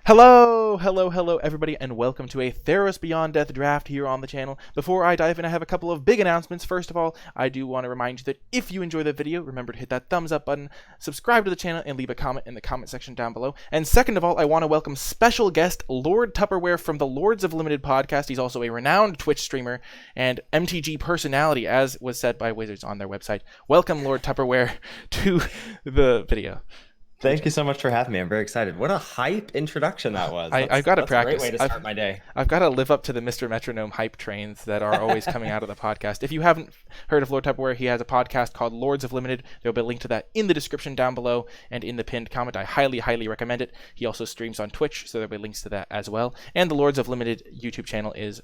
Hello, everybody, and welcome to a Theros Beyond Death draft here on the channel. Before I dive in, I have a couple of big announcements. First of all, I do want to remind you that if you enjoy the video, remember to hit that thumbs up button, subscribe to the channel, and leave a comment in the comment section down below. And second of all, I want to welcome special guest Lordtupperware from the Lords of Limited podcast. He's also a renowned Twitch streamer and MTG personality, as was said by Wizards on their website. Welcome, Lordtupperware, to the video. Thank you so much for having me. I'm very excited. What a hype introduction that was. I've got to practice. A great way to start my day. I've got to live up to the Mr. Metronome hype trains that are always coming out of the podcast. If you haven't heard of Lordtupperware, he has a podcast called Lords of Limited. There'll be a link to that in the description down below and in the pinned comment. I highly recommend it. He also streams on Twitch, so there'll be links to that as well. And the Lords of Limited YouTube channel is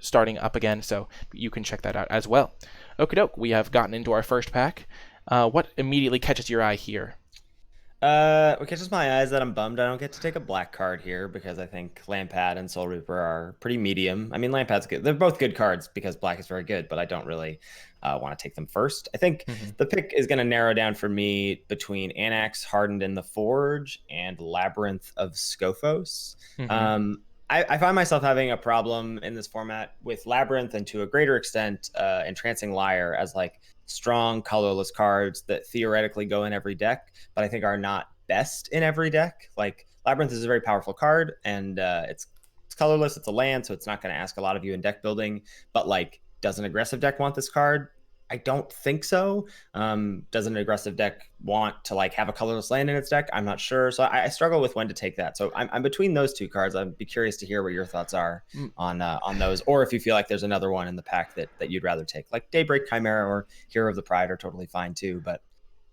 starting up again, so you can check that out as well. Okie doke, we have gotten into our first pack. What immediately catches your eye here? What catches my eye is that I'm bummed I don't get to take a black card here because I think Lampad and Soul Reaper are pretty medium. I mean, Lampad's good. They're both good cards because black is very good, but I don't really want to take them first. I think the pick is going to narrow down for me between Anax, Hardened in the Forge, and Labyrinth of Scophos. I find myself having a problem in this format with Labyrinth and to a greater extent Entrancing Liar as like strong colorless cards that theoretically go in every deck, but I think are not best in every deck. Like Labyrinth is a very powerful card and it's colorless, it's a land, so it's not going to ask a lot of you in deck building, but like does an aggressive deck want this card? I don't think so. Does an aggressive deck want to like have a colorless land in its deck? I'm not sure. So I struggle with when to take that. So I'm between those two cards. I'd be curious to hear what your thoughts are on those, or if you feel like there's another one in the pack that you'd rather take. Like Daybreak Chimera or Hero of the Pride are totally fine too, but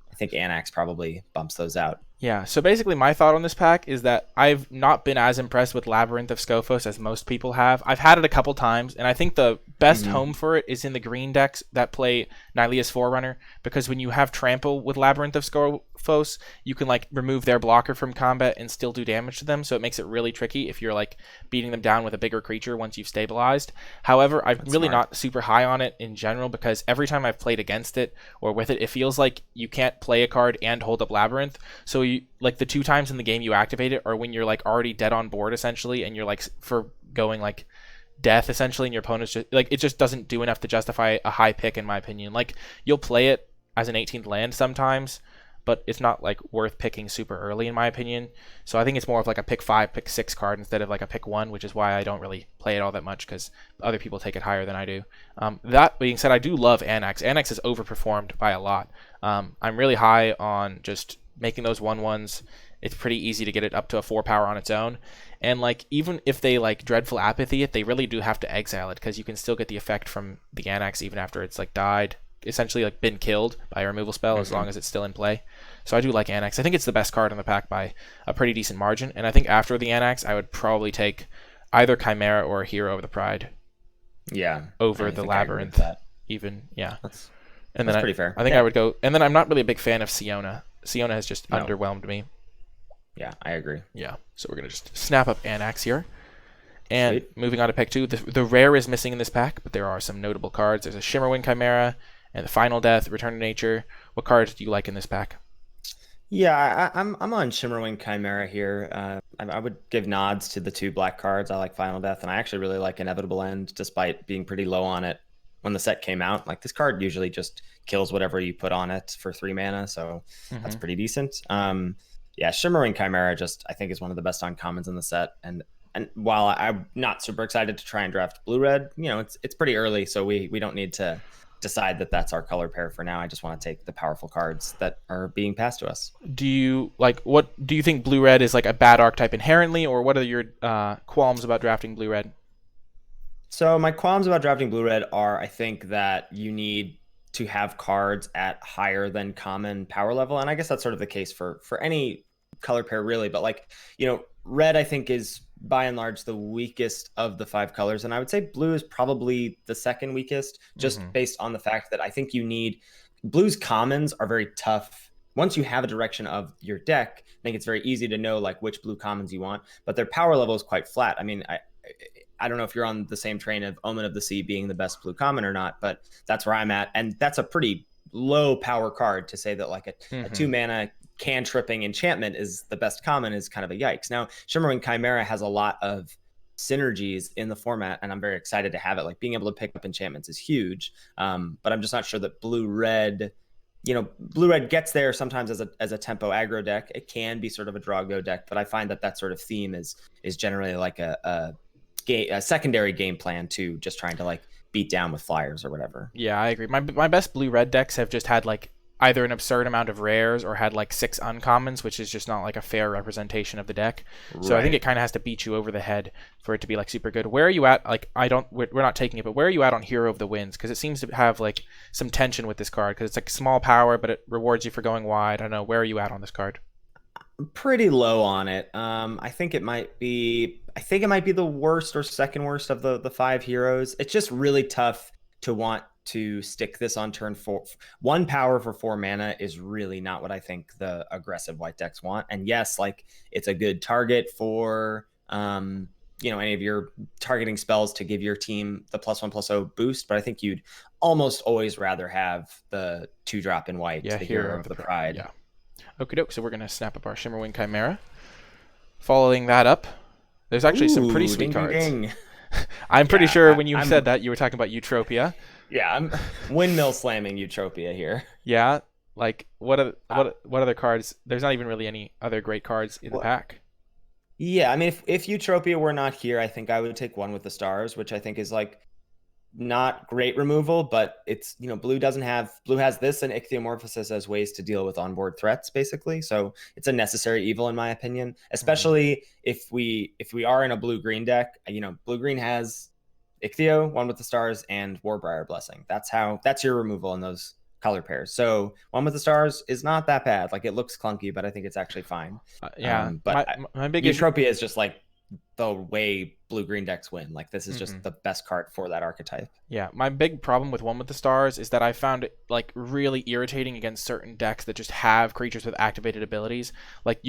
I think Anax probably bumps those out. Yeah, so basically my thought on this pack is that I've not been as impressed with Labyrinth of Scophos as most people have. I've had it a couple times, and I think the best home for it is in the green decks that play Nylea's Forerunner, because when you have Trample with Labyrinth of Scophos, you can like remove their blocker from combat and still do damage to them, so it makes it really tricky if you're like beating them down with a bigger creature once you've stabilized. However, I'm really not super high on it in general, because every time I've played against it or with it, it feels like you can't play a card and hold up Labyrinth, so like the two times in the game you activate it are when you're like already dead on board essentially, and you're like for going like death essentially, and your opponent's just like, it just doesn't do enough to justify a high pick in my opinion. Like you'll play it as an 18th land sometimes, but it's not like worth picking super early in my opinion. So I think it's more of like a pick 5, pick 6 card instead of like a pick 1, which is why I don't really play it all that much, because other people take it higher than I do. That being said, I do love Anax. Anax is overperformed by a lot. I'm really high on just making those 1/1s. It's pretty easy to get it up to a 4 power on its own, and like even if they like Dreadful Apathy it, they really do have to exile it, because you can still get the effect from the Anax even after it's like died, essentially like been killed by a removal spell, as long as it's still in play. So I do like Anax. I think it's the best card in the pack by a pretty decent margin, and I think after the Anax I would probably take either Chimera or Hero of the Pride over the Labyrinth even. That's pretty fair. I think I would go, and then I'm not really a big fan of Siona. Siona has just underwhelmed me. Yeah, I agree. Yeah, so we're going to just snap up Anax here. And moving on to pick 2, the rare is missing in this pack, but there are some notable cards. There's a Shimmerwind Chimera and the Final Death, Return to Nature. What cards do you like in this pack? Yeah, I'm on Shimmerwind Chimera here. I would give nods to the 2 black cards. I like Final Death, and I actually really like Inevitable End, despite being pretty low on it when the set came out. Like this card usually just kills whatever you put on it for 3 mana, so that's pretty decent. Yeah, Shimmering Chimera just I think is one of the best uncommons in the set, and while I'm not super excited to try and draft blue-red, you know, it's pretty early, so we don't need to decide that that's our color pair for now. I just want to take the powerful cards that are being passed to us. Do you like, what do you think blue-red is like a bad archetype inherently, or what are your qualms about drafting blue-red? So my qualms about drafting blue-red are, I think that you need to have cards at higher than common power level, and I guess that's sort of the case for any color pair really, but like, you know, red I think is by and large the weakest of the 5 colors, and I would say blue is probably the second weakest, just based on the fact that I think you need blue's commons are very tough. Once you have a direction of your deck, I think it's very easy to know like which blue commons you want, but their power level is quite flat. I mean, I don't know if you're on the same train of Omen of the Sea being the best blue common or not, but that's where I'm at, and that's a pretty low power card to say that like a 2 mana cantripping enchantment is the best common is kind of a yikes. Now, Shimmering Chimera has a lot of synergies in the format, and I'm very excited to have it. Like being able to pick up enchantments is huge, but I'm just not sure that blue-red, blue-red gets there sometimes as a tempo aggro deck. It can be sort of a draw go deck, but I find that sort of theme is generally like a secondary game plan to just trying to like beat down with flyers or whatever. Yeah, I agree. My best blue-red decks have just had like either an absurd amount of rares or had like 6 uncommons, which is just not like a fair representation of the deck. So I think it kind of has to beat you over the head for it to be like super good. Where are you at? Like we're not taking it, but where are you at on Hero of the Winds? Because it seems to have like some tension with this card because it's like small power, but it rewards you for going wide. I don't know. Where are you at on this card? Pretty low on it. I think it might be the worst or second worst of the 5 heroes. It's just really tough to want to stick this on turn 4. 1 power for 4 mana is really not what I think the aggressive white decks want. And yes, like it's a good target for any of your targeting spells to give your team the +1/+0 boost, but I think you'd almost always rather have the 2-drop in white, the Hero of the Pride. Yeah. Okie doke. So we're gonna snap up our Shimmerwing Chimera. Following that up, there's actually some pretty sweet cards. Ding. I'm pretty sure when you said that you were talking about Eutropia. Yeah, I'm windmill slamming Eutropia here. Yeah, like what other cards? There's not even really any other great cards in the pack. Yeah, I mean, if Eutropia were not here, I think I would take One with the Stars, which I think is like not great removal, but it's blue has this and Ichthyomorphosis as ways to deal with onboard threats, basically. So it's a necessary evil in my opinion, especially if we are in a blue-green deck. Blue-green has Ixthyo, One with the Stars, and Warbriar Blessing. That's your removal in those color pairs. So One with the Stars is not that bad. Like it looks clunky, but I think it's actually fine. But my big Eutropia is just like the way blue-green decks win. Like this is just the best card for that archetype. Yeah, my big problem with One with the Stars is that I found it like really irritating against certain decks that just have creatures with activated abilities. Like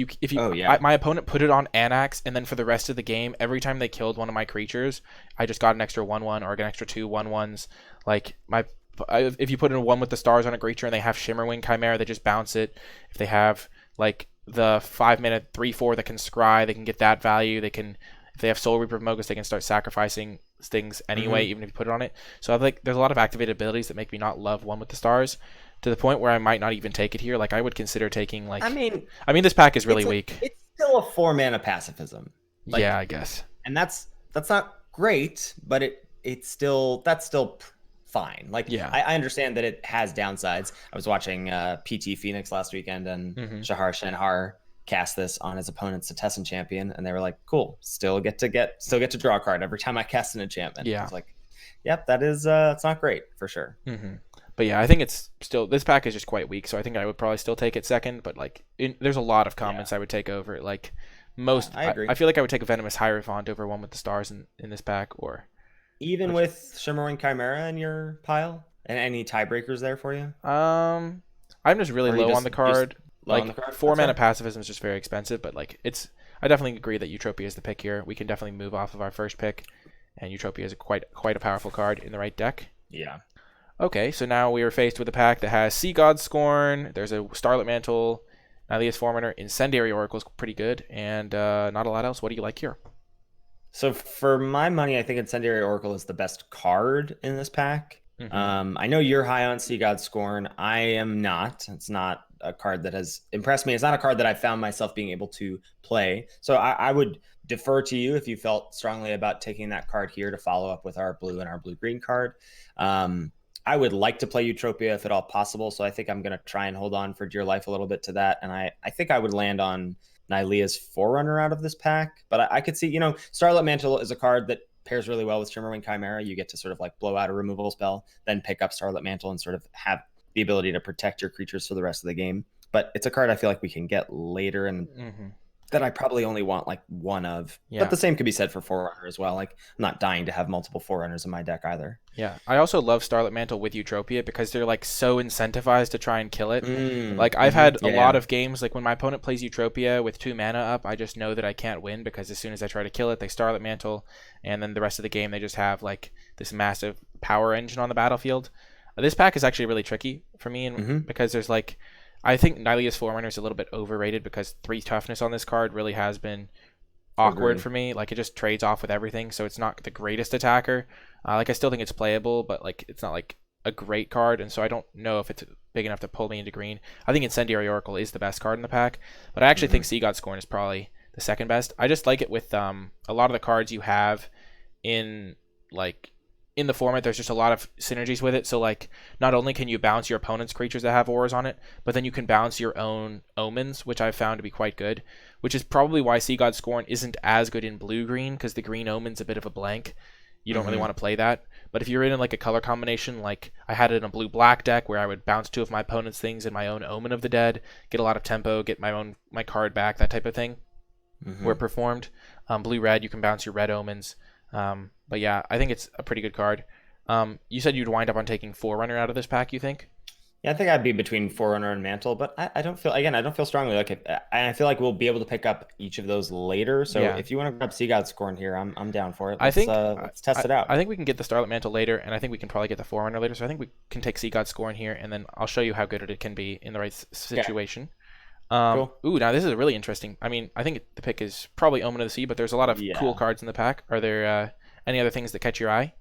my opponent put it on Anax, and then for the rest of the game, every time they killed one of my creatures, I just got an extra 1/1 or an extra 2 1/1s. Like if you put in a One with the Stars on a creature and they have Shimmerwing Chimera, they just bounce it. If they have like the 5-minute 3/4 that can scry, they can get that value. If they have Soul Reaper of Mogus, they can start sacrificing things anyway, even if you put it on it. So I think there's a lot of activated abilities that make me not love One with the Stars to the point where I might not even take it here. Like I would consider taking like. I mean, this pack is really weak. It's still a 4-mana pacifism. Yeah, I guess. And that's not great, but that's still fine. Like, yeah, I understand that it has downsides. I was watching PT Phoenix last weekend, and Shahar Shanhar cast this on his opponent's Setessan champion, and they were like, "Cool, still get to draw a card every time I cast an enchantment." Yeah, I was like, "Yep, that is it's not great for sure." But yeah, I think it's still this pack is just quite weak, so I think I would probably still take it second. But like, there's a lot of comments I would take over it. Like most, I agree. I feel like I would take a Venomous Hierophant over One with the Stars in this pack, or. Even with Shimmering Chimera in your pile? And any tiebreakers there for you? I'm just really low on the card. Like 4-mana pacifism is just very expensive, but like I definitely agree that Eutropia is the pick here. We can definitely move off of our first pick, and Eutropia is quite a powerful card in the right deck. Yeah. Okay, so now we are faced with a pack that has Sea God Scorn, there's a Starlit Mantle, Nylea's Forerunner, Incendiary Oracle is pretty good, and not a lot else. What do you like here? So for my money, I think Incendiary Oracle is the best card in this pack. I know you're high on Sea God Scorn. I am not. It's not a card that has impressed me. It's not a card that I found myself being able to play. So I would defer to you if you felt strongly about taking that card here to follow up with our blue and our blue-green card. I would like to play Eutropia if at all possible. So I think I'm going to try and hold on for dear life a little bit to that. And I think I would land on Nylea's Forerunner out of this pack, but I could see, Starlit Mantle is a card that pairs really well with Shimmerwing Chimera. You get to sort of like blow out a removal spell, then pick up Starlit Mantle and sort of have the ability to protect your creatures for the rest of the game. But it's a card I feel like we can get later and that I probably only want like one of. Yeah. But the same could be said for Forerunner as well. Like I'm not dying to have multiple Forerunners in my deck either. Yeah, I also love Starlit Mantle with Eutropia because they're like so incentivized to try and kill it. Like I've had a lot of games like when my opponent plays Eutropia with 2 mana up, I just know that I can't win because as soon as I try to kill it, they Starlit Mantle, and then the rest of the game they just have like this massive power engine on the battlefield. This pack is actually really tricky for me because there's like I think Nihilia's Forerunner is a little bit overrated because 3 toughness on this card really has been awkward Agreed. for me. Like, it just trades off with everything, so it's not the greatest attacker. Like, I still think it's playable, but like it's not like a great card, and so I don't know if it's big enough to pull me into green. I think Incendiary Oracle is the best card in the pack, but I actually think Sea God Scorn is probably the second best. I just like it with a lot of the cards you have in like in the format. There's just a lot of synergies with it. So like, not only can you bounce your opponent's creatures that have auras on it, but then you can bounce your own omens, which I've found to be quite good. Which is probably why Sea God Scorn isn't as good in blue green, because the green omen's a bit of a blank. You don't really want to play that. But if you're in like a color combination, like I had it in a blue black deck where I would bounce 2 of my opponent's things in my own Omen of the Dead, get a lot of tempo, get my card back, that type of thing, where performed. Blue red, you can bounce your red omens. But yeah, I think it's a pretty good card. You said you'd wind up on taking Forerunner out of this pack, you think? Yeah, I think I'd be between Forerunner and Mantle, but I don't feel, again, I don't feel strongly like it. I feel like we'll be able to pick up each of those later. So Yeah. if you want to grab Sea God Scorn here, I'm down for it. Let's Test it out. I think we can get the Starlit Mantle later, and I think we can probably get the Forerunner later. So I think we can take Sea God Scorn here, and then I'll show you how good it can be in the right situation. Cool. Ooh, now this is really interesting. I mean, I think the pick is probably Omen of the Sea, but there's a lot of cool cards in the pack. Are there any other things that catch your eye?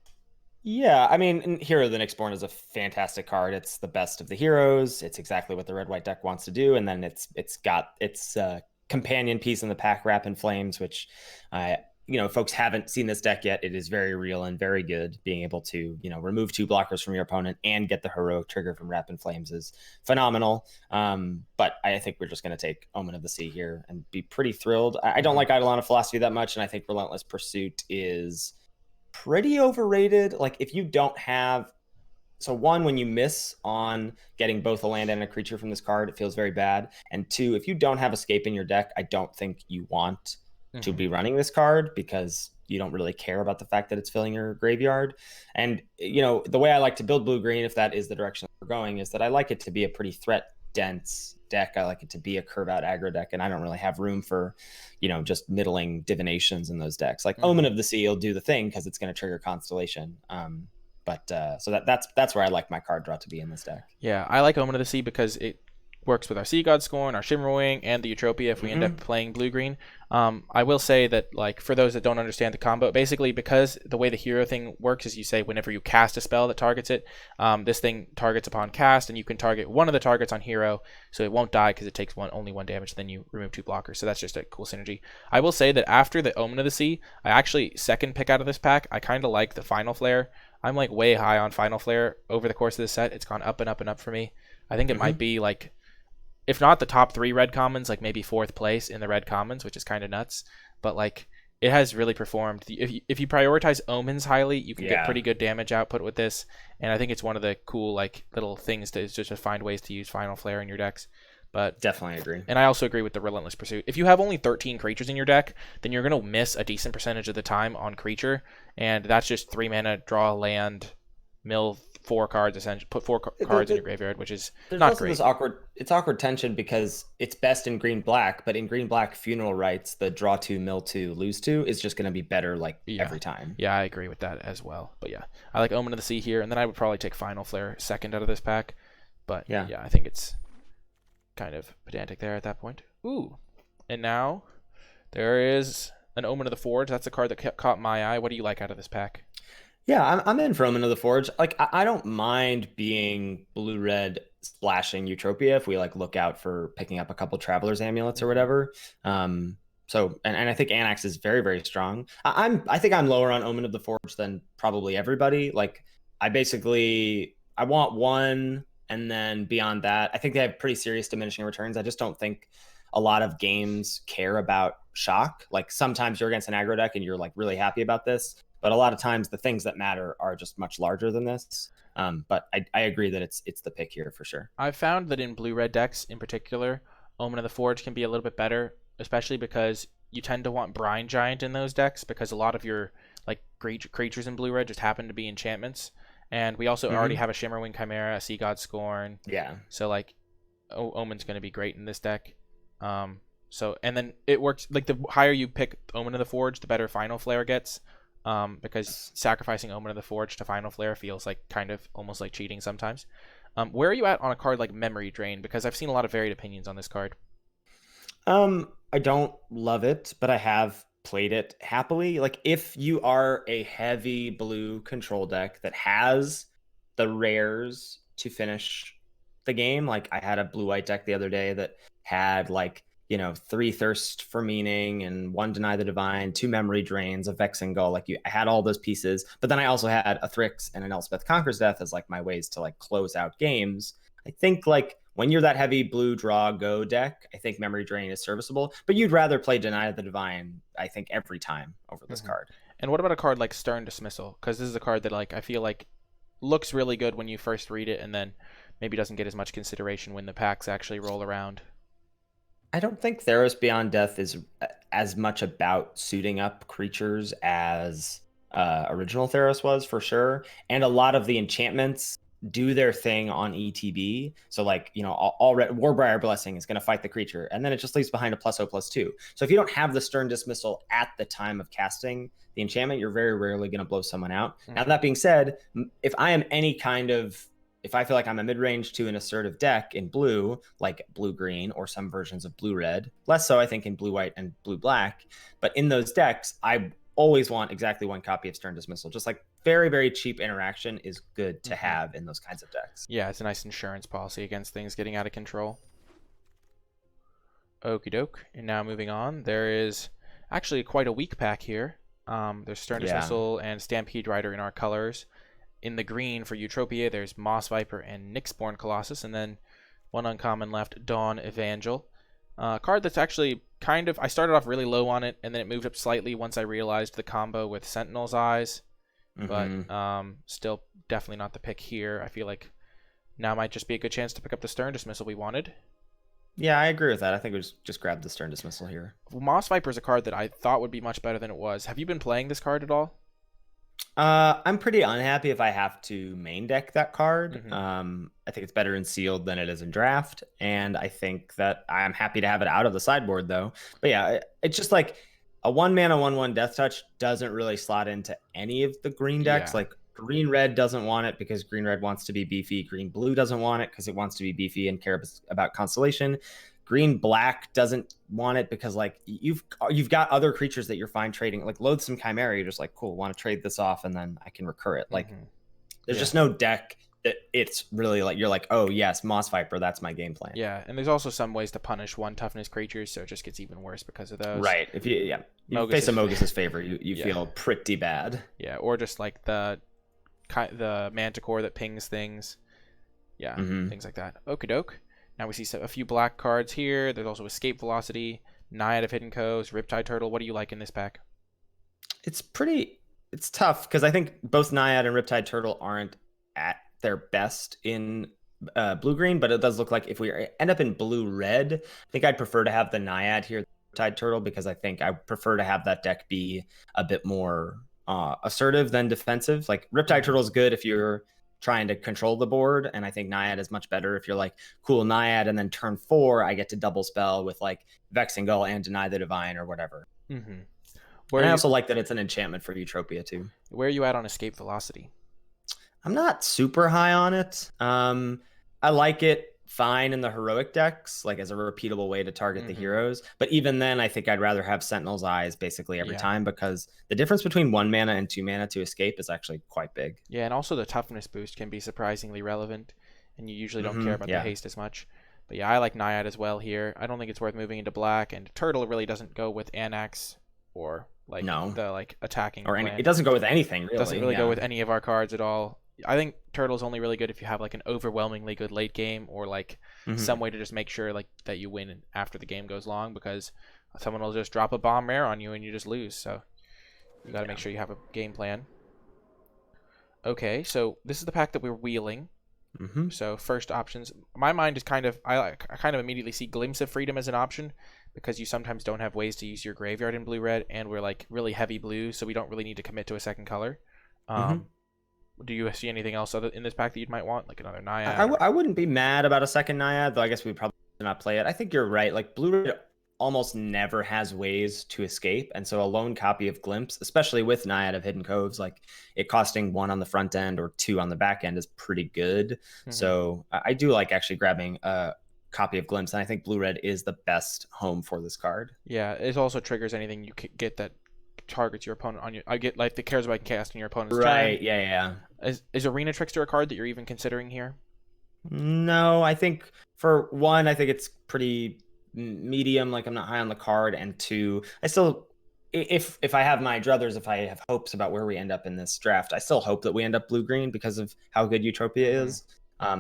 Yeah, I mean, Hero of the Nyxborn is a fantastic card. It's the best of the heroes. It's exactly what the red-white deck wants to do, and then it's got its companion piece in the pack, Wrap in Flames, which folks haven't seen this deck yet. It is very real and very good. Being able to remove 2 blockers from your opponent and get the heroic trigger from Wrap in Flames is phenomenal. But I think we're just going to take Omen of the Sea here and be pretty thrilled. I don't like Eidolon of Philosophy that much, and I think Relentless Pursuit is pretty overrated. Like, if you don't have, so one, when you miss on getting both a land and a creature from this card, it feels very bad. And 2, if you don't have Escape in your deck, I don't think you want to be running this card, because you don't really care about the fact that it's filling your graveyard. And the way I like to build blue green, if that is the direction we're going, is that I like it to be a pretty threat dense deck. I like it to be a curve out aggro deck, and I don't really have room for just middling divinations in those decks. Like Omen of the Sea will do the thing because it's going to trigger Constellation. So that's where I like my card draw to be in this deck. Yeah, I like Omen of the Sea because it works with our Sea God Scorn, our Shimmerwing, and the Utopia if we end up playing blue-green. I will say that, like, for those that don't understand the combo, basically because the way the hero thing works is you say whenever you cast a spell that targets it, this thing targets upon cast, and you can target one of the targets on hero, so it won't die because it takes only one damage, then you remove 2 blockers, so that's just a cool synergy. I will say that after the Omen of the Sea, I actually, second pick out of this pack, I kind of like the Final Flare. I'm like way high on Final Flare over the course of this set. It's gone up and up and up for me. I think it might be like, if not the top 3 red commons, like maybe 4th place in the red commons, which is kind of nuts. But like, it has really performed. If you prioritize omens highly, you can get pretty good damage output with this. And I think it's one of the cool like little things to just find ways to use Final Flare in your decks. But definitely agree. And I also agree with the Relentless Pursuit. If you have only 13 creatures in your deck, then you're going to miss a decent percentage of the time on creature. And that's just 3 mana, draw a land, mill 4 cards, essentially put 4 cards in your graveyard, which is not great. This awkward tension because it's best in green black, but in green black Funeral Rites, the draw 2, mill 2, lose 2 is just going to be better every time. Yeah, I agree with that as well. But yeah, I like Omen of the Sea here, and then I would probably take Final Flare second out of this pack. But yeah, I think it's kind of pedantic there at that point. Ooh, and now there is an Omen of the Forge. That's a card that caught my eye. What do you like out of this pack? Yeah, I'm in for Omen of the Forge. Like, I don't mind being blue-red splashing Utopia if we like look out for picking up a couple Traveler's Amulets or whatever. So I think Anax is very, very strong. I think I'm lower on Omen of the Forge than probably everybody. Like, I want 1, and then beyond that, I think they have pretty serious diminishing returns. I just don't think a lot of games care about shock. Like, sometimes you're against an aggro deck and you're like really happy about this, but a lot of times the things that matter are just much larger than this. But I agree that it's the pick here for sure. I've found that in blue-red decks in particular, Omen of the Forge can be a little bit better, especially because you tend to want Brine Giant in those decks because a lot of your like great creatures in blue-red just happen to be enchantments. And we also already have a Shimmerwing Chimera, a Sea God Scorn. Yeah. So like Omen's going to be great in this deck. So and then it works like the higher you pick Omen of the Forge, the better Final Flare gets. Because sacrificing Omen of the Forge to Final Flare feels like kind of almost like cheating sometimes. Where are you at on a card like Memory Drain? Because I've seen a lot of varied opinions on this card. I don't love it, but I have played it happily. Like if you are a heavy blue control deck that has the rares to finish the game, like I had a blue white deck the other day that had like, 3 Thirst for Meaning and 1 Deny the Divine, 2 Memory Drains, a Vexing Gull. Like I had all those pieces, but then I also had a Thrix and an Elspeth Conquers Death as like my ways to like close out games. I think like when you're that heavy blue draw go deck, I think Memory Drain is serviceable, but you'd rather play Deny the Divine, I think, every time over this card. And what about a card like Stern Dismissal? Because this is a card that like I feel like looks really good when you first read it, and then maybe doesn't get as much consideration when the packs actually roll around. I don't think Theros Beyond Death is as much about suiting up creatures as original Theros was, for sure. And a lot of the enchantments do their thing on ETB. So like, all Warbriar Blessing is going to fight the creature, and then it just leaves behind a +0/+2. So if you don't have the Stern Dismissal at the time of casting the enchantment, you're very rarely going to blow someone out. Now, that being said, if I feel like I'm a mid-range to an assertive deck in blue, like blue-green or some versions of blue-red, less so I think in blue-white and blue-black, but in those decks, I always want exactly 1 copy of Stern Dismissal. Just like very, very cheap interaction is good to have in those kinds of decks. Yeah, it's a nice insurance policy against things getting out of control. Okie doke. And now moving on, there is actually quite a weak pack here. There's Stern Dismissal and Stampede Rider in our colors. In the green for Eutropia, there's Moss Viper and Nyxborn Colossus, and then 1 uncommon left, Dawn Evangel. Card that's actually I started off really low on it, and then it moved up slightly once I realized the combo with Sentinel's Eyes, but still definitely not the pick here. I feel like now might just be a good chance to pick up the Stern Dismissal we wanted. Yeah, I agree with that. I think we just grab the Stern Dismissal here. Moss Viper is a card that I thought would be much better than it was. Have you been playing this card at all? I'm pretty unhappy if I have to main deck that card. I think it's better in sealed than it is in draft, and I think that I'm happy to have it out of the sideboard though. But yeah, it's just like a 1-mana 1/1 Death Touch doesn't really slot into any of the green decks. Like green red doesn't want it because green red wants to be beefy. Green blue doesn't want it because it wants to be beefy and care about Constellation. Green black doesn't want it because like you've got other creatures that you're fine trading, like Loathsome Chimera. You're just like, cool, want to trade this off and then I can recur it. Like there's just no deck that it's really like you're like, oh yes, Moss Viper, that's my game plan. Yeah, and there's also some ways to punish 1 toughness creatures, so it just gets even worse because of those. Right. If you face a Mogus's favor, you feel pretty bad. Yeah, or just like the Manticore that pings things. Yeah, things like that. Okie doke. Now we see a few black cards here. There's also Escape Velocity, Naiad of Hidden Coast, Riptide Turtle. What do you like in this pack? It's tough because I think both Naiad and Riptide Turtle aren't at their best in blue-green, but it does look like if we end up in blue-red, I think I'd prefer to have the Naiad here, Riptide Turtle, because I think I prefer to have that deck be a bit more assertive than defensive. Like Riptide Turtle is good if you're trying to control the board, and I think Naiad is much better if you're like, cool, Naiad, and then turn 4 I get to double spell with like Vexing Gull and Deny the Divine or whatever. And I also like that it's an enchantment for Eutropia too. Where are you at on Escape Velocity? I'm not super high on it. I like it fine in the heroic decks, like as a repeatable way to target the heroes. But even then, I think I'd rather have Sentinel's Eyes basically every time, because the difference between 1 mana and 2 mana to escape is actually quite big. Yeah, and also the toughness boost can be surprisingly relevant, and you usually don't care about the haste as much. But yeah, I like Naiad as well here. I don't think it's worth moving into black, and Turtle really doesn't go with Anax or like the like attacking or it doesn't go with anything really. It doesn't really go with any of our cards at all. I think Turtle's only really good if you have like an overwhelmingly good late game, or like some way to just make sure like that you win after the game goes long, because someone will just drop a bomb rare on you and you just lose. So you got to make sure you have a game plan. Okay, so this is the pack that we're wheeling. So first options, my mind is I kind of immediately see Glimpse of Freedom as an option, because you sometimes don't have ways to use your graveyard in blue-red, and we're like really heavy blue, so we don't really need to commit to a second color. Do you see anything else other in this pack that you might want, like another Naiad? I wouldn't be mad about a second Naiad, though I guess we'd probably not play it. I think you're right. Like blue-red almost never has ways to escape. And so a lone copy of Glimpse, especially with Naiad of Hidden Coves, like it costing 1 on the front end or 2 on the back end is pretty good. So I do like actually grabbing a copy of Glimpse, and I think blue-red is the best home for this card. Yeah, it also triggers anything you get that targets your opponent on your. I get like the cares about casting your opponent's turn. Right, yeah. Is Arena Trickster a card that you're even considering here? No, I think for one, I think it's pretty medium. Like I'm not high on the card, and two, I still, if I have my druthers, if I have hopes about where we end up in this draft, I still hope that we end up blue green because of how good Utopia is.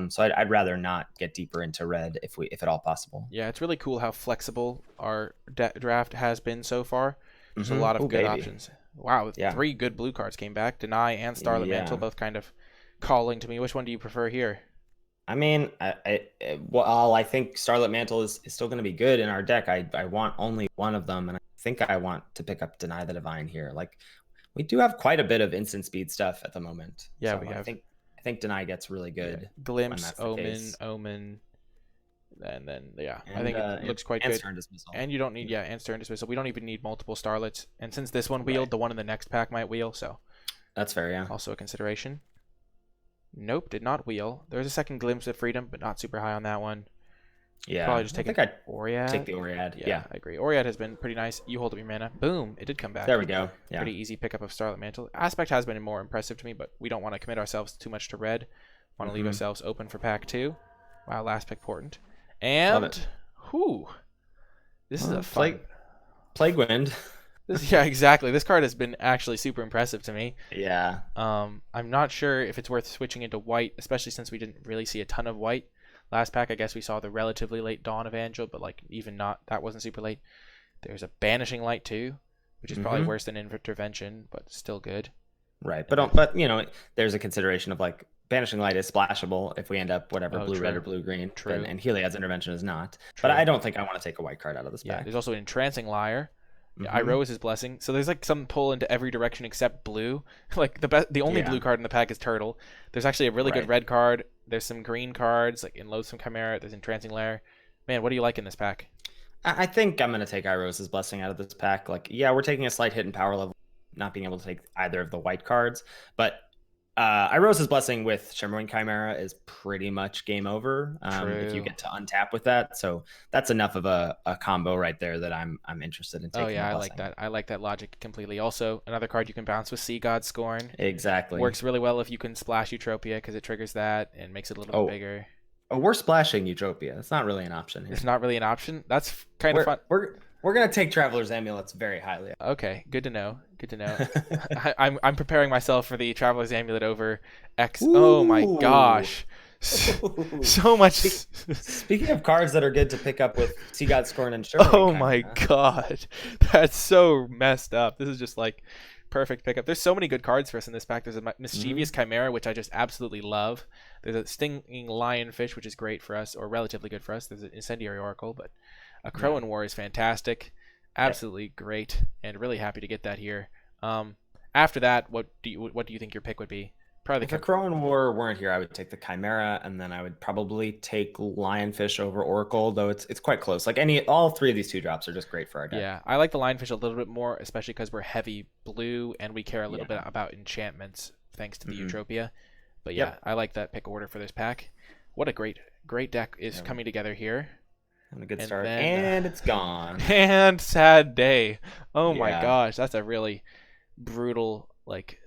So I'd rather not get deeper into red if at all possible. Yeah, it's really cool how flexible our draft has been so far. There's a lot of good options. Wow, 3 good blue cards came back. Deny and Starlit Mantle both kind of calling to me. Which one do you prefer here? I mean, I think Starlit Mantle is still going to be good in our deck. I want only one of them, and I think I want to pick up Deny the Divine here. Like, we do have quite a bit of instant speed stuff at the moment. Yeah, so we have. I think Deny gets really good. Yeah. Glimpse, Omen, and then I think it looks quite good. Stern Dismissal. And you don't need and Stern Dismissal. We don't even need multiple Starlets. And since this one wheeled, the one in the next pack might wheel. So that's fair. Yeah. Also a consideration. Nope, did not wheel. There's a second Glimpse of Freedom, but not super high on that one. Yeah, probably just take Oriad. Take the Oriad. Yeah, I agree. Oriad has been pretty nice. You hold up your mana. Boom, it did come back. There we go. Yeah. Pretty easy pickup of Starlit Mantle. Aspect has been more impressive to me, but we don't want to commit ourselves too much to red. Want to leave ourselves open for pack 2. Wow, last pick important. And this is a fun Plague Wind. Yeah, exactly. This card has been actually super impressive to me. Yeah. I'm not sure if it's worth switching into white, especially since we didn't really see a ton of white. Last pack, I guess we saw the relatively late Dawn of Angel, but like even not, that wasn't super late. There's a Banishing Light too, which is probably worse than Intervention, but still good. Right, but you know, there's a consideration of like Banishing Light is splashable if we end up whatever red or blue green. True. And Heliod's Intervention is not. True. But I don't think I want to take a white card out of this pack. There's also an Entrancing Lyre. Iroa's Blessing. So there's like some pull into every direction except blue. Like the only blue card in the pack is Turtle. There's actually a really good red card. There's some green cards like in Loathsome Chimera. There's Entrancing Lyre. Man, what do you like in this pack? I think I'm gonna take Iroa's Blessing out of this pack. Like, yeah, we're taking a slight hit in power level, not being able to take either of the white cards, but Iroa's Blessing with Shimmering Chimera is pretty much game over if you get to untap with that. So that's enough of a combo right there that I'm interested in taking. Oh yeah, I like that. I like that logic completely. Also, another card you can bounce with Sea God Scorn. Exactly. Works really well if you can splash Utopia because it triggers that and makes it a little bit bigger. Oh, we're splashing Utopia. It's not really an option here. It's not really an option? That's kind of fun. We're gonna take Traveler's Amulets very highly. Okay, good to know. Good to know. I'm preparing myself for the Traveler's Amulet over X. Ooh. Oh my gosh, so much. Speaking of cards that are good to pick up with Sea God Scorn and Shimmering. Oh my god, that's so messed up. This is just like perfect pickup. There's so many good cards for us in this pack. There's a Mischievous Chimera, which I just absolutely love. There's a Stinging Lionfish, which is great for us, or relatively good for us. There's an Incendiary Oracle, but a Crow and War is fantastic, absolutely great, and really happy to get that here. After that, what do you think your pick would be? Probably if the Crow and War weren't here, I would take the Chimera, and then I would probably take Lionfish over Oracle, though it's quite close. Like all 3 of these 2 drops are just great for our deck. Yeah, I like the Lionfish a little bit more, especially because we're heavy blue and we care a little bit about enchantments thanks to the Utopia. But yeah, I like that pick order for this pack. What a great deck is coming together here. And a good start, and it's gone. And sad day. Oh my gosh, that's a really brutal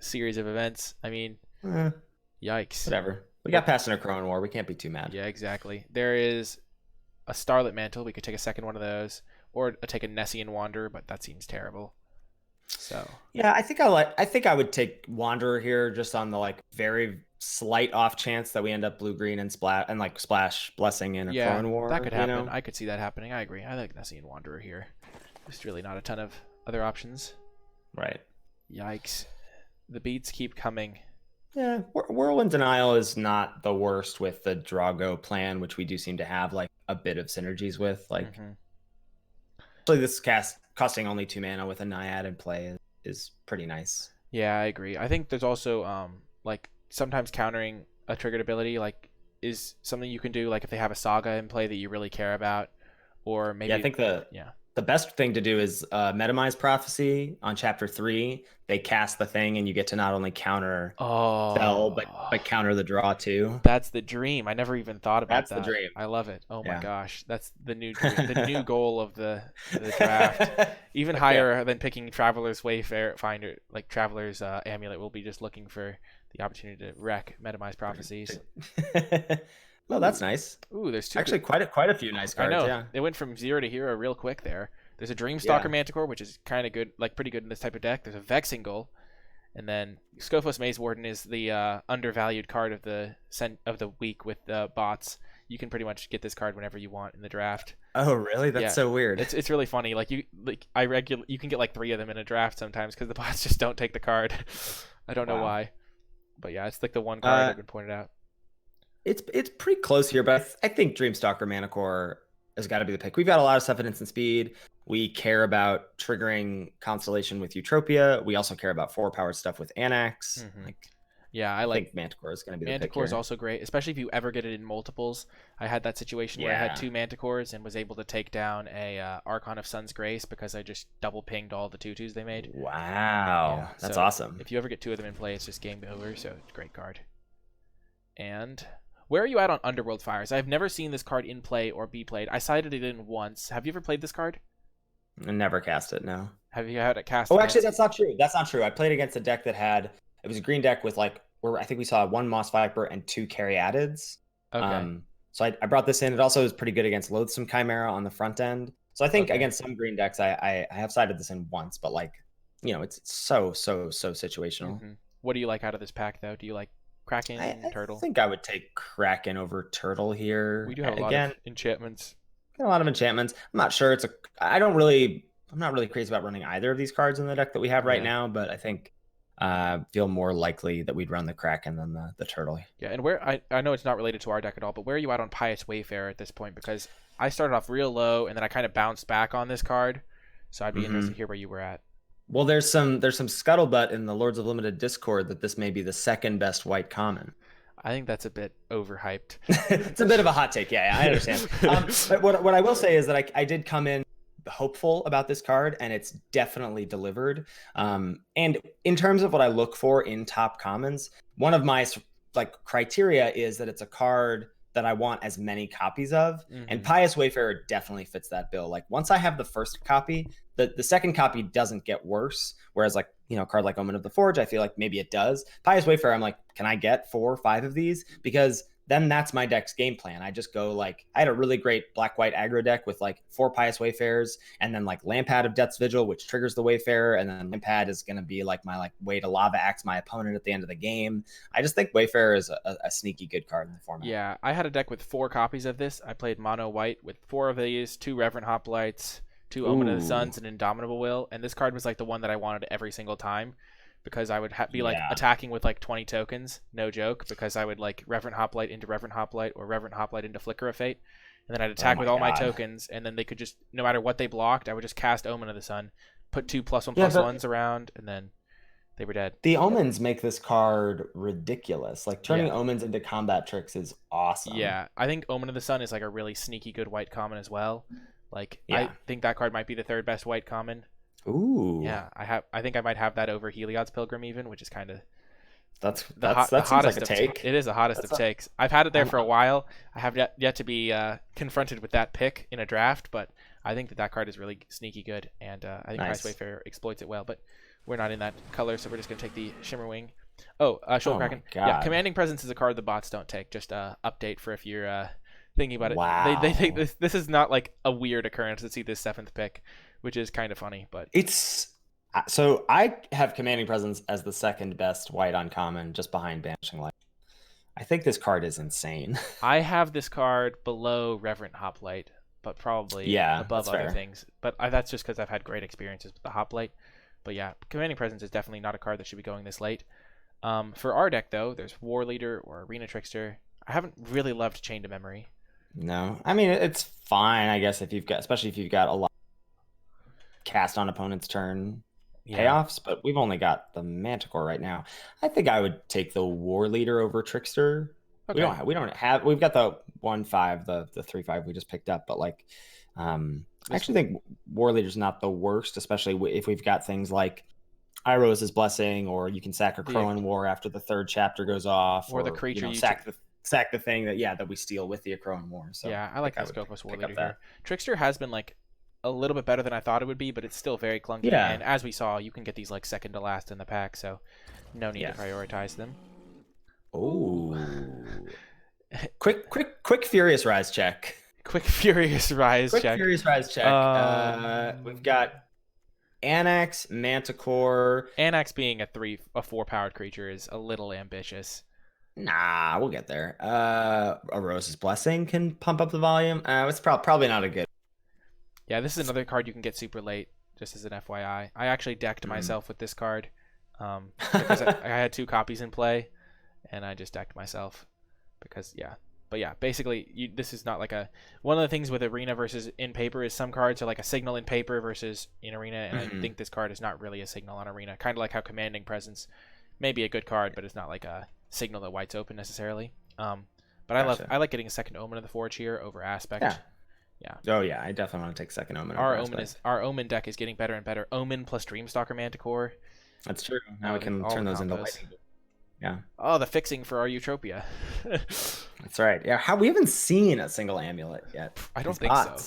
series of events. I mean, yikes. Whatever. We got past in a Crow and War. We can't be too mad. Yeah, exactly. There is a Starlit Mantle. We could take a second one of those, or take a Nessian Wanderer, but that seems terrible. So yeah, I think I would take Wanderer here just on the very slight off chance that we end up blue green and splash Blessing in a Crow and War. That could happen. I could see that happening. I agree. I like Nessian Wanderer here. There's really not a ton of other options. Right. Yikes. The beats keep coming. Yeah, Whirlwind Denial is not the worst with the Drago plan, which we do seem to have a bit of synergies with. Actually, this cast costing only 2 mana with a Naiad in play is pretty nice. Yeah, I agree. I think there's also sometimes countering a triggered ability is something you can do if they have a Saga in play that you really care about, or maybe I think the the best thing to do is Metamize Prophecy on chapter 3. They cast the thing, and you get to not only counter spell, but Oh, counter the draw too. that's the dream. I never even thought about That's the that. dream. I love it. Oh my Yeah. gosh, that's the new dream, the new goal of the draft. Even Heck yeah. higher than picking Traveler's Wayfarer Finder, like Traveler's Amulet. Will be just looking for the opportunity to wreck Metamize Prophecies. Well, Ooh, that's nice. ooh, there's two. Actually, quite a few nice I cards. know Yeah. it went from 0 to hero real quick there. There's a Dreamstalker Yeah. Manticore, which is kind of good, like pretty good in this type of deck. There's a Vexing Gull, and then Scophos Maze Warden is the undervalued card of the week with the bots. You can pretty much get this card whenever you want in the draft. Oh, really? That's Yeah, so weird. it's really funny. You can get like 3 of them in a draft sometimes because the bots just don't take the card. I don't know Wow. why, but yeah, it's like the one card that has been pointed out. It's pretty close here, but I think Dreamstalker Manticore has got to be the pick. We've got a lot of stuff in instant speed. We care about triggering Constellation with Eutropia. We also care about 4-power stuff with Anax. Mhm. Yeah, I think Manticore is going to be the pick Manticore is here. also great, especially if you ever get it in multiples. I had that situation where I had 2 Manticores and was able to take down a Archon of Sun's Grace because I just double pinged all the tutus they made. Wow, Yeah, that's so awesome. If you ever get 2 of them in play, it's just game over. So it's a great card. And where are you at on Underworld Fires? I've never seen this card in play or be played. I cited it in once. Have you ever played this card? I never cast it. No. Have you had it cast? Oh, actually, that's not true. That's not true. I played against a deck that had it was a green deck with like where I think we saw 1 Moss Viper and 2 Caryatids. Okay. So I brought this in. It also is pretty good against Loathsome Chimera on the front end. So I think Okay. against some green decks, I have sided this in once, but like, it's so situational. Mm-hmm. What do you like out of this pack, though? Do you like Kraken, Turtle? I think I would take Kraken over Turtle here. We do have a lot of enchantments. A lot of enchantments. I'm not sure I'm not really crazy about running either of these cards in the deck that we have right now, but I think feel more likely that we'd run the Kraken than the Turtle. Yeah, and where I know it's not related to our deck at all, but where are you at on Pious Wayfarer at this point? Because I started off real low and then I kind of bounced back on this card, so I'd be interested to hear where you were at. Well, there's some scuttlebutt in the Lords of Limited Discord that this may be the second best white common. I think that's a bit overhyped. It's a bit of a hot take. Yeah, I understand. But what I will say is that I did come in hopeful about this card, and it's definitely delivered. And in terms of what I look for in top commons, one of my criteria is that it's a card that I want as many copies of. And Pious Wayfarer definitely fits that bill. Like once I have the first copy, the second copy doesn't get worse. Whereas a card like Omen of the Forge, I feel like maybe it does. Pious Wayfarer, I'm like, can I get 4 or 5 of these? Because then that's my deck's game plan. I just go I had a really great black-white aggro deck with 4 Pious Wayfarers, and then Lampad of Death's Vigil, which triggers the Wayfarer, and then Lampad is going to be my way to lava axe my opponent at the end of the game. I just think Wayfarer is a sneaky good card in the format. Yeah, I had a deck with 4 copies of this. I played mono white with 4 of these, 2 Reverent Hoplites, 2 Omen of the Suns, and Indomitable Will, and this card was the one that I wanted every single time, because I would be attacking with 20 tokens, no joke, because I would Reverent Hoplite into Reverent Hoplite or Reverent Hoplite into Flicker of Fate, and then I'd attack with all my tokens, and then they could just, no matter what they blocked, I would just cast Omen of the Sun, put 2 +1/+1s around, and then they were dead. The Omens make this card ridiculous. Turning Omens into combat tricks is awesome. Yeah, I think Omen of the Sun is a really sneaky good white common as well. I think that card might be the 3rd best white common. Ooh. Yeah, I think I might have that over Heliod's Pilgrim even, which is kind of that seems like a take. It is the hottest of takes. I've had it there for a while. I have yet to be confronted with that pick in a draft, but I think that card is really sneaky good, and I think Pious Wayfarer exploits it well. But we're not in that color, so we're just gonna take the Shimmerwing. Shoal Kraken. Yeah, Commanding Presence is a card the bots don't take. Just update for if you're thinking about it. Wow. They think this is not a weird occurrence to see this 7th pick, which is kind of funny, but so I have Commanding Presence as the 2nd best white uncommon, just behind Banishing Light. I think this card is insane. I have this card below Reverent Hoplite, but probably above other things. But that's just because I've had great experiences with the Hoplite. But yeah, Commanding Presence is definitely not a card that should be going this late. For our deck, though, there's War Leader or Arena Trickster. I haven't really loved Chain to Memory. No, I mean it's fine, I guess, especially if you've got a lot cast on opponent's turn payoffs, but we've only got the Manticore right now. I think I would take the War Leader over Trickster. Okay. We've got the 1/5, the 3/5 we just picked up, but I actually think War Leader's not the worst, especially if we've got things like Irose's Blessing, or you can sack a Crowan War after the 3rd chapter goes off, or the creature sack the thing that we steal with the Crowan War. So yeah, I like the Scopus War Leader here. Trickster has been like a little bit better than I thought it would be, but it's still very clunky. Yeah. And as we saw, you can get these like second to last in the pack, so no need to prioritize them. Oh, quick Furious Rise check. Quick Furious Rise check. Quick Furious Rise check. We've got Anax, Manticore. Anax being a 4-powered creature is a little ambitious. Nah, we'll get there. A Rose's Blessing can pump up the volume. It's probably not a good. Yeah, this is another card you can get super late, just as an FYI. I actually decked myself with this card because I had 2 copies in play, and I just decked myself because, yeah. But yeah, basically, this is not like a... One of the things with Arena versus in paper is some cards are like a signal in paper versus in Arena, and I think this card is not really a signal on Arena. Kind of like how Commanding Presence may be a good card, but it's not like a signal that white's open necessarily. But gotcha. I like getting a second Omen of the Forge here over Aspect. Yeah. Oh yeah, I definitely want to take second Omen. Our Omen deck is getting better and better. Omen plus Dreamstalker Manticore. That's true. Now we can turn those into lightning. Yeah. Oh, the fixing for our Utopia. That's right. Yeah. We haven't seen a single amulet yet. I don't think so.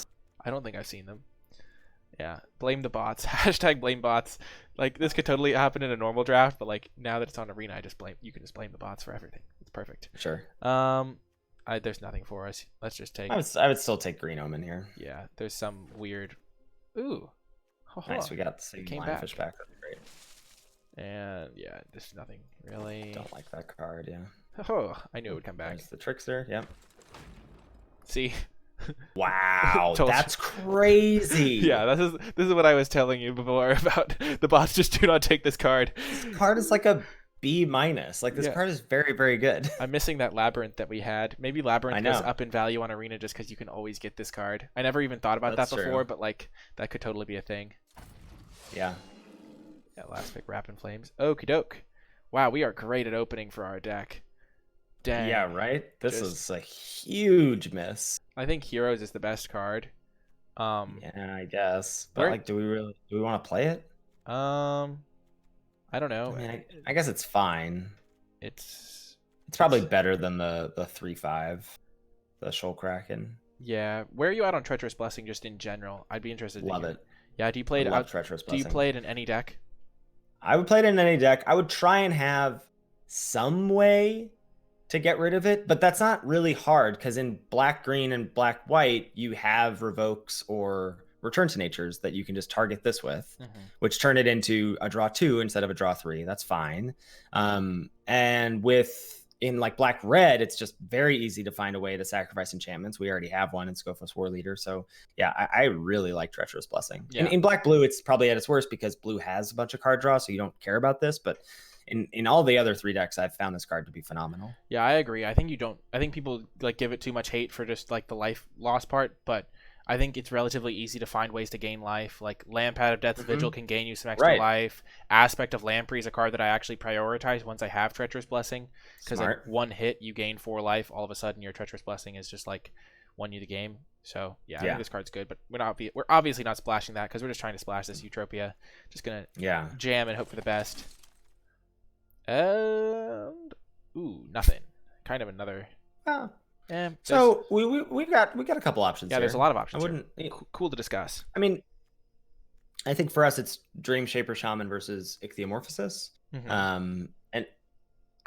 I don't think I've seen them. Yeah. Blame the bots. Hashtag blame bots. Like, this could totally happen in a normal draft, but like now that it's on Arena, you can just blame the bots for everything. It's perfect. Sure. There's nothing for us. Let's just take... I would still take Green Omen here. Yeah, there's some weird... Ooh. Nice, we got the same Lionfish back. That's great. And yeah, there's nothing really... Don't like that card, yeah. Oh, I knew it would come back. There's the Trickster, yep. See? Wow, that's crazy. Yeah, this is what I was telling you before about the bots just do not take this card. This card is like a B-. Like, this card is very, very good. I'm missing that Labyrinth that we had. Maybe Labyrinth was up in value on Arena just because you can always get this card. I never even thought about that before, but like that could totally be a thing. Yeah. Yeah, last pick, Rapid Flames. Okie doke. Wow, we are great at opening for our deck. Dang. Yeah, right? This is a huge miss. I think Heroes is the best card. Yeah, I guess. But like, do we want to play it? I don't know. I mean, I guess it's fine. It's probably better than the 3/5, the Shoal Kraken. Yeah. Where are you at on Treacherous Blessing just in general? I'd be interested. Love it. Yeah, do you play it Treacherous Blessing. Do you play it in any deck? I would play it in any deck. I would try and have some way to get rid of it, but that's not really hard because in black, green, and black, white, you have revokes or return to natures that you can just target this with, which turn it into a draw 2 instead of a draw 3. That's fine. And in like black, red, it's just very easy to find a way to sacrifice enchantments. We already have one in Scophos War Leader. So yeah, I really like Treacherous Blessing. Yeah. In black, blue, it's probably at its worst because blue has a bunch of card draw, so you don't care about this, but in all the other 3 decks, I've found this card to be phenomenal. Yeah, I agree. I think people like give it too much hate for just like the life loss part, but I think it's relatively easy to find ways to gain life. Like Lampad of Death's Vigil can gain you some extra life. Aspect of Lamprey is a card that I actually prioritize once I have Treacherous Blessing, because like one hit you gain 4 life. All of a sudden your Treacherous Blessing is just like won you the game. So yeah, I think this card's good, but we're obviously not splashing that because we're just trying to splash this Utopia. Just gonna jam and hope for the best. And nothing. Kind of another. So we've got a couple options. Yeah, here. There's a lot of options. Cool to discuss. I mean, I think for us it's Dream Shaper Shaman versus Ichthyomorphosis. So I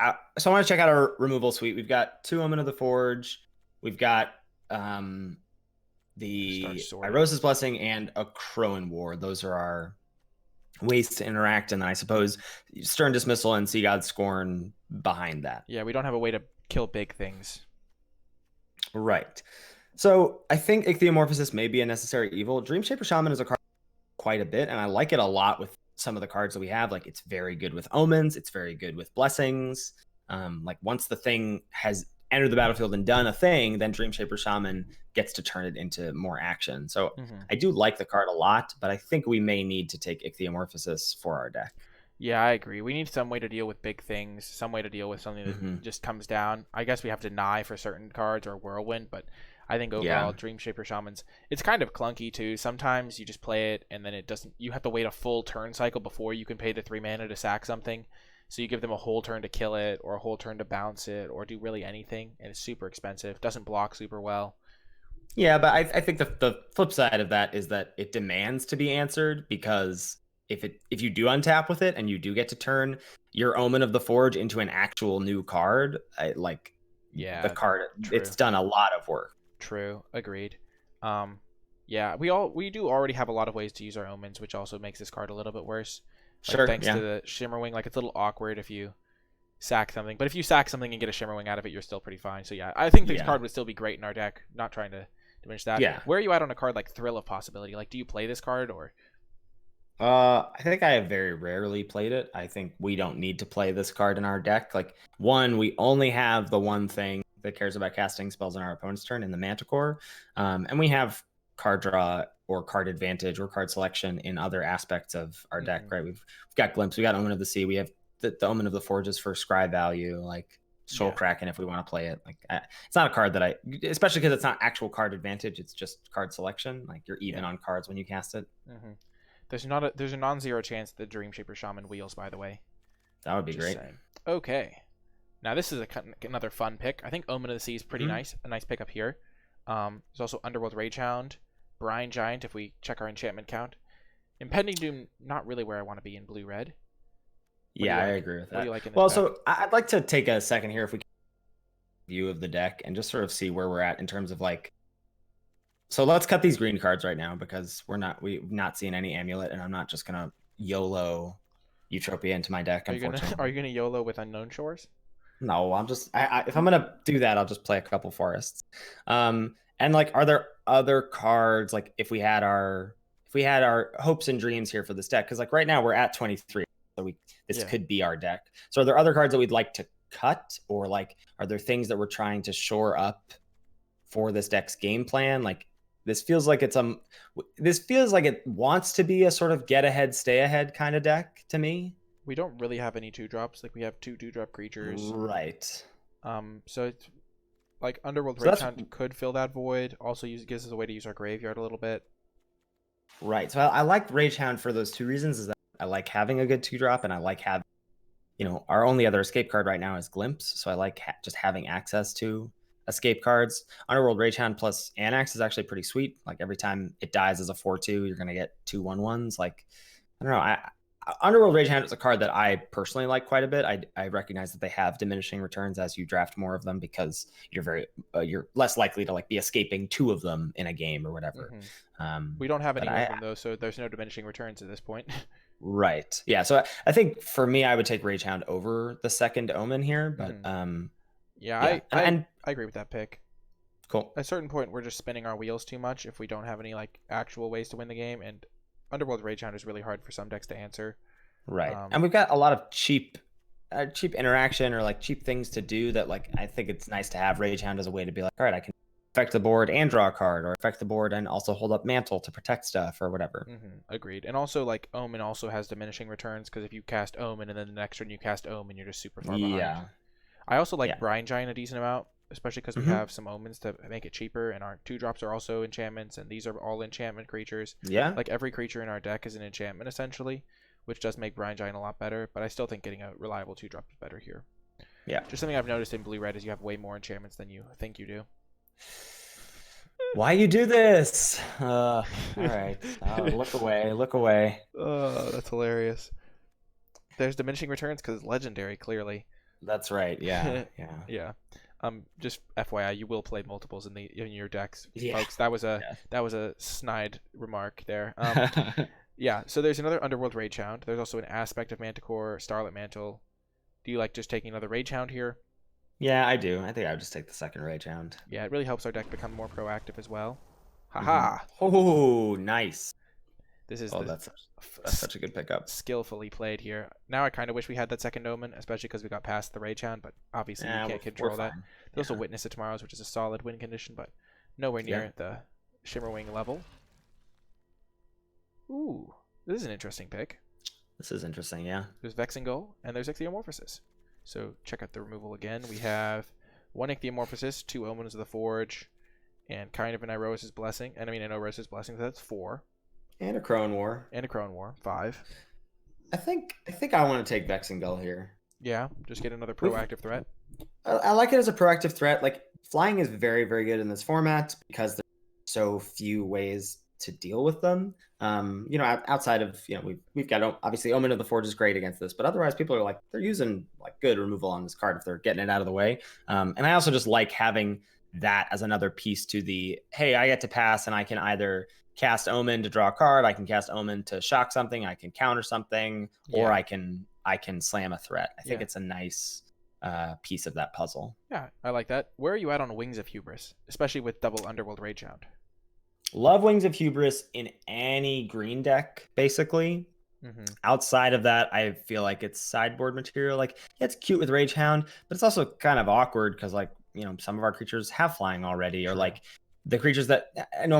want to check out our removal suite. We've got 2 Omen of the Forge. We've got the Irose's Blessing and a Crowan War. Those are our ways to interact, and then I suppose Stern Dismissal and Sea God Scorn behind that. Yeah, we don't have a way to kill big things. Right. So I think Ichthyomorphosis may be a necessary evil. Dream Shaper Shaman is a card quite a bit, and I like it a lot with some of the cards that we have. Like, it's very good with omens. It's very good with blessings. Like, once the thing has entered the battlefield and done a thing, then Dream Shaper Shaman gets to turn it into more action. So I do like the card a lot, but I think we may need to take Ichthyomorphosis for our deck. Yeah, I agree. We need some way to deal with big things, some way to deal with something that just comes down. I guess we have Deny for certain cards or Whirlwind, but I think overall Dreamshaper Shaman's, it's kind of clunky too. Sometimes you just play it and then it doesn't, you have to wait a full turn cycle before you can pay the 3 mana to sack something. So you give them a whole turn to kill it or a whole turn to bounce it or do really anything, and it's super expensive. Doesn't block super well. Yeah, but I think the flip side of that is that it demands to be answered, because if you do untap with it and you do get to turn your Omen of the Forge into an actual new card, the card, true. It's done a lot of work. True, agreed. Yeah, we do already have a lot of ways to use our omens, which also makes this card a little bit worse. Sure. Thanks to the Shimmerwing, it's a little awkward if you sack something, but if you sack something and get a Shimmerwing out of it, you're still pretty fine. So yeah, I think this card would still be great in our deck. Not trying to diminish that. Yeah. Where are you at on a card like Thrill of Possibility? Do you play this card or? I think I have very rarely played it. I think we don't need to play this card in our deck. One, we only have the one thing that cares about casting spells on our opponent's turn in the Manticore, and we have card draw or card advantage or card selection in other aspects of our deck, right? We've got Glimpse, we got Omen of the Sea, we have the Omen of the Forges for scry value, Soul Kraken if we want to play it. It's not a card that especially because it's not actual card advantage, it's just card selection. You're even on cards when you cast it. There's a non-zero chance that Dreamshaper Shaman wheels, by the way. That would be great. Saying. Okay. Now this is another fun pick. I think Omen of the Sea is pretty nice. A nice pick up here. There's also Underworld Ragehound, Brine Giant if we check our enchantment count. Impending Doom, not really where I want to be in blue-red. Yeah, I agree with that. What do you like in this deck? So I'd like to take a second here if we can view of the deck and just sort of see where we're at in terms of so let's cut these green cards right now, because we've not seen any Amulet, and I'm not just gonna YOLO Utopia into my deck. Are you gonna YOLO with Unknown Shores? No, I'm just if I'm gonna do that, I'll just play a couple forests. And are there other cards if we had our hopes and dreams here for this deck? Because right now we're at 23, so this could be our deck. So are there other cards that we'd like to cut, or are there things that we're trying to shore up for this deck's game plan? This feels like it wants to be a sort of get ahead, stay ahead kind of deck to me. We don't really have any 2-drops. We have 2 2-drop creatures. Right. So it's Underworld Ragehound could fill that void. Also gives us a way to use our graveyard a little bit. Right. So I like Ragehound for those 2 reasons. Is that I like having a good 2-drop, and I like having, our only other escape card right now is Glimpse. So I like just having access to escape cards. Underworld Ragehound plus Anax is actually pretty sweet. Every time it dies as a 4/2, you're gonna get 2 1/1s. I don't know. Underworld Ragehound is a card that I personally like quite a bit. I recognize that they have diminishing returns as you draft more of them, because you're less likely to be escaping 2 of them in a game or whatever. We don't have any of them though, so there's no diminishing returns at this point. Right. Yeah. So I think for me, I would take Ragehound over the second Omen here, but I agree with that pick. Cool. At a certain point, we're just spinning our wheels too much if we don't have any actual ways to win the game, and Underworld Ragehound is really hard for some decks to answer. Right. And we've got a lot of cheap interaction or cheap things to do that I think it's nice to have Ragehound as a way to be all right, I can affect the board and draw a card, or affect the board and also hold up Mantle to protect stuff or whatever. Agreed. And also Omen also has diminishing returns, because if you cast Omen and then the next turn you cast Omen, you're just super far behind. Yeah. I also like Brine Giant a decent amount, especially because we have some Omens to make it cheaper, and our 2-drops are also enchantments, and these are all enchantment creatures. Yeah. Every creature in our deck is an enchantment essentially, which does make Brine Giant a lot better, but I still think getting a reliable 2-drop is better here. Yeah. Just something I've noticed in blue-red is you have way more enchantments than you think you do. Why you do this? All right. Look away. Look away. Oh, that's hilarious. There's diminishing returns because it's legendary, clearly. That's right. Yeah. Yeah. Just FYI, you will play multiples in your decks, folks. That was a snide remark there. Yeah. So there's another Underworld Ragehound. There's also an aspect of Manticore, Starlit Mantle. Do you like just taking another Ragehound here? Yeah, I do. I think I would just take the second Ragehound. Yeah, it really helps our deck become more proactive as well. Haha. Oh, nice. This is that's such a good pickup. Skillfully played here. Now I kind of wish we had that second Omen, especially because we got past the Ragehound, but obviously we can't control that. There's also Witness of Tomorrows, which is a solid win condition, but nowhere near the Shimmerwing level. Ooh, this is an interesting pick. This is interesting, yeah. There's Vexing Gull, and there's Ichthyomorphosis. So check out the removal again. We have 1 Ichthyomorphosis, 2 Omens of the Forge, and kind of an Iroas's Blessing. And I mean, an Iroas's Blessing, so that's 4. And a Crone War. And a Crone War, 5. I think I want to take Vexing Gull here. Yeah, just get another proactive threat. I like it as a proactive threat. Like, flying is very, very good in this format because there's so few ways to deal with them. Outside of, we've got, obviously Omen of the Forge is great against this, but otherwise people are like, they're using like good removal on this card if they're getting it out of the way. And I also just like having that as another piece to the, hey, I get to pass and I can either cast Omen to draw a card, I can cast Omen to shock something, I can counter something, or I can slam a threat. I think it's a nice piece of that puzzle. Yeah, I like that. Where are you at on Wings of Hubris, especially with double Underworld Ragehound? Love Wings of Hubris in any green deck, basically. Outside of that, I feel like it's sideboard material. Like, it's cute with Ragehound, but it's also kind of awkward because, like, some of our creatures have flying already, or like the creatures that,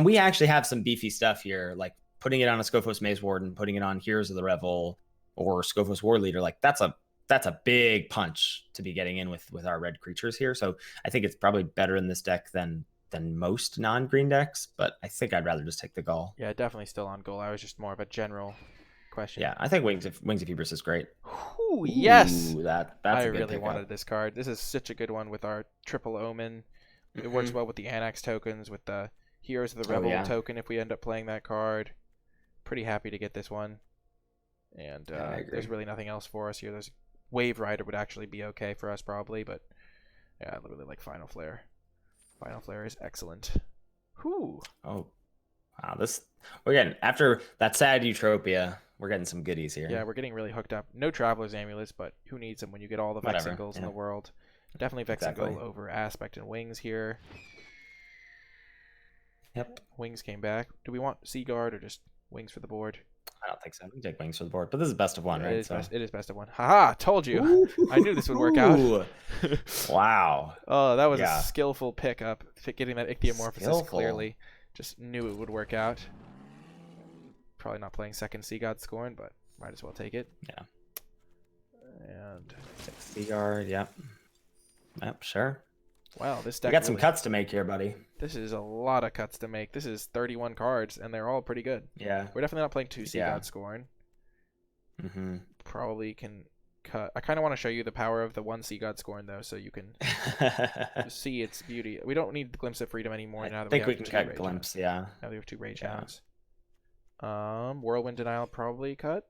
we actually have some beefy stuff here, like putting it on a Skophos Maze Warden, putting it on Heroes of the Revel or Skophos War Leader. Like, that's a big punch to be getting in with our red creatures here. So I think it's probably better in this deck than most non-green decks, but I think I'd rather just take the Gull. Yeah, definitely still on Gull. I was just more of a general question. Yeah, I think Wings of Hubris is great. Ooh, yes! That's I a good really pickup. wanted this card. This is such a good one with our triple Omen. It works well with the Annex tokens, with the Heroes of the Revel token if we end up playing that card. Pretty happy to get this one. And there's really nothing else for us here. There's Wave Rider would actually be okay for us probably, but yeah, I really like Final Flare. Final Flare is excellent. Whew. Oh, wow. We're getting, after that sad Utopia, we're getting some goodies here. Yeah, we're getting really hooked up. No Traveler's Amulets, but who needs them when you get all the Vexing Gulls in the world? Definitely Vexing Gull over Aspect and Wings here. Yep. Wings came back. Do we want Seaguard or just Wings for the board? I don't think so. We can take Wings for the board, but this is best of one, right? It is best of one. Haha, told you. I knew this would work out. Wow. Oh, that was a skillful pickup. Getting that Ichthyomorphosis clearly. Just knew it would work out. Probably not playing second Sea God Scorn, but might as well take it. Yeah. And Seaguard, yep. Yep, sure. Wow, this deck. We got some cuts to make here, buddy. This is a lot of cuts to make. This is 31 cards, and they're all pretty good. Yeah. We're definitely not playing 2 Sea God Scorn. Probably can cut. I kind of want to show you the power of the 1 Sea God Scorn, though, so you can see its beauty. We don't need the Glimpse of Freedom anymore now that we have we can cut Glimpse, Now we have 2 Ragehounds. Whirlwind Denial probably cut,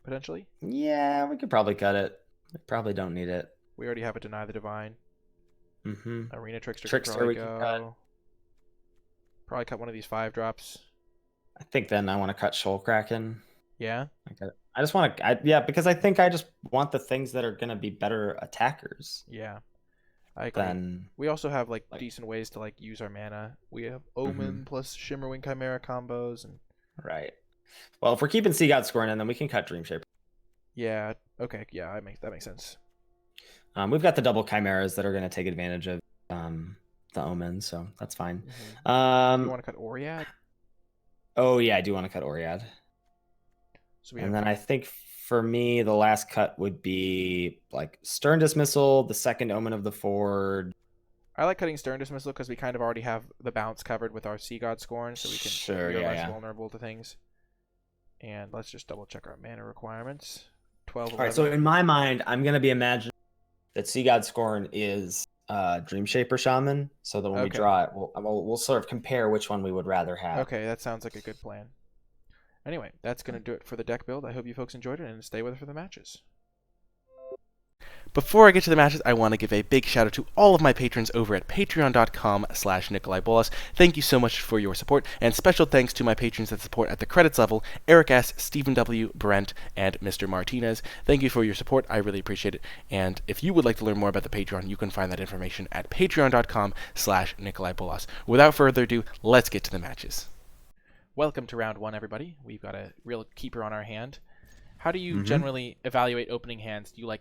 potentially. Yeah, we could probably cut it. We probably don't need it. We already have a Deny the Divine. Arena Trickster we can cut. Probably cut one of these 5-drops. I think then I want to cut Shoal Kraken. Yeah? I just want to... because I think I just want the things that are going to be better attackers. Yeah. I agree. We also have like decent ways to like use our mana. We have Omen plus Shimmerwing Chimera combos. Right. Well, if we're keeping Sea God Scorn in, then we can cut Dreamshaper. Yeah. Okay. Yeah, that makes sense. We've got the double chimeras that are going to take advantage of the Omen, so that's fine. You want to cut Oriad? Oh yeah, I do want to cut Oriad. So then I think for me, the last cut would be like Stern Dismissal, the second Omen of the Forge. I like cutting Stern Dismissal because we kind of already have the bounce covered with our Sea God Scorn, so we can be less vulnerable to things. And let's just double check our mana requirements. 12. All right, so in my mind, I'm going to be imagining that Sea God Scorn is Dreamshaper Shaman, so that when we draw it, we'll sort of compare which one we would rather have. Okay, that sounds like a good plan. Anyway, that's going to do it for the deck build. I hope you folks enjoyed it, and stay with us for the matches. Before I get to the matches, I want to give a big shout out to all of my patrons over at patreon.com/NicolaiBolas. Thank you so much for your support, and special thanks to my patrons that support at the credits level, Eric S., Stephen W., Brent, and Mr. Martinez. Thank you for your support. I really appreciate it. And if you would like to learn more about the Patreon, you can find that information at patreon.com/NicolaiBolas. Without further ado, let's get to the matches. Welcome to round 1, everybody. We've got a real keeper on our hand. How do you generally evaluate opening hands? Do you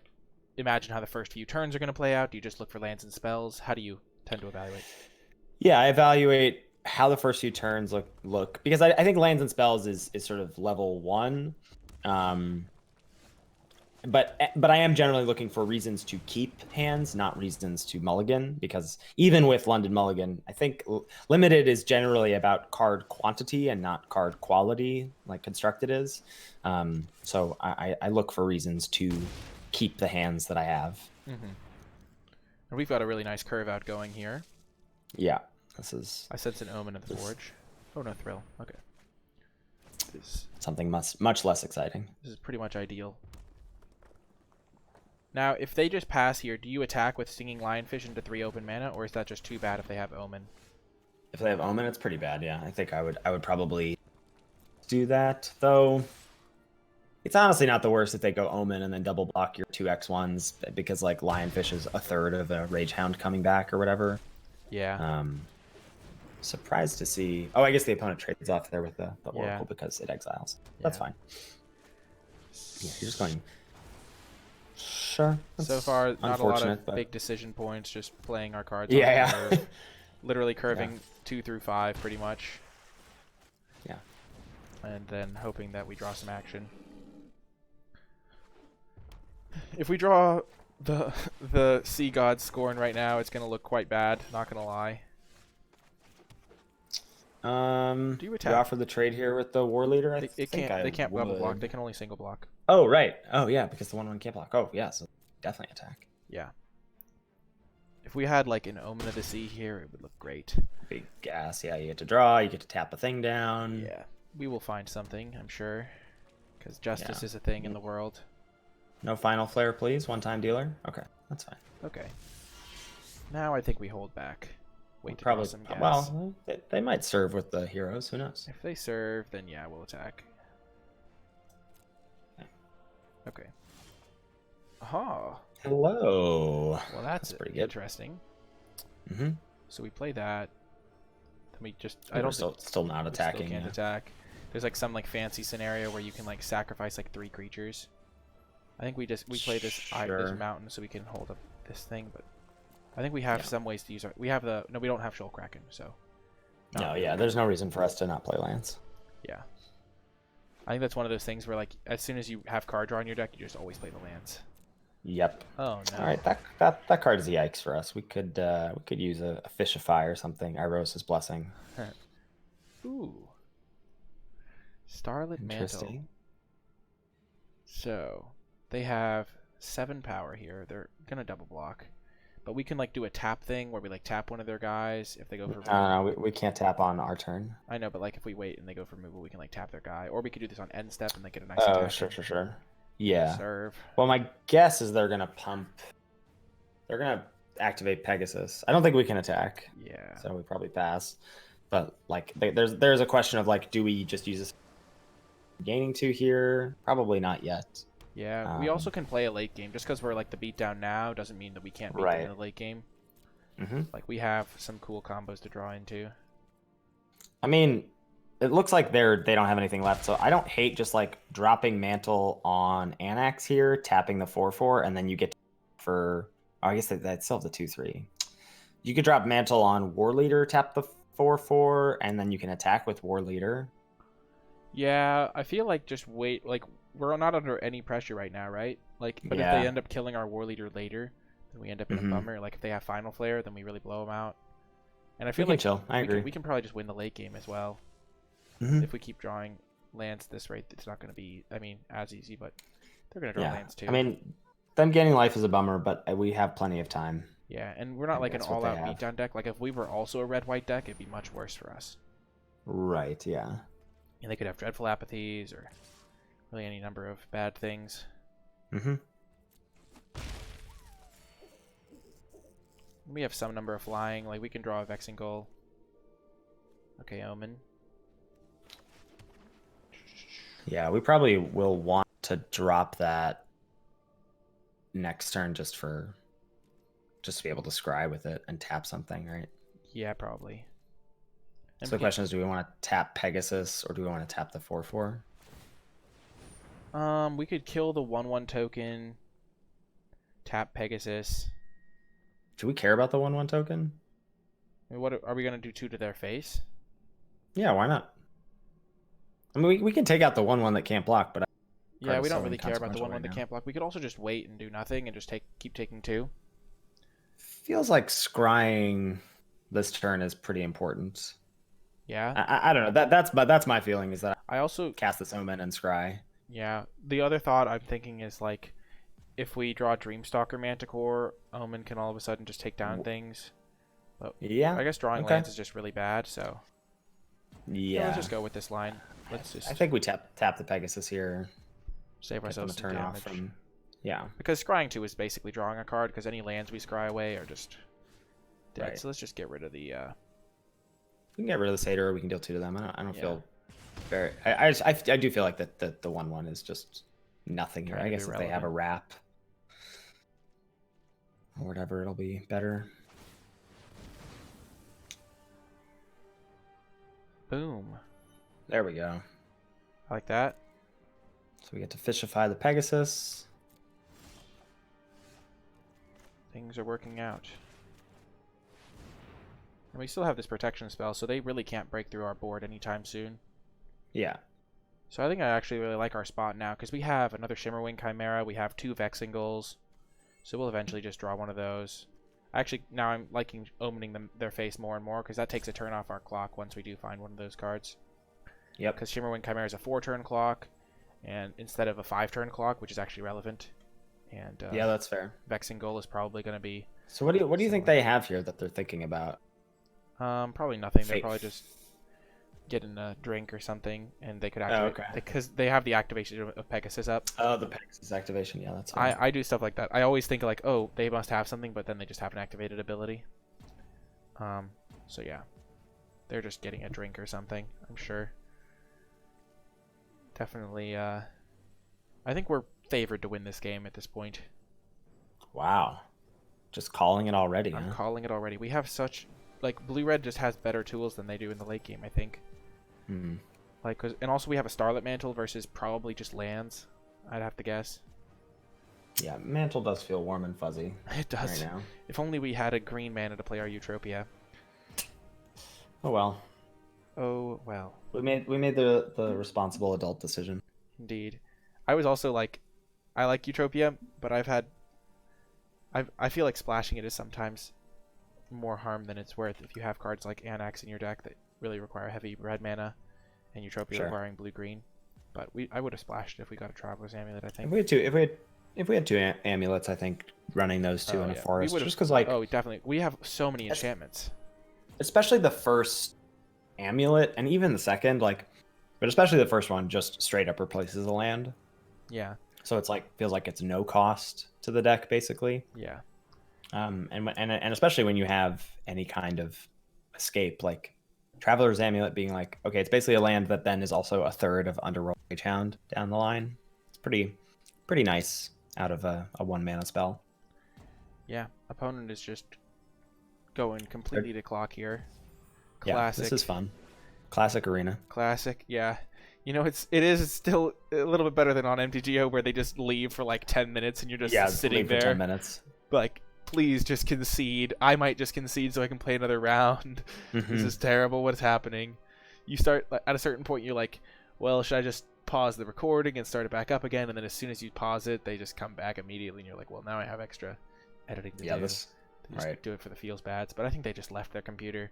imagine how the first few turns are going to play out? Do you just look for lands and spells? How do you tend to evaluate? Yeah, I evaluate how the first few turns look because I think lands and spells is sort of level 1. but I am generally looking for reasons to keep hands, not reasons to mulligan, because even with London Mulligan, I think limited is generally about card quantity and not card quality, like Constructed is. So I look for reasons to keep the hands that I have. Mm-hmm. And we've got a really nice curve out going here. Yeah, this is. I sense an omen in the forge. Oh no, thrill. Okay. This something much less exciting. This is pretty much ideal. Now, if they just pass here, do you attack with Stinging Lionfish into 3 open mana, or is that just too bad if they have Omen? If they have Omen, it's pretty bad, yeah. I think I would probably do that, though. It's honestly not the worst if they go Omen and then double block your 2x1s, because like Lionfish is a third of a Rage Hound coming back or whatever. Yeah. Surprised to see. Oh, I guess the opponent trades off there with the Oracle, yeah. because it exiles. That's fine. Yeah, you're just going. Sure. So far, not a lot of big decision points. Just playing our cards. Yeah. Literally curving 2 through 5, pretty much. Yeah. And then hoping that we draw some action. If we draw the Sea God Scorn right now, it's gonna look quite bad. Not gonna lie. Do you attack? You offer the trade here with the War Leader? They can't double block. They can only single block. Oh right. Oh yeah, because the 1/1 can't block. Oh yeah, so definitely attack. Yeah. If we had like an Omen of the Sea here, it would look great. Big gas. Yeah, you get to draw. You get to tap a thing down. Yeah, we will find something, I'm sure, because justice is a thing in the world. No final flare, please. One-time dealer. Okay, that's fine. Okay. Now I think we hold back. Wait to probably draw some gas. Well, they might serve with the heroes. Who knows? If they serve, then yeah, we'll attack. Okay. Aha. Hello. Well, that's pretty good. Interesting. Mm-hmm. So we play that. Then we just. I don't. Still not attacking. Still can't attack. There's like some like fancy scenario where you can like sacrifice like 3 creatures. I think we play this mountain so we can hold up this thing, but I think we have some ways to use our. We don't have Shoal Kraken, so. No, yeah, there's no reason for us to not play lands. Yeah. I think that's one of those things where like as soon as you have card draw in your deck, you just always play the lands. Yep. Oh no. All right, that card is yikes for us. We could use a Fishify or something. Irosa's Blessing. Ooh. Starlit Mantle. So they have 7 power here. They're gonna double block, but we can like do a tap thing where we like tap one of their guys if they go for. No, we can't tap on our turn. I know, but like if we wait and they go for removal, we can like tap their guy, or we could do this on end step and they get a nice. Oh, sure. Yeah. Serve. Well, my guess is they're gonna pump. They're gonna activate Pegasus. I don't think we can attack. Yeah. So we probably pass. But like, there's a question of like, do we just use this? Gaining 2 here? Probably not yet. Yeah. We also can play a late game. Just because we're like the beatdown now doesn't mean that we can't beat them in the late game. Mm-hmm. Like we have some cool combos to draw into. I mean, it looks like they don't have anything left, so I don't hate just like dropping Mantle on Anax here, tapping the 4/4, and then you get for. Oh, I guess that still have the 2/3. You could drop Mantle on War Leader, tap the 4/4, and then you can attack with War Leader. Yeah, I feel like just wait. Like we're not under any pressure right now, right? Like, but if they end up killing our War Leader later, then we end up in a bummer. Like if they have Final Flare, then we really blow them out. And I feel like I agree. We can probably just win the late game as well. If we keep drawing lands at this rate, it's not going to be, I mean, as easy, but they're going to draw lands too. I mean, them gaining life is a bummer, but we have plenty of time. Yeah, and we're not like an all-out beatdown deck. Like if we were also a red-white deck, it'd be much worse for us. Right, yeah. And they could have Dreadful Apathies or really any number of bad things. Mm-hmm. We have some number of flying. Like we can draw a Vexing Goal. Okay, Omen. Yeah, we probably will want to drop that next turn just to be able to scry with it and tap something, right? Yeah, probably. So the question is, do we want to tap Pegasus or do we want to tap the 4/4? We could kill the 1/1 token, tap Pegasus. Do we care about the 1/1 token? I mean, what are we gonna do 2 to their face? Yeah, why not? I mean, we can take out the 1/1 that can't block, but Yeah, we so don't really care about the inconsequential 1/1 that now. can't block. We could also just wait and do nothing and just keep taking 2. Feels like scrying this turn is pretty important. Yeah. I don't know. That's my feeling is that I also I cast this Omen and scry. Yeah. The other thought I'm thinking is like if we draw Dreamstalker Manticore, Omen can all of a sudden just take down things. But Yeah. I guess drawing okay. lands is just really bad, so Yeah. let's just go with this line. Let's just I think we tap the Pegasus here. save Get them ourselves to some turn damage. off from. Yeah. Because scrying 2 is basically drawing a card, because any lands we scry away are just dead. Right. So let's just get rid of the We can get rid of the Satyr, or we can deal 2 to them. I don't Yeah. feel very. I do feel like that the 1/1 is just nothing here. Kind I of guess if they have a irrelevant. wrap or whatever, it'll be better. boom. There we go. I like that. So we get to fishify the Pegasus. Things are working out. And we still have this protection spell, so they really can't break through our board anytime soon. Yeah. So I think I actually really like our spot now, because we have another Shimmerwing Chimera, we have 2 Vexingles, so we'll eventually just draw one of those. Actually, now I'm liking opening their face more and more, because that takes a turn off our clock once we do find one of those cards. Yep. Because Shimmerwing Chimera is a 4-turn clock, and instead of a 5-turn clock, which is actually relevant. And Yeah, that's fair. Vexingle is probably going to be... So what do you think they have here that they're thinking about? Probably nothing. They're Fate. probably just getting a drink or something, and they could activate... okay. Because they have the activation of Pegasus up. Oh, the Pegasus activation. Yeah, that's fine. I do stuff like that. I always think like, oh, they must have something, but then they just have an activated ability. So yeah, they're just getting a drink or something, I'm sure. Definitely, I think we're favored to win this game at this point. Wow. Just calling it already, I'm huh? calling it already. We have such, like, Blue-Red just has better tools than they do in the late game, I think. Hmm. Like, and also we have a Starlit Mantle versus probably just lands, I'd have to guess. Yeah, Mantle does feel warm and fuzzy. It does. Right now. If only we had a green mana to play our Eutropia. Oh well. Oh, well. We made the responsible adult decision. Indeed. I was also like, I like Eutropia, but I feel like splashing it is sometimes more harm than it's worth if you have cards like Anax in your deck that really require heavy red mana and Eutropia Sure. requiring blue-green. But I would have splashed it if we got a Traveler's Amulet, I think. If we had two amulets, I think running those two in a forest, just because like definitely. We have so many enchantments. especially the first amulet and even the second, like, but especially the first one, just straight up replaces a land. Yeah. So it's like feels like it's no cost to the deck basically. Yeah. And especially when you have any kind of escape, like Traveler's Amulet being like, okay, it's basically a land that then is also a third of Underworld Magehound down the line. It's pretty nice out of a 1-mana spell. Yeah. Opponent is just going completely to clock here. Yeah, Classic. this is fun. Classic arena. Classic. Yeah. You know, it is still a little bit better than on MTGO where they just leave for like 10 minutes and you're just sitting leave for there. 10 minutes. Like, please just concede. I might just concede so I can play another round. This is terrible. What is happening? You start at a certain point, you're like, well, should I just pause the recording and start it back up again? And then as soon as you pause it, they just come back immediately, and you're like, well, now I have extra editing to do. They just do it for the feels bads. But I think they just left their computer.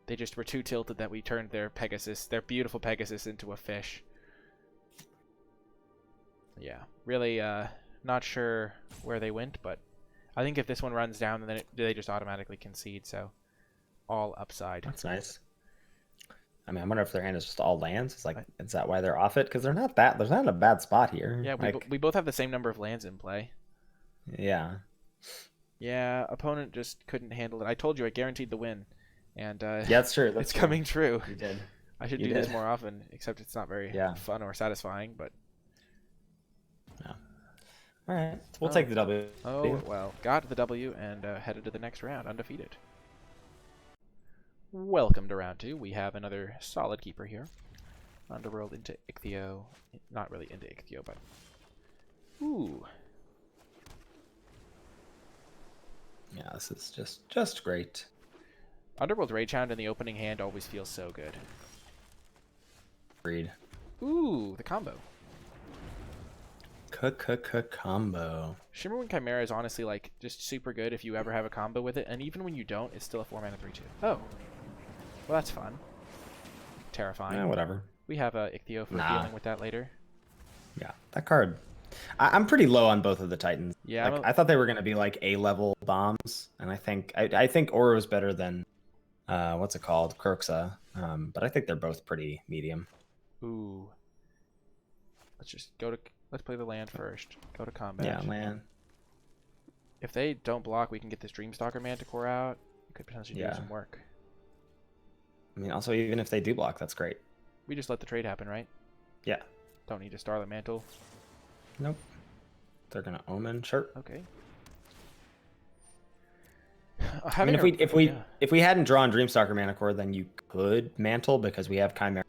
They just were too tilted that we turned their Pegasus, their beautiful Pegasus, into a fish. Yeah, really not sure where they went, but I think if this one runs down, then they just automatically concede, so all upside. That's nice. I mean, I wonder if their hand is just all lands. It's like, is that why they're off it? Because there's not a bad spot here. Yeah, we both have the same number of lands in play. Yeah. Yeah, opponent just couldn't handle it. I told you I guaranteed the win. And yeah, that's true. It's coming true. You did. I should do this more often, except it's not very fun or satisfying, but... Yeah. All right, so we'll take the W. Oh, well, got the W and headed to the next round, undefeated. Welcome to round 2. We have another solid keeper here. Underworld into Icthio. Not really into Icthio, but... Ooh. Yeah, this is just great. Underworld Ragehound in the opening hand always feels so good. Agreed. Ooh, the combo. Combo. Shimmerwing Chimera is honestly like just super good if you ever have a combo with it, and even when you don't, it's still a 4-mana 3/2. Oh, well that's fun. Terrifying. Whatever. We have a Ichthyo for dealing with that later. Yeah, that card. I'm pretty low on both of the Titans. Yeah, like, I thought they were going to be like A-level bombs, and I think Aura is better than what's it called, Croxa. But I think they're both pretty medium. Ooh. Let's play the land first. Go to combat. Yeah, land. If they don't block, we can get this Dreamstalker Manticore out. We could potentially do some work. I mean, also, even if they do block, that's great. We just let the trade happen, right? Yeah. Don't need a Starlit Mantle. Nope. They're gonna Omen, sure. Okay. I mean, if we hadn't drawn Dreamstalker Manticore, then you could Mantle because we have Chimera.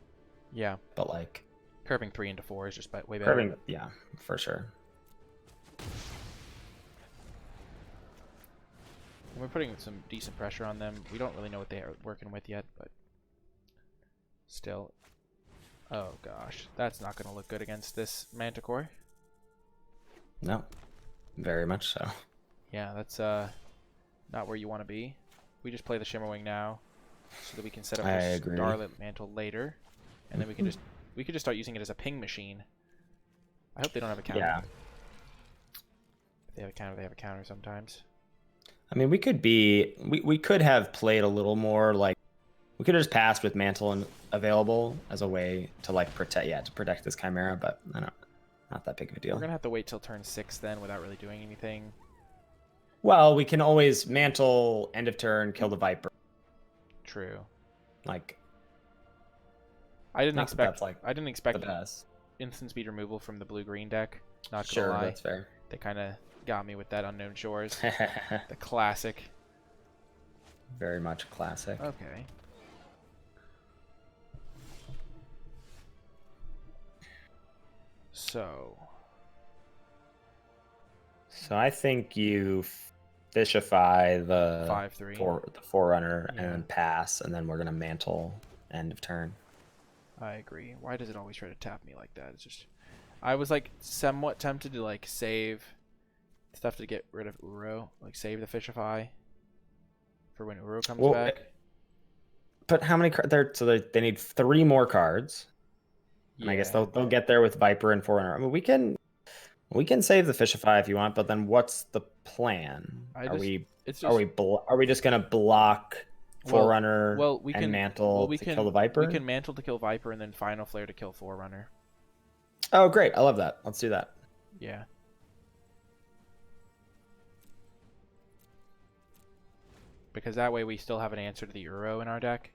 Yeah. But like, curving 3 into 4 is just way better. Curving, yeah, for sure. And we're putting some decent pressure on them. We don't really know what they are working with yet, but still. Oh gosh, that's not going to look good against this Manticore. No, very much so. Yeah, that's not where you want to be. We just play the Shimmerwing now, so that we can set up a Starlit Mantle later, and then we can just start using it as a ping machine. I hope they don't have a counter. Yeah. If they have a counter, they have a counter sometimes. I mean, we could have played a little more like, we could have just passed with Mantle available as a way to like protect this Chimera, but I don't. Not that big of a deal. We're gonna have to wait till turn 6 then, without really doing anything. Well, we can always Mantle end of turn, kill the Viper. True. Like, I didn't expect the best. Instant speed removal from the blue-green deck. Not gonna sure, lie. That's fair. They kind of got me with that Unknown Shores. The classic. Very much classic. Okay. So I think you fishify the 5/3 the Forerunner and then pass, and then we're gonna Mantle end of turn. I agree. Why does it always try to tap me like that? It's just, I was like somewhat tempted to like save stuff to get rid of Uro, like save the Fishify for when Uro comes back. But how many cards? So they need 3 more cards. And I guess they'll get there with Viper and Forerunner. I mean, we can save the Fishify if you want, but then what's the plan? Are we just gonna block Forerunner and Mantle to kill the Viper? We can Mantle to kill Viper and then Final Flare to kill Forerunner. Oh, great! I love that. Let's do that. Yeah. Because that way we still have an answer to the Uro in our deck.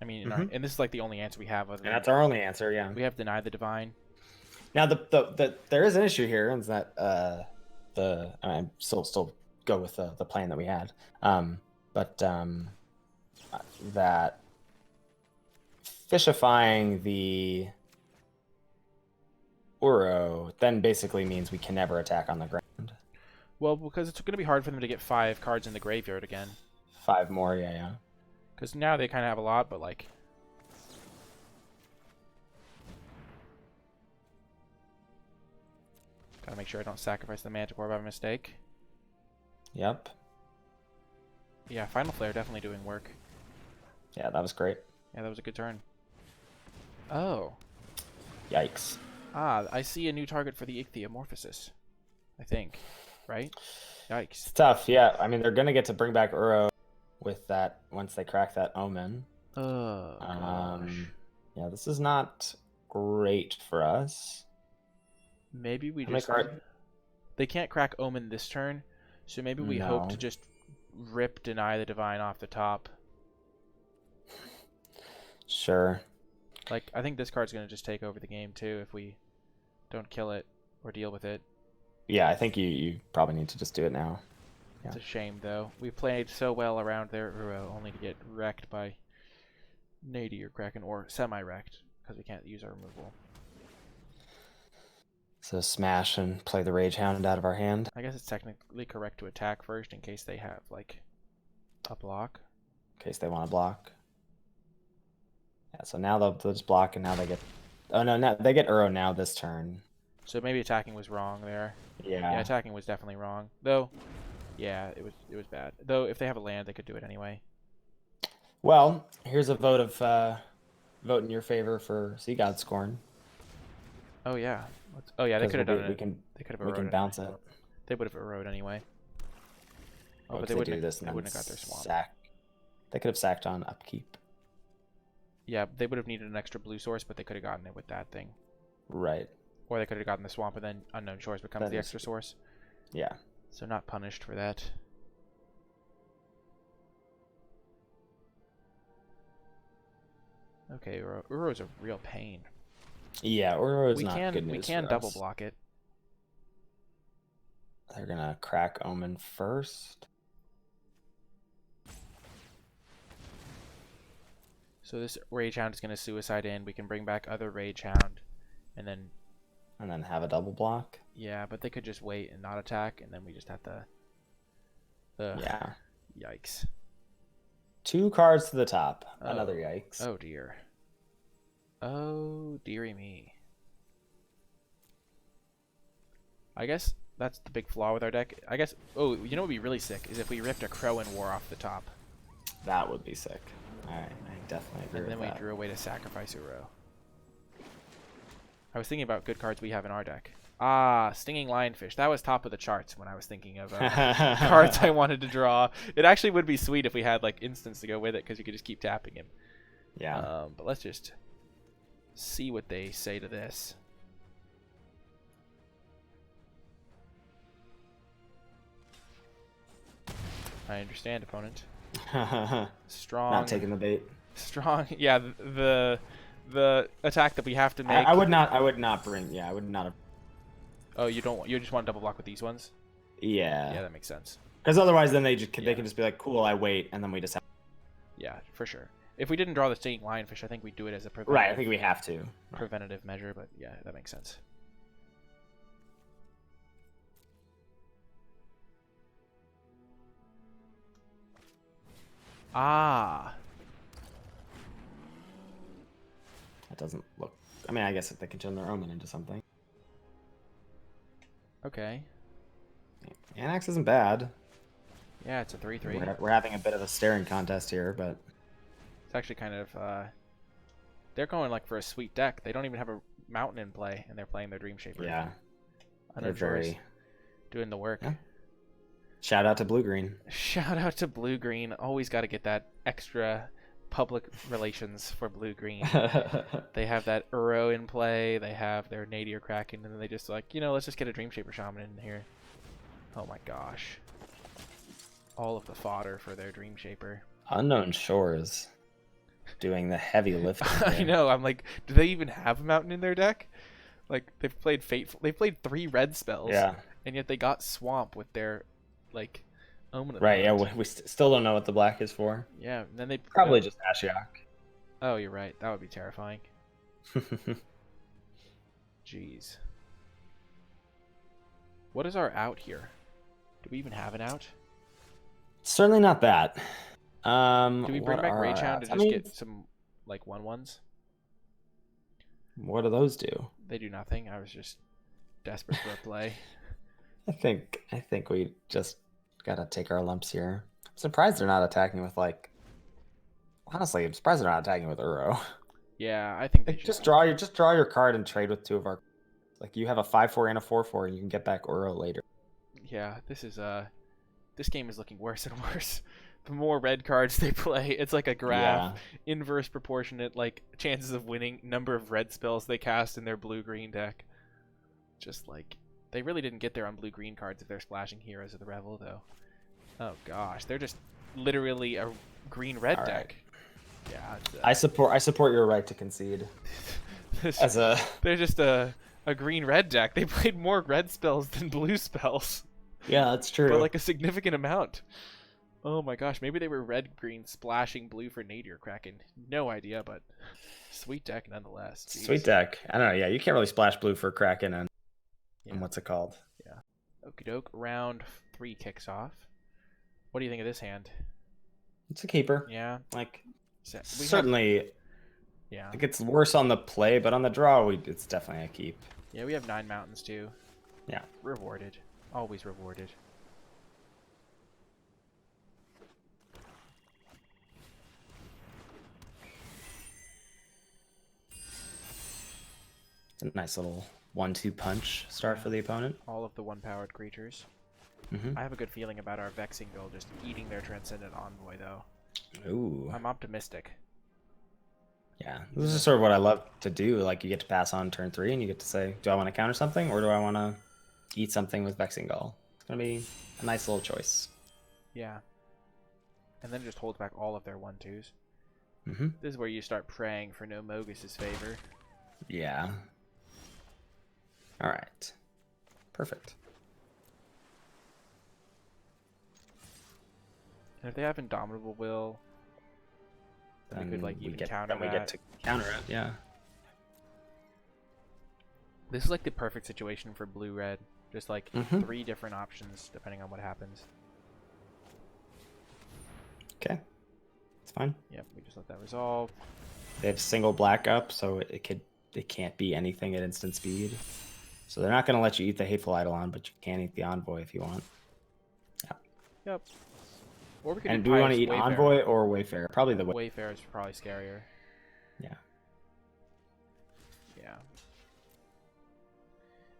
I mean, and this is like the only answer we have. And that's our only answer, yeah. We have Deny the Divine. Now, there is an issue here, is that I still go with the plan that we had, but that fishifying the Uro then basically means we can never attack on the ground. Well, because it's going to be hard for them to get 5 cards in the graveyard again. 5 more, yeah. Because now they kind of have a lot, but like... Gotta make sure I don't sacrifice the Manticore by mistake. Yep. Yeah, Final Flare definitely doing work. Yeah, that was great. Yeah, that was a good turn. Oh. Yikes. Ah, I see a new target for the Ichthyomorphosis. I think. Right? Yikes. It's tough, yeah. I mean, they're going to get to bring back Uro with that once they crack that Omen. Oh, gosh. Yeah, this is not great for us. Maybe we just... They can't crack Omen this turn, so maybe we hope to just rip Deny the Divine off the top. Sure. Like, I think this card's going to just take over the game, too, if we don't kill it or deal with it. Yeah, I think you probably need to just do it now. Yeah. It's a shame, though. We played so well around their Uro, only to get wrecked by Nady or Kraken, or semi-wrecked, because we can't use our removal. So smash and play the Rage Hound out of our hand. I guess it's technically correct to attack first in case they have, like, a block. In case they want to block. Yeah, so now they'll just block, and now they get... Oh, no, they get Uro now this turn. So maybe attacking was wrong there. Yeah. Yeah, attacking was definitely wrong. Though, yeah, it was bad. Though if they have a land, they could do it anyway. Well, here's a vote of vote in your favor for Sea God Scorn. Oh yeah. Oh yeah, they could have done it. They can bounce it. They would have erode anyway. Oh, but they wouldn't have got their swamp. They could have sacked on upkeep. Yeah, they would have needed an extra blue source, but they could have gotten it with that thing. Right. Or they could have gotten the swamp and then Unknown Shores becomes the extra source. Yeah. So not punished for that. Okay, Uro's a real pain. Yeah, Uro's not good news. We can double block it. They're gonna crack Omen first. So this Rage Hound is gonna suicide in. We can bring back other Rage Hound, and then have a double block. Yeah, but they could just wait and not attack, and then we just have to. Yeah. Yikes. 2 cards to the top. Another yikes. Oh dear. Oh dearie me. I guess that's the big flaw with our deck. I guess. Oh, you know what would be really sick is if we ripped a Crow and War off the top. That would be sick. All right, I definitely agree with that. And then we drew a way to sacrifice Uro. I was thinking about good cards we have in our deck. Ah, Stinging Lionfish. That was top of the charts when I was thinking of cards I wanted to draw. It actually would be sweet if we had like instants to go with it because you could just keep tapping him. Yeah. But let's just see what they say to this. I understand, opponent. Strong. Not taking the bait. Strong. Yeah, the attack that we have to make. I would not bring. Yeah, I would not have. Oh, you don't. You just want to double block with these ones? Yeah. Yeah, that makes sense. Because otherwise, then they can just be like, cool, I wait, and then we just have. Yeah, for sure. If we didn't draw the Stinging Lionfish, I think we'd do it as a preventative. Right, I think we have to. Preventative measure, but yeah, that makes sense. Ah. That doesn't look. I mean, I guess if they can turn their Omen into something. Okay. Anax isn't bad. Yeah, it's a 3/3. We're having a bit of a staring contest here, but it's actually kind of. They're going like for a sweet deck. They don't even have a mountain in play, and they're playing their Dream Shaper. Yeah. They're very doing the work. Yeah. Shout out to Blue Green. Shout out to Blue Green. Always got to get that extra public relations for Blue Green. They have that Uro in play. They have their Nadir Kraken, and then they just like, let's just get a Dream Shaper Shaman in here. Oh my gosh. All of the fodder for their Dream Shaper. Unknown Shores doing the heavy lifting. I know. I'm like, do they even have a mountain in their deck? Like, they've played Fateful. They played 3 red spells. Yeah. And yet they got Swamp with their, like, Omen of Right, yeah, Night. we still don't know what the black is for. Yeah, and then they... Probably just Ashiok. Oh, you're right. That would be terrifying. Jeez. What is our out here? Do we even have an out? Certainly not that. Do we bring back Rage Hound to just get some, like, 1/1s? What do those do? They do nothing. I was just desperate for a play. I think we just gotta take our lumps here. I'm surprised they're not attacking with, like... Honestly, I'm surprised they're not attacking with Uro. Yeah, I think they should. Just draw your card and trade with 2 of our... Like, you have a 5/4 and a 4/4, and you can get back Uro later. Yeah, this game is looking worse and worse. The more red cards they play, it's like a graph, inverse proportionate, like, chances of winning, number of red spells they cast in their blue-green deck. Just like, they really didn't get there on blue-green cards if they're splashing Heroes of the Revel, though. Oh gosh, they're just literally a green-red deck. Yeah. I support your right to concede. They're just a green-red deck. They played more red spells than blue spells. Yeah, that's true. But like a significant amount. Oh my gosh, maybe they were red-green splashing blue for Nadir Kraken. No idea, but sweet deck nonetheless. Jeez. Sweet deck. I don't know, yeah, you can't really splash blue for Kraken and what's it called? Yeah. Okie doke, round 3 kicks off. What do you think of this hand? It's a keeper. Yeah. Like, certainly, it gets worse on the play, but on the draw, it's definitely a keep. Yeah, we have 9 mountains too. Yeah. Rewarded. Always rewarded. It's a nice little 1-2 punch start for the opponent. All of the 1-powered creatures. I have a good feeling about our Vexing Gull just eating their Transcendent Envoy, though. Ooh. I'm optimistic. Yeah, this is sort of what I love to do. Like, you get to pass on turn 3, and you get to say, do I want to counter something, or do I want to eat something with Vexing Gull? It's going to be a nice little choice. Yeah. And then it just holds back all of their 1/2s. Mm-hmm. This is where you start praying for no Mogus's favor. Yeah. All right. Perfect. And if they have Indomitable Will, then we could like even counter that. We get to counter it, yeah. This is like the perfect situation for blue-red. Just like 3 different options depending on what happens. Okay. It's fine. Yep, we just let that resolve. They have single black up, so it can't be anything at instant speed. So they're not going to let you eat the Hateful Eidolon, but you can eat the Envoy if you want. Yeah. Yep. Or we could And do we want to eat Wayfarer. Envoy or Wayfarer? Probably the Wayfarer is probably scarier. Yeah. Yeah.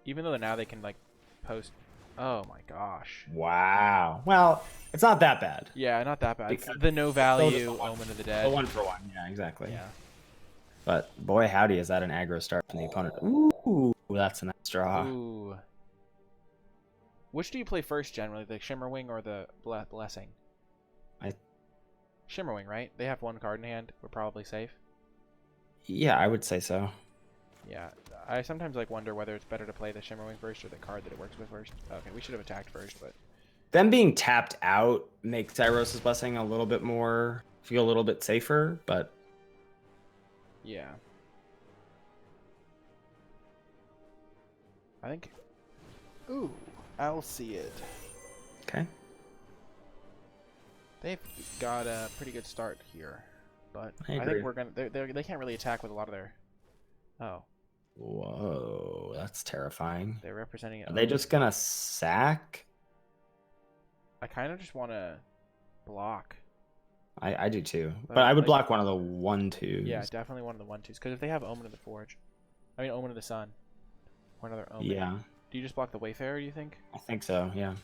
Even though now they can like post. Oh my gosh. Wow. Well, it's not that bad. Yeah, not that bad. Because The no value Omen of the Dead. A 1-for-1. Yeah, exactly. Yeah. But boy, howdy, is that an aggro start from the opponent? Ooh, that's a nice draw. Ooh. Which do you play first generally, the Shimmerwing or the Blessing? Shimmerwing, right? They have 1 card in hand. We're probably safe. Yeah, I would say so. Yeah, I sometimes like wonder whether it's better to play the Shimmerwing first or the card that it works with first. Okay, we should have attacked first, but Them being tapped out makes Theros' Blessing feel a little bit safer, but yeah. I think. Ooh, I'll see it. okay. They've got a pretty good start here, but I I agree. think we're gonna. They can't really attack with a lot of their. Oh. Whoa, that's terrifying. They're representing it. Are they just gonna sack? I kind of just want to block. I do too, But, but I would like, block one of the 1/2s. Yeah, definitely one of the 1/2s. Because if they have Omen of the Forge, I mean Omen of the Sun, or another Omen. Yeah, Do you just block the Wayfarer? Do you think? I think so. Yeah,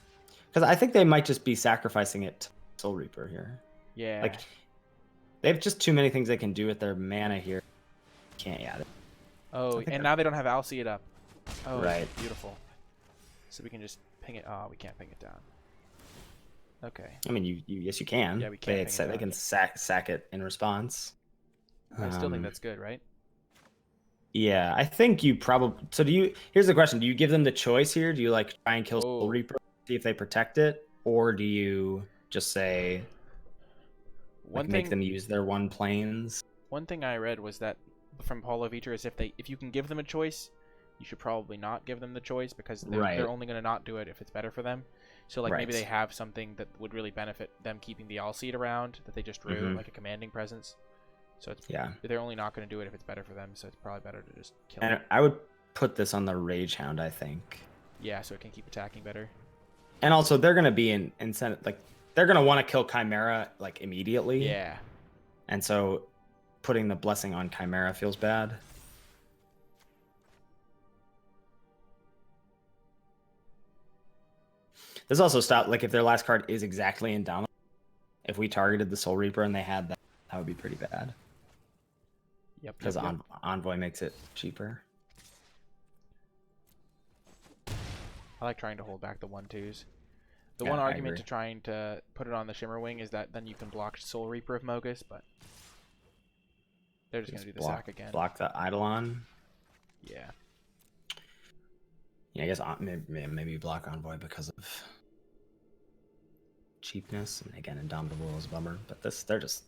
because I think they might just be sacrificing it to Soul Reaper here. Yeah. Like, they have just too many things they can do with their mana here. Can't. Yeah. Oh, and now they don't have Alcy it up. Oh, Right. Beautiful. So we can just ping it. Oh, we can't ping it down. Okay. I mean, yes, you can. Yeah, we can. They can sack it in response. I still think that's good, right? Yeah, I think you probably. So do you? Here's the question: do you give them the choice here? Do you like try and kill Soul Reaper, see if they protect it, or do you just say, make them use their 1 planes? One thing I read was that from Paulo Viter is if you can give them a choice, you should probably not give them the choice because they're only going to not do it if it's better for them. So like maybe they have something that would really benefit them keeping the Alseid around that they just drew, like a commanding presence. So it's they're only not going to do it if it's better for them. So it's probably better to just kill it. I would put this on the Rage Hound, I think. Yeah, so it can keep attacking better. And also they're going to be in incentive, like they're going to want to kill Chimera like immediately. Yeah. And so putting the Blessing on Chimera feels bad. This also stopped, like, if their last card is exactly Indomitable, if we targeted the Soul Reaper and they had that, that would be pretty bad. Yep. Because Envoy makes it cheaper. I like trying to hold back the 1/2s. The one argument to trying to put it on the Shimmerwing is that then you can block Soul Reaper of Mogus, but they're just going to do the sack again. Block the Eidolon. Yeah. Yeah, I guess maybe block Envoy because of cheapness, and again, Indomitable is a bummer. But they're just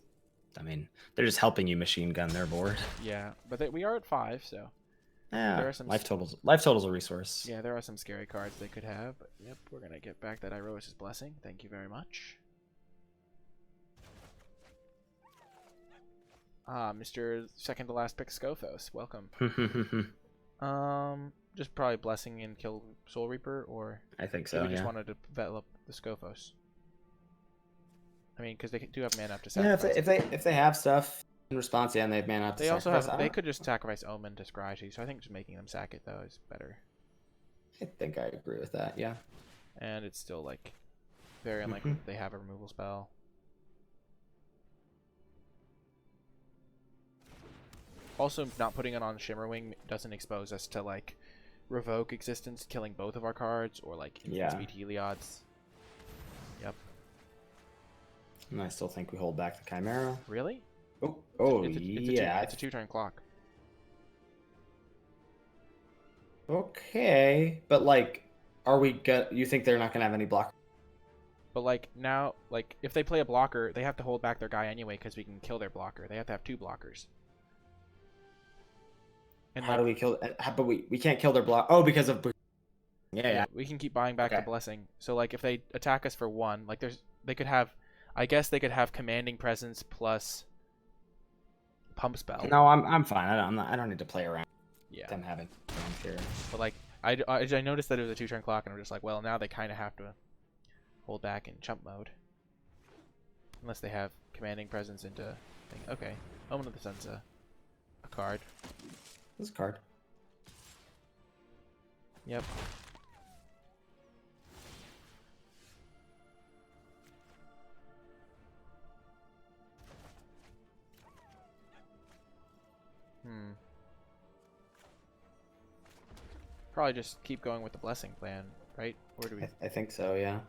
helping you machine gun their board. Yeah, but we are at 5, so yeah. There are some life total's a resource. Yeah, there are some scary cards they could have. But yep, we're gonna get back that Iroas' Blessing. Thank you very much. Mr. Second to last pick Scophos, welcome. Just probably Blessing and kill Soul Reaper, or I think do so. we just Yeah. wanted to develop the Scophos? I mean, because they do have mana up to Yeah. sacrifice. If they have stuff in response, yeah, and they have mana up to They also sacrifice. have. They could just sacrifice Omen to Scry, so I think just making them sack it though is better. I think I agree with that. Yeah. And it's still like very unlikely that they have a removal spell. Also, not putting it on Shimmerwing doesn't expose us to like revoke existence, killing both of our cards, or like instant speed Heliod's. Yep. And I still think we hold back the Chimera. Really? Yeah. It's a 2-turn clock. Okay, but like, are we you think they're not gonna have any block? But like now, like if they play a blocker, they have to hold back their guy anyway because we can kill their blocker. They have to have 2 blockers. And how do we kill? But we can't kill their block. Oh, because of yeah. We can keep buying back the blessing. So like if they attack us for 1, like they could have, I guess they could have commanding presence plus pump spell. No, I'm fine. I don't need to play around. Yeah. Them having here. But like I noticed that it was a 2-turn clock, and I'm just like, well, now they kind of have to hold back in chump mode, unless they have commanding presence into thing. Okay, Omen of the Sun's a card. This card. Yep. Probably just keep going with the blessing plan, right? Or do we? I think so. Yeah.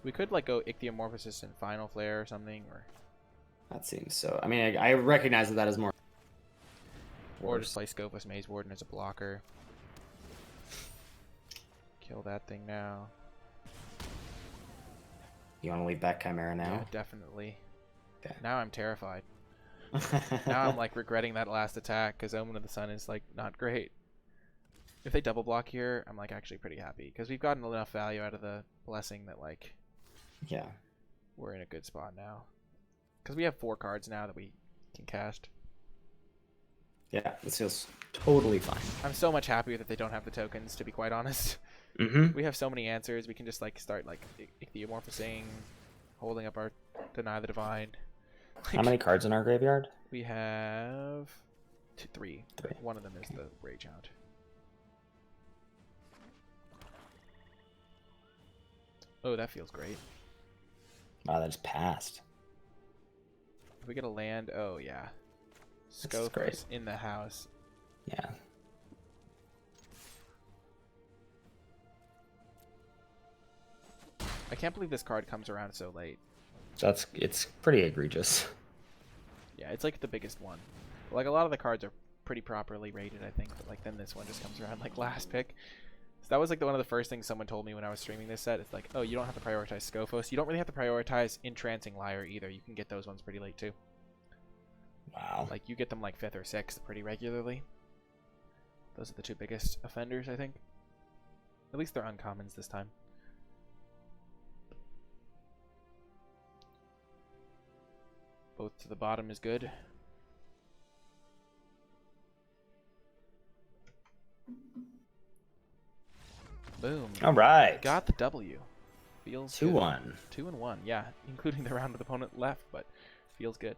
We could like go Ichthyomorphosis and Final Flare or something, or. That seems so. I mean, I recognize that is more. Or just play Scophos Maze Warden as a blocker. Kill that thing now. You want to leave back Chimera now? Yeah, definitely. Okay. Now I'm terrified. Now I'm like regretting that last attack because Omen of the Sun is like not great. If they double block here, I'm like actually pretty happy because we've gotten enough value out of the blessing that like, yeah, we're in a good spot now. Because we have 4 cards now that we can cast. Yeah, this feels totally fine. I'm so much happier that they don't have the tokens, to be quite honest. Mm-hmm. We have so many answers. We can just like start like Ichthyomorphosing, holding up our Deny the Divine. Like, how many cards in our graveyard? We have 3. One of them is the Rage Hound. Oh, that feels great. Wow, that just passed. If we get a land, oh yeah. Scophos in the house. Yeah. I can't believe this card comes around so late. It's pretty egregious. Yeah, it's like the biggest one. Like a lot of the cards are pretty properly rated, I think, but like then this one just comes around like last pick. So that was like one of the first things someone told me when I was streaming this set. It's like, oh, you don't have to prioritize Scophos. You don't really have to prioritize Entrancing Lyre either. You can get those ones pretty late too. Wow. Like you get them like 5th or 6th pretty regularly. Those are the 2 biggest offenders, I think. At least they're uncommons this time. Both to the bottom is good. Boom. All right. Got the W. Feels 2-1. 2-1, yeah. Including the round with opponent left, but feels good.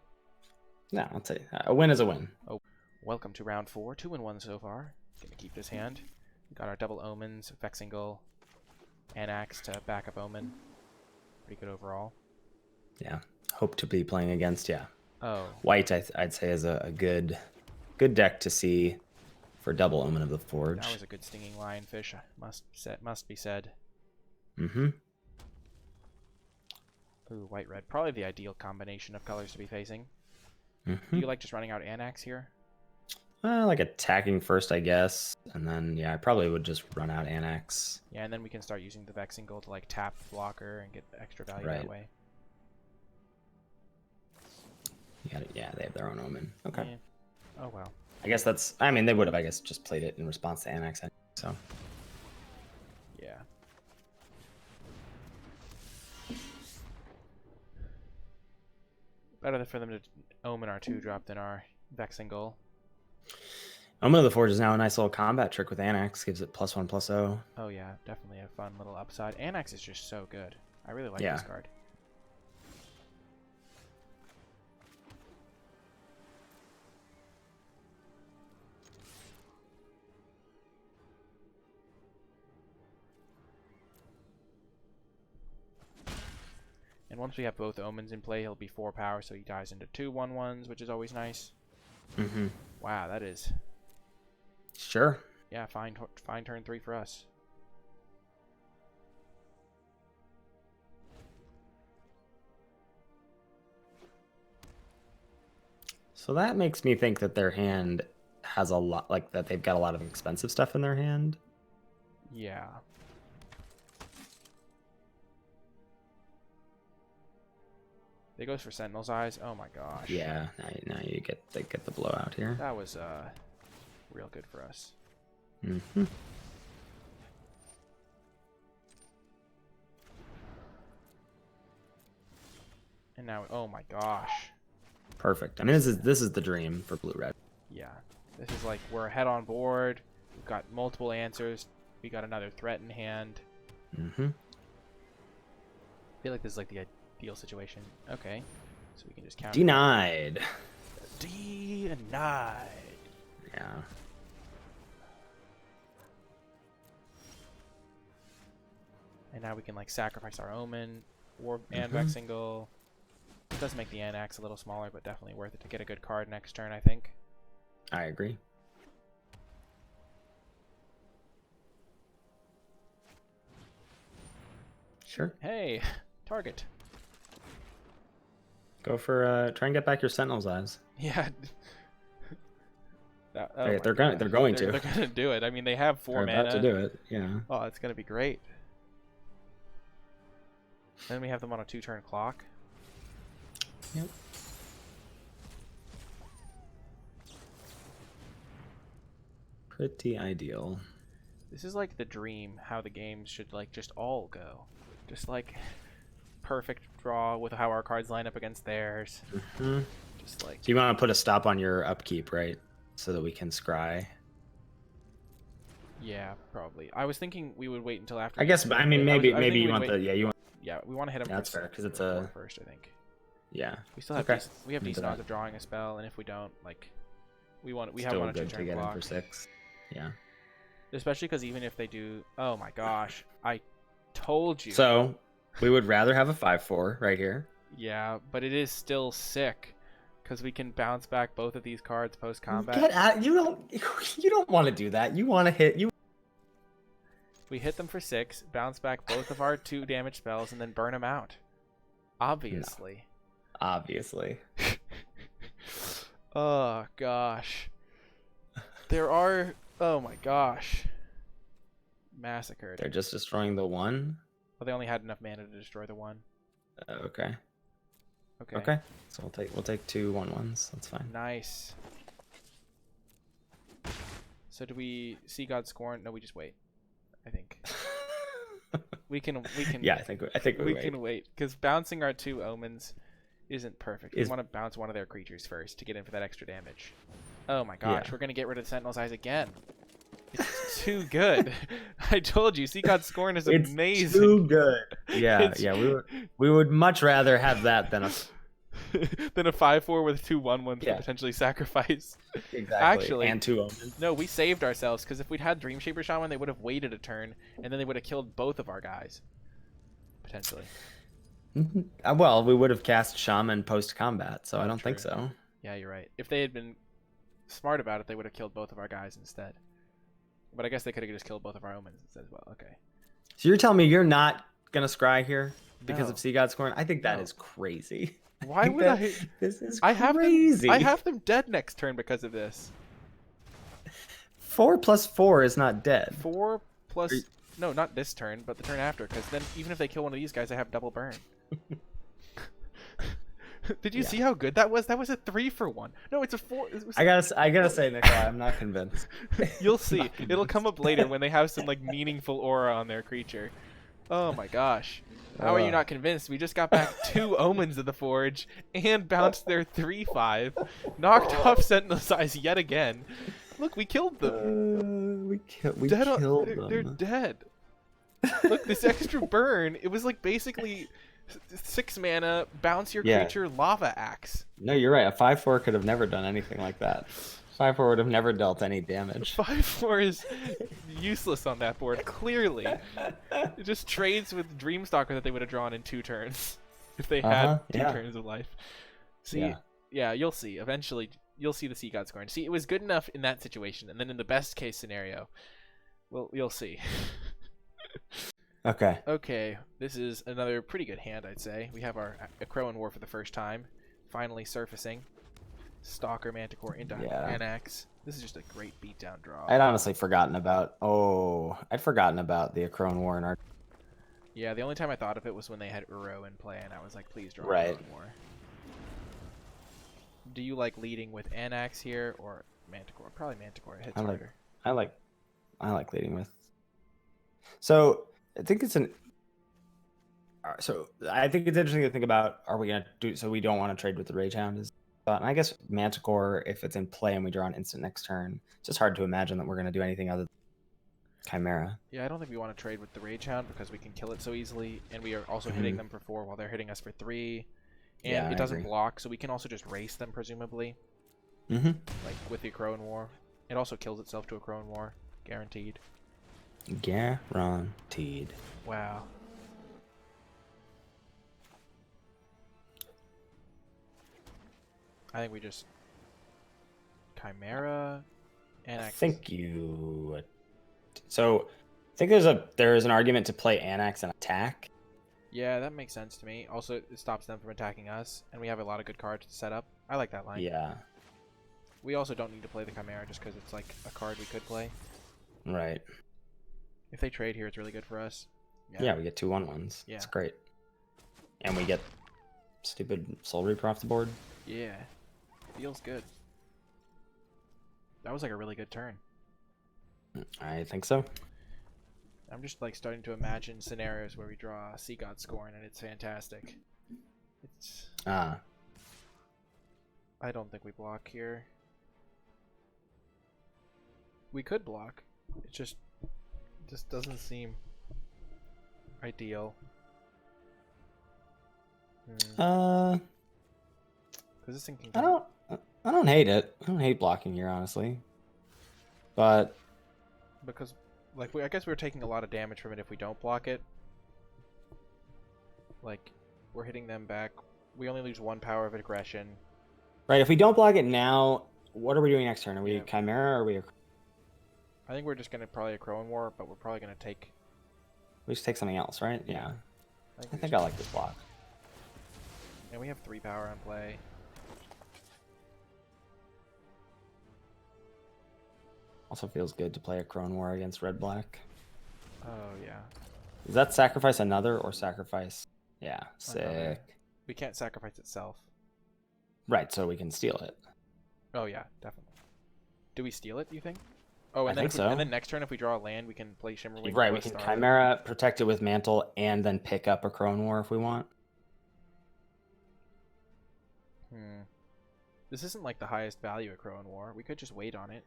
No, I'll tell you. A win is a win. Oh, welcome to round 4. 2-1 so far. Gonna keep this hand. We got our double omens, Vexingle, Anax to back up Omen. Pretty good overall. Yeah. Hope to be playing against, yeah. Oh. White, I'd say, is a good deck to see for double Omen of the Forge. That was a good stinging lionfish, must be said. Mm-hmm. Ooh, white-red. Probably the ideal combination of colors to be facing. Mm-hmm. Do you like just running out Anax here? Like attacking first, I guess. And then, yeah, I probably would just run out Anax. Yeah, and then we can start using the Vexingle to like tap blocker and get extra value that way. Yeah, they have their own Omen. Okay. Yeah. Oh, well. I guess that's... I mean, they would have, I guess, just played it in response to Anax. Anyway, so... Yeah. Better for them to Omen our 2-drop than our Vexing Goal. Omen of the Forge is now a nice little combat trick with Annex. Gives it +1/+0. Oh yeah, definitely a fun little upside. Annex is just so good. I really like Yeah. this card. And once we have both Omens in play, he'll be 4 power, so he dies into 2 1/1s, which is always nice. Mm-hmm. Wow, that is... Sure. Yeah, fine turn 3 for us. So that makes me think that their hand has a lot, like that they've got a lot of expensive stuff in their hand. Yeah. They goes for Sentinel's Eyes. Oh my gosh. Yeah, now they get the blowout here. That was real good for us. Mm-hmm. And now, oh my gosh. Perfect. I mean, this is the dream for blue red. Yeah. This is like, we're ahead on board. We've got multiple answers. We got another threat in hand. Mm-hmm. I feel like this is like the ideal situation. Okay. So we can just count. Denied. Denied. Yeah. And now we can like sacrifice our Omen or and Vexing Goal. It does make the Annex a little smaller, but definitely worth it to get a good card next turn, I think. I agree. Sure. Hey, target. Go for try and get back your Sentinel's Eyes. Yeah. They're going to. They're gonna do it. I mean, they have 4 They're mana. about to do it. Yeah. Oh, it's gonna be great. Then we have them on a 2-turn clock. Yep. Pretty ideal. This is like the dream, how the games should like just all go. Just like perfect draw with how our cards line up against theirs. Mm-hmm. Just like... So you want to put a stop on your upkeep, right? So that we can scry. Yeah, probably. I was thinking we would wait until after. I guess, I mean, maybe you want the, yeah, we want to hit them. Yeah, that's fair, because it's a... first, I think. Yeah. We still have we have decent odds of drawing a spell, and if we don't, like, we have one or 2 turn clock. For 6. Yeah. Especially because even if they do, oh my gosh, I told you. So we would rather have a 5/4 right here. Yeah, but it is still sick because we can bounce back both of these cards post combat. Get out! You don't want to do that. You want to hit you. We hit them for 6, bounce back both of our 2 damage spells, and then burn them out. Obviously. No. Obviously. Oh gosh. There are. Oh my gosh. Massacred. They're just destroying the 1. Well, they only had enough mana to destroy the 1. Okay. Okay. Okay. So we'll take 2 1/1s. That's fine. Nice. So do we see God Scorn? No, we just wait. I think. we can. Yeah, I think we can wait because bouncing our 2 omens isn't perfect. We want to bounce one of their creatures first to get in for that extra damage. Oh my gosh, We're gonna get rid of Sentinel's Eyes again. It's too good. I told you, Sea God Scorn is amazing. It's too good. Yeah, we would much rather have that than a 5/4 with 2 1/1s to potentially sacrifice. Exactly. Actually, and 2 omens. No, we saved ourselves because if we'd had Dreamshaper Shaman, they would have waited a turn and then they would have killed both of our guys. Potentially. Well, we would have cast Shaman post combat, so I don't think so. Yeah, you're right. If they had been smart about it, they would have killed both of our guys instead. But I guess they could have just killed both of our omens instead as well. Okay. So you're telling me you're not gonna scry here because No. of Sea God Scorn? I think that is crazy. Why would I? This is crazy. I I have them dead next turn because of this. 4 + 4 is not dead. 4 plus... No, not this turn, but the turn after. Because then even if they kill one of these guys, I have double burn. Did you see how good that was? That was a 3-for-1. No, it's a 4. I gotta say, Nicolai, I'm not convinced. You'll see. It'll come up later when they have some like meaningful aura on their creature. Oh my gosh. How are you not convinced? We just got back 2 Omens of the Forge and bounced their 3/5. Knocked off Sentinel's Eyes yet again. Look, we killed them. We killed They're them. dead. Look, this extra burn, it was like basically 6 mana, bounce your creature, lava axe. No, you're right. A 5/4 could have never done anything like that. 5/4 would have never dealt any damage. 5/4 is useless on that board, clearly. It just trades with Dreamstalker that they would have drawn in 2 turns. If they had 2 turns of life. See, yeah, you'll see. Eventually, you'll see the Sea God scoring. See, it was good enough in that situation, and then in the best case scenario, well, you'll see. Okay. Okay, this is another pretty good hand, I'd say. We have our Crow in War for the first time, finally surfacing. Stalker Manticore into NX. This is just a great beatdown draw. I'd honestly forgotten about. I'd forgotten about the Akron War in our. Yeah, the only time I thought of it was when they had Uro in play, and I was like, please draw Right. Akron War. Do you like leading with NX here or Manticore? Probably Manticore. It hits harder. I like leading with. So I think it's an. So I think it's interesting to think about. Are we gonna do? So we don't want to trade with the Rage Hound. And I guess Manticore, if it's in play and we draw an instant next turn, it's just hard to imagine that we're going to do anything other than Chimera. Yeah, I don't think we want to trade with the Rage Hound because we can kill it so easily, and we are also hitting them for 4 while they're hitting us for 3. And it doesn't block, so we can also just race them, presumably. Like with the Crow in War. It also kills itself to a Crow in War. Guaranteed. Guaranteed. Wow. I think we just Chimera and I think you. So I think there is an argument to play Annex and attack. Yeah, that makes sense to me. Also, it stops them from attacking us, and we have a lot of good cards to set up. I like that line. Yeah. We also don't need to play the Chimera just because it's like a card we could play. Right. If they trade here, it's really good for us. Yeah, we get 2 1/1s. Yeah. It's great. And we get stupid Soul Reaper off the board. Yeah. Feels good. That was like a really good turn. I think so. I'm just like starting to imagine scenarios where we draw Sea God Scorn and it's fantastic. It's I don't think we block here. We could block. It just doesn't seem ideal. Because this thing can I don't hate it. I don't hate blocking here, honestly. But because like I guess we're taking a lot of damage from it if we don't block it. Like we're hitting them back. We only lose 1 power of aggression. Right, if we don't block it now, what are we doing next turn? Are we Chimera or are we I think we're just gonna probably a Crow in War, but we're probably gonna take we just take something else, right? Yeah. I think I like this block. And we have 3 power on play. Also feels good to play a Crone War against red-black. Oh, yeah. Does that sacrifice another or sacrifice? Yeah, sick. Another. We can't sacrifice itself. Right, so we can steal it. Oh, yeah, definitely. Do we steal it, do you think? Oh, and I think so. And then next turn, if we draw a land, we can play Shimmerwing. Right, we can Chimera, protect it with Mantle, and then pick up a Crone War if we want. This isn't like the highest value at Crow in War. We could just wait on it.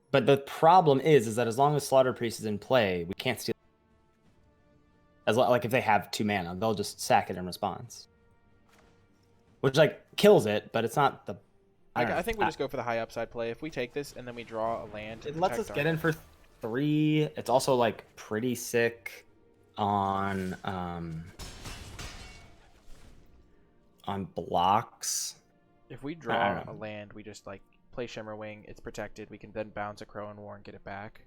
But the problem is that as long as Slaughter Priest is in play, we can't steal. Like if they have 2 mana, they'll just sack it in response, which like kills it. But it's not the. I think we just go for the high upside play. If we take this and then we draw a land, it lets us get in for 3. It's also like pretty sick on blocks. If we draw a land, we just like play Shimmerwing. It's protected. We can then bounce a Crow in War and get it back.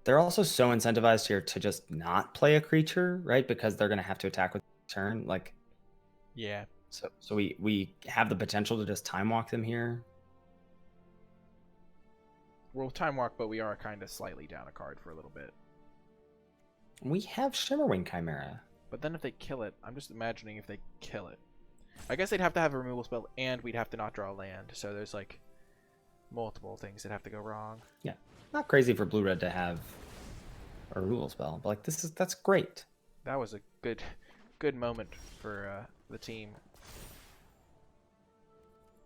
They're also so incentivized here to just not play a creature, right? Because they're gonna have to attack with turn. Like, yeah. So we have the potential to just time walk them here. We'll time walk, but we are kind of slightly down a card for a little bit. We have Shimmerwing Chimera. But then if they kill it, I'm just imagining if they kill it. I guess they'd have to have a removal spell, and we'd have to not draw land. So there's like multiple things that have to go wrong. Yeah, not crazy for blue-red to have a a removal spell. But like that's great. That was a good moment for the team.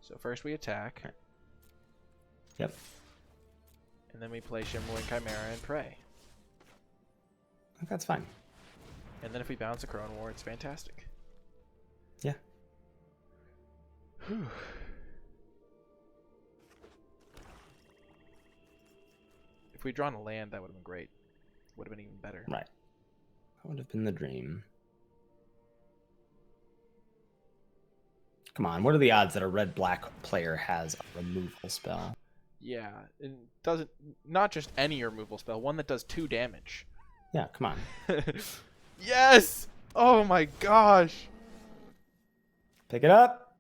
So first we attack. Yep. And then we play Shimmering Chimera and pray. I think that's fine. And then if we bounce a Crone War, it's fantastic. Yeah. Whew. If we'd drawn a land, that would have been great. Would have been even better. Right. That would have been the dream. Come on, what are the odds that a red-black player has a removal spell? Yeah, it doesn't. Not just any removal spell, one that does 2 damage. Yeah, come on. Yes! Oh my gosh! Pick it up.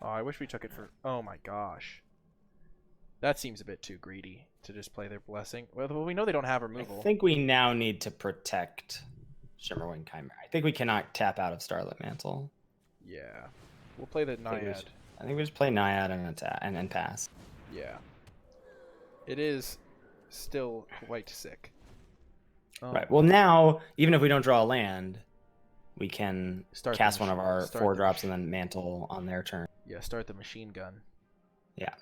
Oh, I wish we took it for... Oh my gosh. That seems a bit too greedy to just play their blessing. Well, we know they don't have removal. I think we now need to protect Shimmerwing Chimera. I think we cannot tap out of Starlit Mantle. Yeah. We'll play the Naiad. I think we just play Naiad and attack and pass. Yeah. It is still quite sick. Right. Well, now, even if we don't draw a land, we can Start cast one of our start 4 drops and then mantle on their turn. Yeah, start the machine gun. Yeah.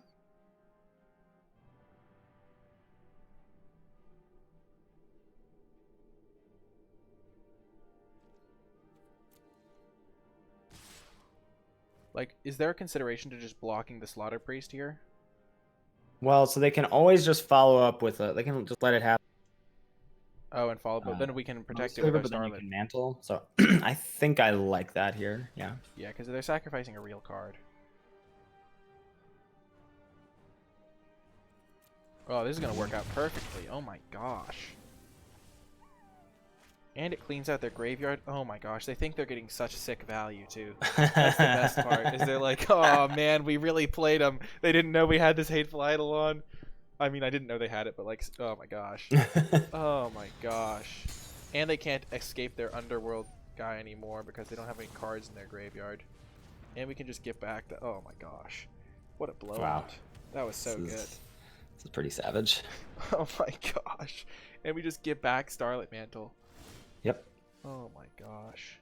Like, is there a consideration to just blocking the Slaughter Priest here? Well, so they can always just follow up with a... They can just let it happen. Oh, and follow, but then we can protect it But with our then you Starlit. can mantle. So I think I like that here. Yeah. Yeah, because they're sacrificing a real card. Oh, this is going to work out perfectly. Oh my gosh. And it cleans out their graveyard. Oh my gosh, they think they're getting such sick value too. That's the best part, is they're like, oh man, we really played them. They didn't know we had this Hateful Idol on. I mean, I didn't know they had it, but like, oh my gosh. Oh my gosh. And they can't escape their Underworld guy anymore because they don't have any cards in their graveyard. And we can just get back the, oh my gosh. What a blowout. Wow. That was so good. This is pretty savage. Oh my gosh. And we just get back Starlit Mantle. Yep. Oh my gosh.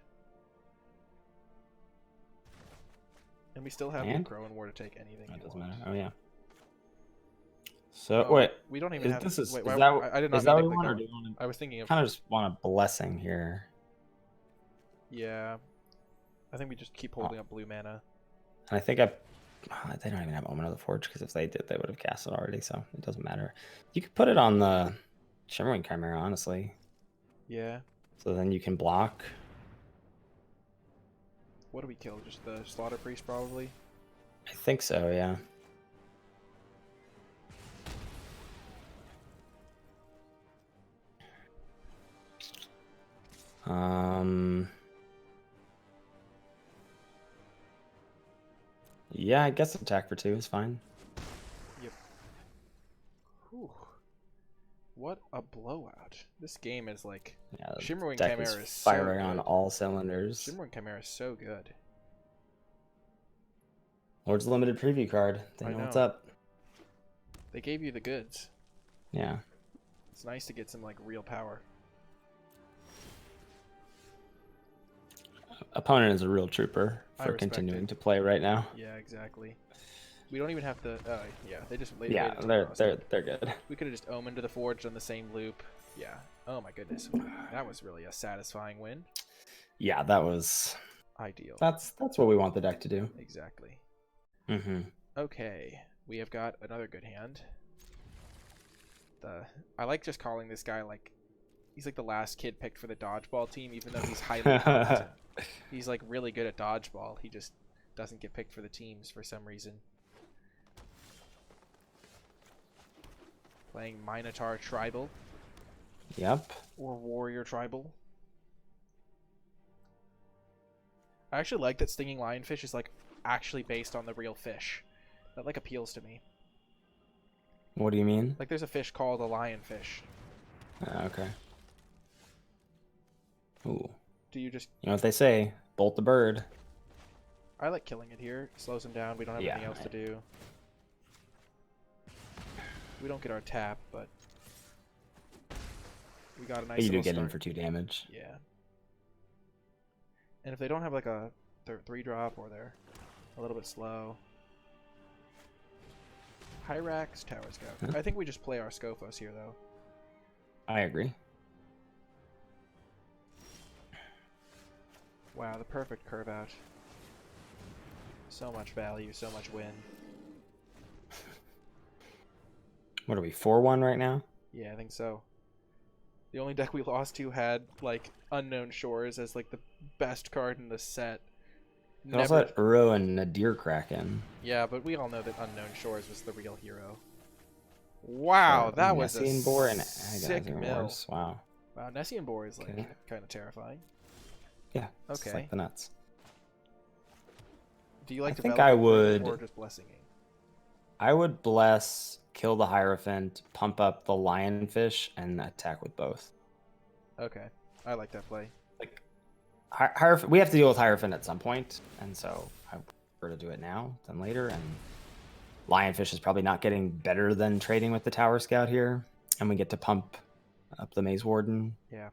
And we still have And? the Crone War to take anything. That you doesn't want. matter. Oh, yeah. So, Oh, wait. We don't even have... This is, wait, is why, that, I did not is that mean what to we want, click or on- do you want to... I was thinking of... kind of just want a blessing here. Yeah. I think we just keep holding up blue mana. And I think they don't even have Omen of the Forge, because if they did, they would have cast it already, so it doesn't matter. You could put it on the Shimmering Chimera, honestly. Yeah. So then you can block. What do we kill? Just the Slaughter Priest, probably? I think so, yeah. Yeah, I guess attack for 2 is fine. Yep. Whew. What a blowout. This game is like... Yeah, the Shimmering deck Chimera is is so firing on good. all cylinders. Shimmering Chimera is so good. Lord's limited preview card. They I know what's know. up. They gave you the goods. Yeah. It's nice to get some like real power. Opponent is a real trooper I for respect continuing it. to play right now. Yeah, exactly. We don't even have to... yeah, they just... Yeah, waited they're good. We could have just omened to the Forge on the same loop. Yeah. Oh my goodness. That was really a satisfying win. Yeah, that was... Ideal. That's what we want the deck to do. Exactly. Mm-hmm. Okay. We have got another good hand. I like just calling this guy like... He's like the last kid picked for the dodgeball team, even though he's highly competent. He's like really good at dodgeball. He just doesn't get picked for the teams for some reason. Playing Minotaur Tribal. Yep. Or Warrior Tribal. I actually like that Stinging Lionfish is like actually based on the real fish. That like appeals to me. What do you mean? Like there's a fish called a lionfish. Okay. Ooh. Do you just... You know what they say? Bolt the bird. I like killing it here. Slows him down. We don't have anything else to do. We don't get our tap, but... We got a nice But you do little get in start. for 2 damage. Yeah. And if they don't have like a 3-drop or they're a little bit slow. Hyrax, Tower Scout. Huh? I think we just play our Scophos here though. I agree. Wow, the perfect curve out. So much value, so much win. What are we, 4-1 right now? Yeah, I think so. The only deck we lost to had like Unknown Shores as like the best card in the set. They also had Uro and Nadir Kraken. Yeah, but we all know that Unknown Shores was the real hero. Wow, Sure. that was Nessie a and Boar and sick mill. worse. Wow. Wow, Nessie and Boar is like Okay. kind of terrifying. Yeah. It's Okay. like the nuts. Do you like I think developing I would. or just blessing? I would bless, kill the Hierophant, pump up the Lionfish, and attack with both. Okay, I like that play. Like, Hierophant, we have to deal with Hierophant at some point, and so I prefer to do it now than later. And Lionfish is probably not getting better than trading with the Tower Scout here, and we get to pump up the Maze Warden. Yeah.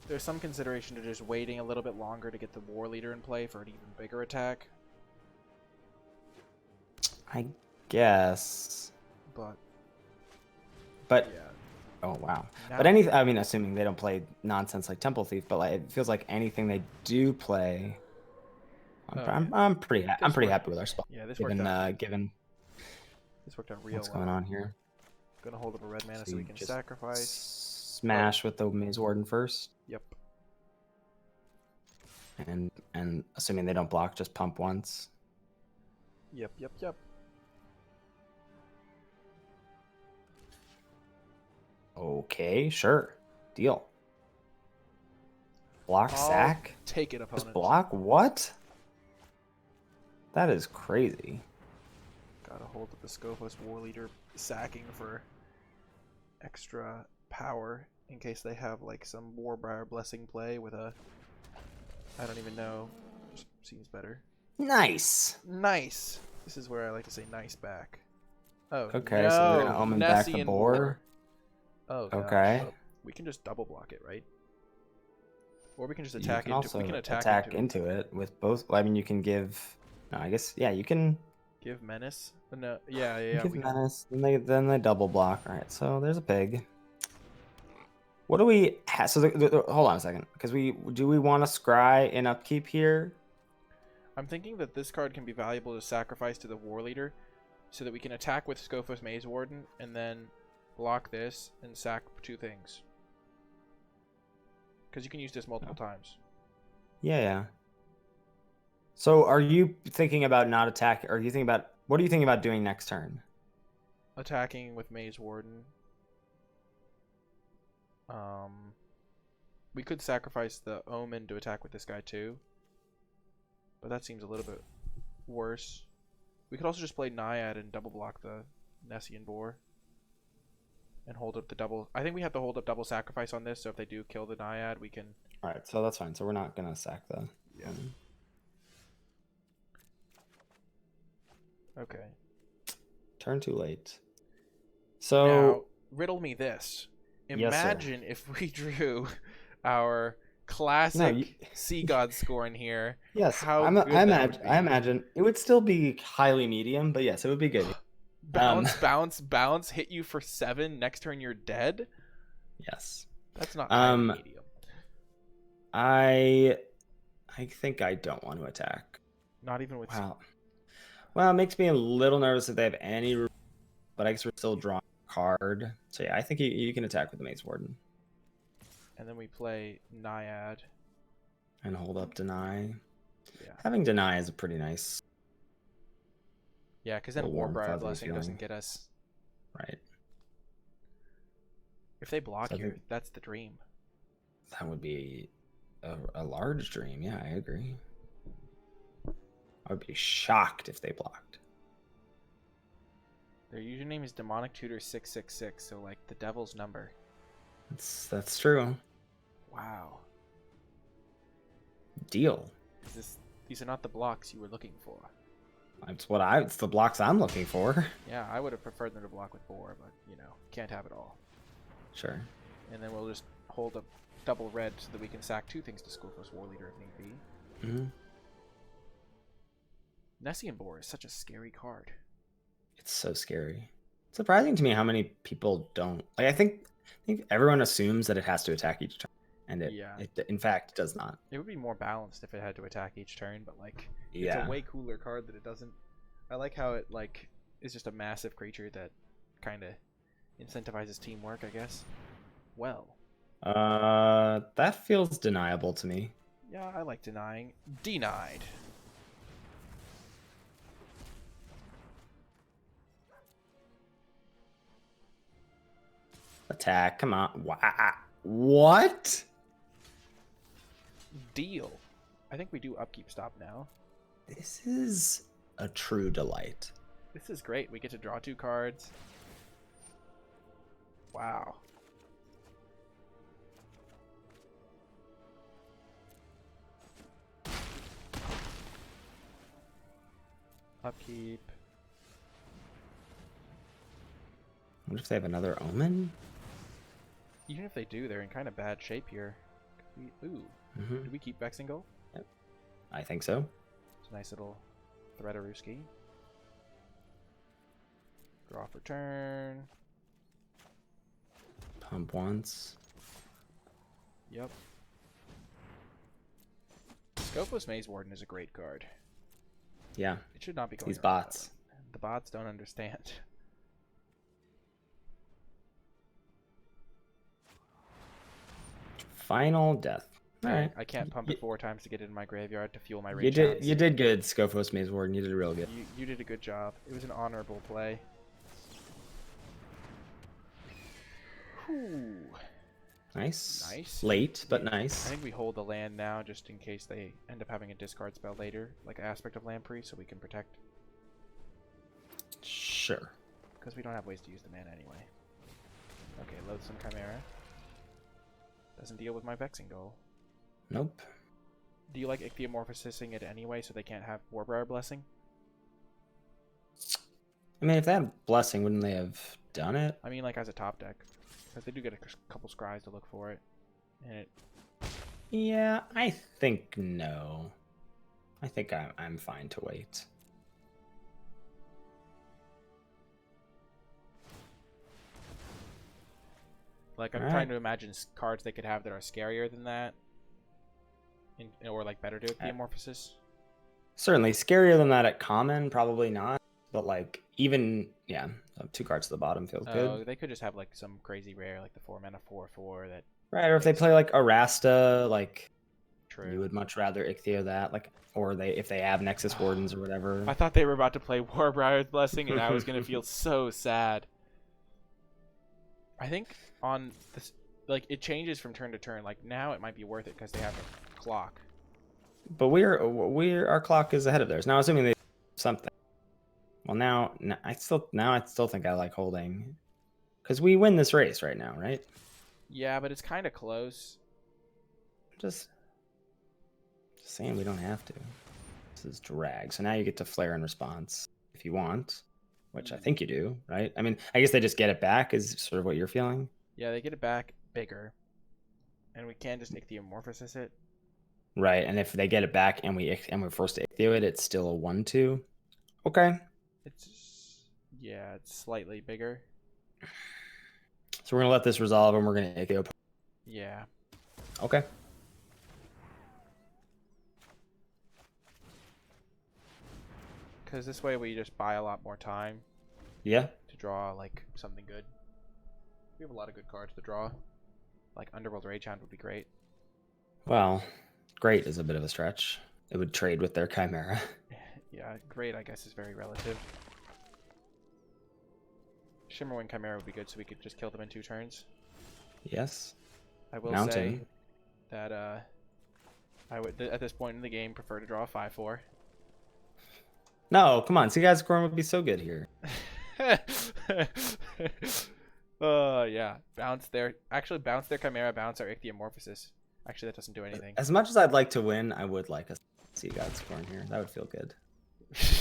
There's some consideration to just waiting a little bit longer to get the War Leader in play for an even bigger attack. I guess. But yeah. Yeah. Oh wow. Now, But I mean, assuming they don't play nonsense like Temple Thief, but like it feels like anything they do play, I'm pretty happy with our spot. Yeah, this given worked out. given This worked out real what's well. going on here. Gonna hold up a red mana so So we you can just sacrifice. Smash with the Maze Warden first, Yep. and assuming they don't block, just pump once. Yep. Okay, sure, deal. Block, sack, Take it, opponent. just block. What? That is crazy. Gotta hold up the Scophos War Leader sacking for extra power in case they have like some Warbriar Blessing play with a, I don't even know, just seems better. Nice. Nice. This is where I like to say nice back. Oh, Okay, no. so they're gonna omen back Nessie the and boar. Oh, gosh. Okay. Well, we can just double block it, right? Or we can just You attack can into. also We can attack into it with both. I mean, you can give. No, I guess yeah, you can. Give menace. No, yeah. Give We can. menace. Then they double block. All right, so there's a pig. What do we have? So hold on a second, because we want to scry in upkeep here? I'm thinking that this card can be valuable to sacrifice to the War Leader, so that we can attack with Scophos Maze Warden and then block this and sack 2 things. Because you can use this multiple times. Yeah. So are you thinking about not attacking? Or are you thinking about what are you thinking about doing next turn? Attacking with Maze Warden. We could sacrifice the Omen to attack with this guy too. But that seems a little bit worse. We could also just play Naiad and double block the Nessie and Boar. And hold up the double. I think we have to hold up double sacrifice on this, so if they do kill the Naiad, we can. Alright, so that's fine. So we're not going to sack the. Yeah. Okay. Turn too late. So. Now, riddle me this. Yes, sir. Imagine if we drew our classic Sea God score in here. Yes, How I good that would be. imagine it would still be highly medium, but yes, it would be good. Bounce, hit you for 7. Next turn, you're dead. Yes. That's not highly medium. I think I don't want to attack. Not even with. Wow. Well, it makes me a little nervous if they have any, but I guess we're still drawing a card. So yeah, I think you can attack with the Maze Warden. And then we play Naiad. And hold up Deny. Yeah. Having Deny is a pretty nice. Yeah, because then warm, Warbriar fuzzy Blessing feeling. doesn't get us. Right. If they block So I here, think that's the dream. that would be a large dream. Yeah, I agree. I would be shocked if they blocked. Their username is Demonic Tutor 666, so like the devil's number. That's true. Wow. Deal. These are not the blocks you were looking for. It's the blocks I'm looking for. Yeah, I would have preferred them to block with boar, but you know, can't have it all. Sure. And then we'll just hold up double red so that we can sack 2 things to Skullfos War Leader if need be. Mm-hmm. Nessian Boar is such a scary card. It's so scary. It's surprising to me how many people don't like. I think everyone assumes that it has to attack each turn, and it in fact does not. It would be more balanced if it had to attack each turn, but like Yeah. it's a way cooler card that it doesn't. I like how it like is just a massive creature that kind of incentivizes teamwork, I guess. Well. That feels deniable to me. Yeah, I like denying. Denied. Attack, come on. What? Deal. I think we do upkeep stop now. This is a true delight. This is great. We get to draw 2 cards. Wow. Upkeep. What if they have another omen? Even if they do, they're in kind of bad shape here. Ooh. Mm-hmm. Do we keep Vexingle? Yep. I think so. It's a nice little Threadaruski. Draw for turn. Pump once. Yep. Skullfos Maze Warden is a great card. Yeah. It should not be going These around bots. without it. The bots don't understand. Final death. All right. I can't pump it 4 times to get it in my graveyard to fuel my You rage. you did good, Skullfos Maze Warden. You did real good. You did a good job. It was an honorable play. Whew. Nice. Nice. Late, but nice. I think we hold the land now just in case they end up having a discard spell later, like Aspect of Lamprey, so we can protect. Sure. Because we don't have ways to use the mana anyway. Okay, Loathsome Chimera. Doesn't deal with my Vexingle. Nope. Do you like Ichthyomorphosing it anyway so they can't have Warbriar Blessing? I mean, if they had Blessing, wouldn't they have done it? I mean, like as a top deck. Because they do get a couple scries to look for it. And it... Yeah, I think no. I think I'm fine to wait. Like, I'm trying to imagine cards they could have that are scarier than that. Or, like, better to Ichthyomorphosis. Certainly. Scarier than that at common, probably not. But, like, even, yeah, 2 cards to the bottom feels good. They could just have, like, some crazy rare, like the 4-mana 4/4 that... Right, or if they play, like, Arasta, like... True. You would much rather Ichthyo that, like, or if they have Nexus Wardens or whatever. I thought they were about to play Warbriar's Blessing, and I was going to feel so sad. I think on this, like, it changes from turn to turn. Like, now it might be worth it because they have a clock. But our clock is ahead of theirs. Now, assuming they do something. Well, now I still think I like holding, because we win this race right now, right? Yeah, but it's kind of close. Just saying we don't have to. This is drag. So now you get to flare in response if you want, which I think you do, right? I mean, I guess they just get it back is sort of what you're feeling. Yeah, they get it back bigger, and we can just Ichthyomorphosis it. Right, and if they get it back and we're forced to Ichthyo it, it's still a 1/2. Okay. It's slightly bigger. So we're gonna let this resolve, and we're gonna Ichthyo. Yeah. Okay. Because this way we just buy a lot more time. Yeah. To draw like something good. We have a lot of good cards to draw. Like Underworld Ragehound would be great. Well, great is a bit of a stretch. It would trade with their Chimera. Yeah, great I guess is very relative. Shimmerwing Chimera would be good so we could just kill them in 2 turns. Yes. I will say that I would at this point in the game prefer to draw a 5/4. No, come on. Sea Scorn would be so good here. Yeah. Bounce their Chimera, bounce our Ichthyomorphosis. Actually, that doesn't do anything. As much as I'd like to win, I would like a Sea God Scorn here. That would feel good.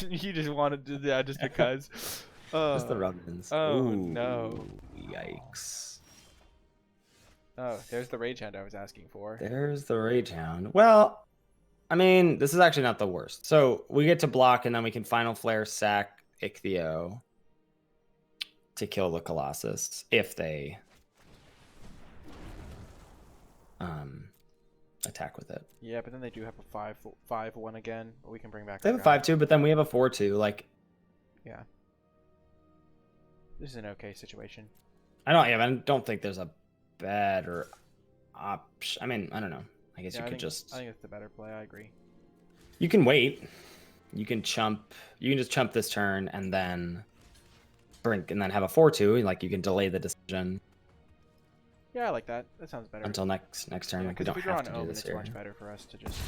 You just wanted to, yeah, just because. Just the rub-ins. Oh Ooh, no! yikes! Oh, there's the Rage Hound I was asking for. There's the Rage Hound. Well, I mean, this is actually not the worst. So we get to block, and then we can Final Flare, sack Ichthyo to kill the Colossus if they attack with it. Yeah, but then they do have a 5/1 again. We can bring back. They have a 5/2, but then we have a 4/2. Like, yeah, this is an okay situation. I don't think there's a better option. I mean, I don't know. I guess Yeah, you could I just. think it's the better play. I agree. You can wait. You can chump. You can just chump this turn and then brink and then have a 4/2. Like you can delay the decision. Yeah, I like that. That sounds better. Until next turn. Yeah, like we don't if we draw have an to do Omen, this it's here. much better for us to just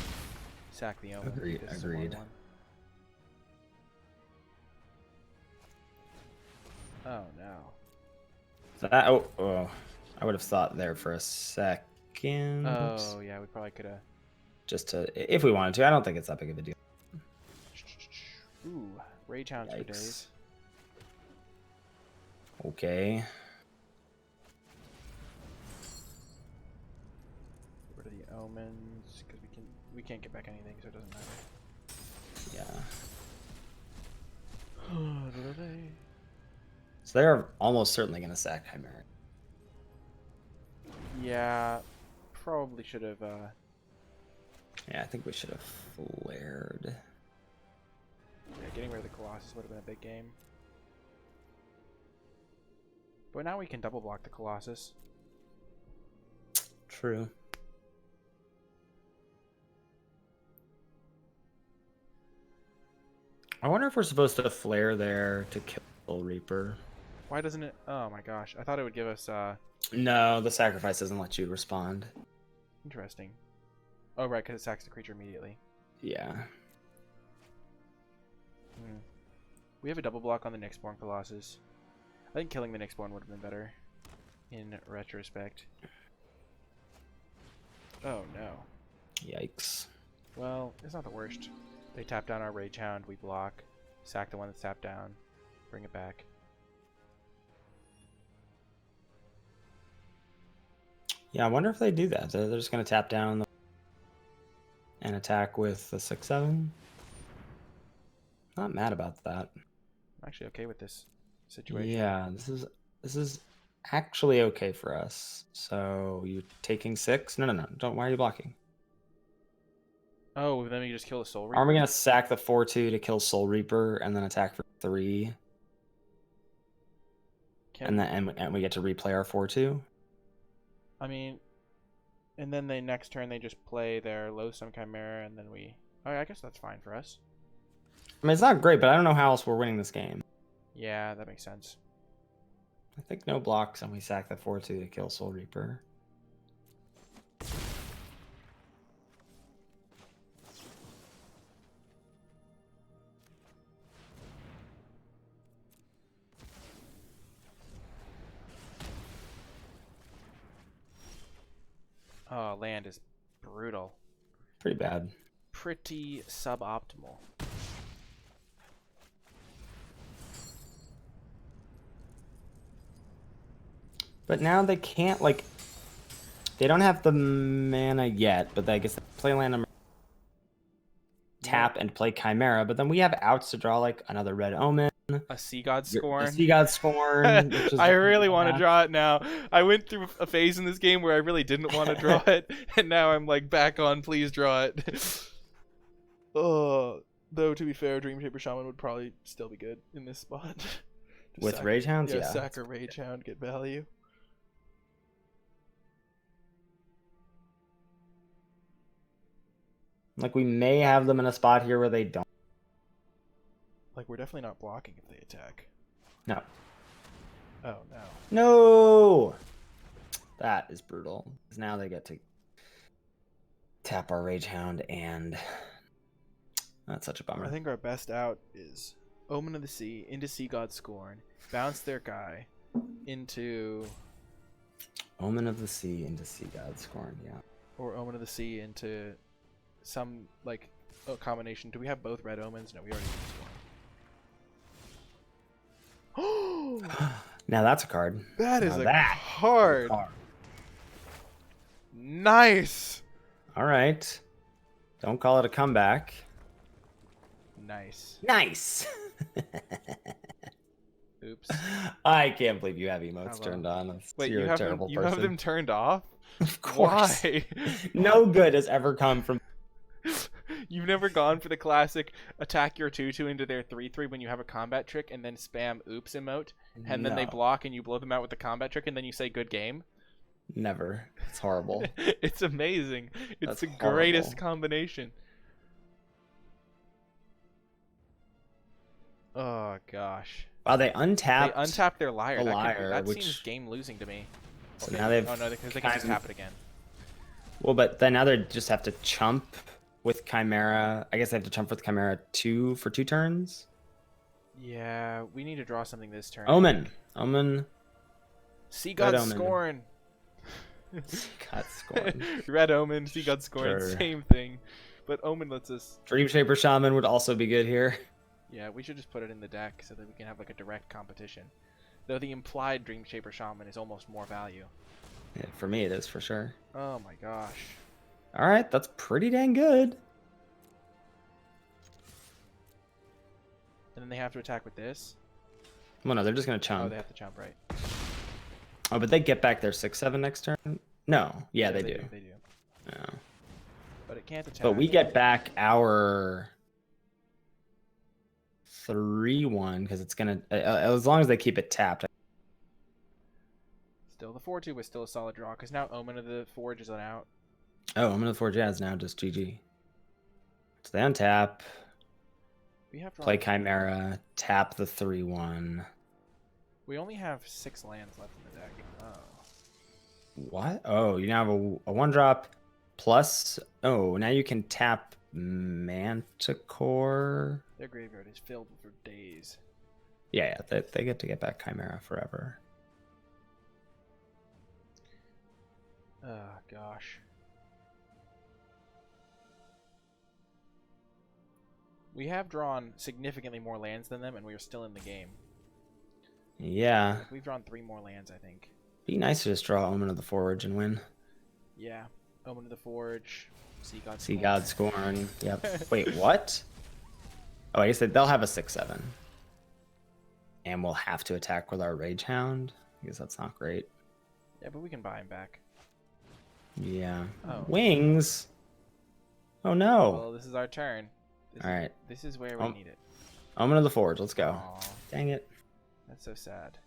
sack the Omen. Agreed. This is a Agreed. 1/1. Oh no. So that, oh, I would have thought there for a second. Oh yeah, we probably could have. Just to, if we wanted to. I don't think it's that big of a deal. Ooh, Rage Hounds for days. Okay. Get rid of the Omens because we can't get back anything, so it doesn't matter. Yeah. So they're almost certainly going to sack Chimera. Yeah, probably should have. Yeah, I think we should have flared. Yeah, getting rid of the Colossus would have been a big game. But now we can double block the Colossus. True. I wonder if we're supposed to flare there to kill Reaper. Why doesn't it? Oh my gosh, I thought it would give us. No, the sacrifice doesn't let you respond. Interesting. Oh right, because it sacks the creature immediately. Yeah. We have a double block on the Nyxborn Colossus. I think killing the Nyxborn would have been better, in retrospect. Oh no. Yikes. Well, it's not the worst. They tap down our Rage Hound, we block, sack the one that's tapped down, bring it back. Yeah, I wonder if they do that. They're just going to tap down and attack with the 6/7. Not mad about that. I'm actually okay with this situation. Yeah, this is actually okay for us. So you taking 6? No. Don't. Why are you blocking? Oh, then we just kill the Soul Reaper. Aren't we gonna sack the 4/2 to kill Soul Reaper and then attack for 3? And we get to replay our 4/2? I mean, and then next turn they just play their low sum Chimera, and then we. Oh, I guess that's fine for us. I mean, it's not great, but I don't know how else we're winning this game. Yeah, that makes sense. I think no blocks, and we sack the 4/2 to kill Soul Reaper. Oh, land is brutal. Pretty bad. Pretty suboptimal. But now they can't, like, they don't have the mana yet, but I guess they play land and tap and play Chimera, but then we have outs to draw, like, another Red Omen. A Sea God Scorn. A Sea God Scorn. I really want to draw it now. I went through a phase in this game where I really didn't want to draw it, and now I'm like back on, please draw it. Oh, though to be fair, Dreamshaper Shaman would probably still be good in this spot. With Rage Hounds? Yeah, sack a Rage Hound, get value. Like, we may have them in a spot here where they don't. Like, we're definitely not blocking if they attack. No. Oh, no. No! That is brutal. Because now they get to tap our Rage Hound, and that's such a bummer. I think our best out is Omen of the Sea into Sea God Scorn, bounce their guy into... Omen of the Sea into Sea God Scorn, yeah. Or Omen of the Sea into some, like, combination. Do we have both red omens? No, we already used one. Now that's a card. That is Now a that card. is a card. Nice. All right. Don't call it a comeback. Nice. Nice. Oops. I can't believe you have emotes Hello. turned on. Wait, You're you a have terrible them, you person. have them turned off? Of course. Why? No good has ever come from. You've never gone for the classic attack your 2/2 into their 3/3 when you have a combat trick and then spam oops emote and then they No. block and you blow them out with the combat trick and then you say good game? Never. It's horrible. It's amazing. It's That's the greatest horrible. combination. Oh gosh. Wow, they untapped. They untapped their liar. the That, liar, that which- seems game losing to me. So Okay. now they've. Oh no, because they can just tap it again. Well, but then now they just have to chump with Chimera. I guess they have to chump with Chimera for 2 turns. Yeah, we need to draw something this turn. Omen. Sea God Omen. Scorn. God, scorn. Red Omen, Sea God Scorn, Sure. same thing. But Omen lets us. Dream Shaper Shaman would also be good here. Yeah, we should just put it in the deck so that we can have like a direct competition. Though the implied Dream Shaper Shaman is almost more value. Yeah, for me, it is for sure. Oh my gosh. All right, that's pretty dang good. And then they have to attack with this. Well, no, they're just gonna Oh, chump. they have to jump, right? Oh, but they get back their 6/7 next turn. No, yeah, they do. They do. No. But it can't attack. But we get back our 3/1 because it's gonna as long as they keep it tapped. Still, the 4/2 was still a solid draw because now Omen of the Forge is on out. Oh, I'm gonna Forge Jazz now, just GG. So they untap, We have drawn. play Chimera, tap the 3/1. We only have 6 lands left in the deck. Oh. What? Oh, you now have a 1-drop plus. Oh, now you can tap Manticore. Their graveyard is filled for days. Yeah, they get to get back Chimera forever. Oh gosh. We have drawn significantly more lands than them, and we are still in the game. Yeah, Like, we've drawn 3 more lands, I think. be nice to just draw Omen of the Forge and win. Yeah. Omen of the Forge. Sea God. See Scorn. God Scorn. Yep. Wait, what? Oh, I guess they'll have a 6/7. And we'll have to attack with our Rage Hound. I guess that's not great. Yeah, but we can buy him back. Yeah. Oh. Wings. Oh no. Well, this is our turn. All right. This is where we need it. Omen of the Forge. Let's go. Aw, Dang it. that's so sad.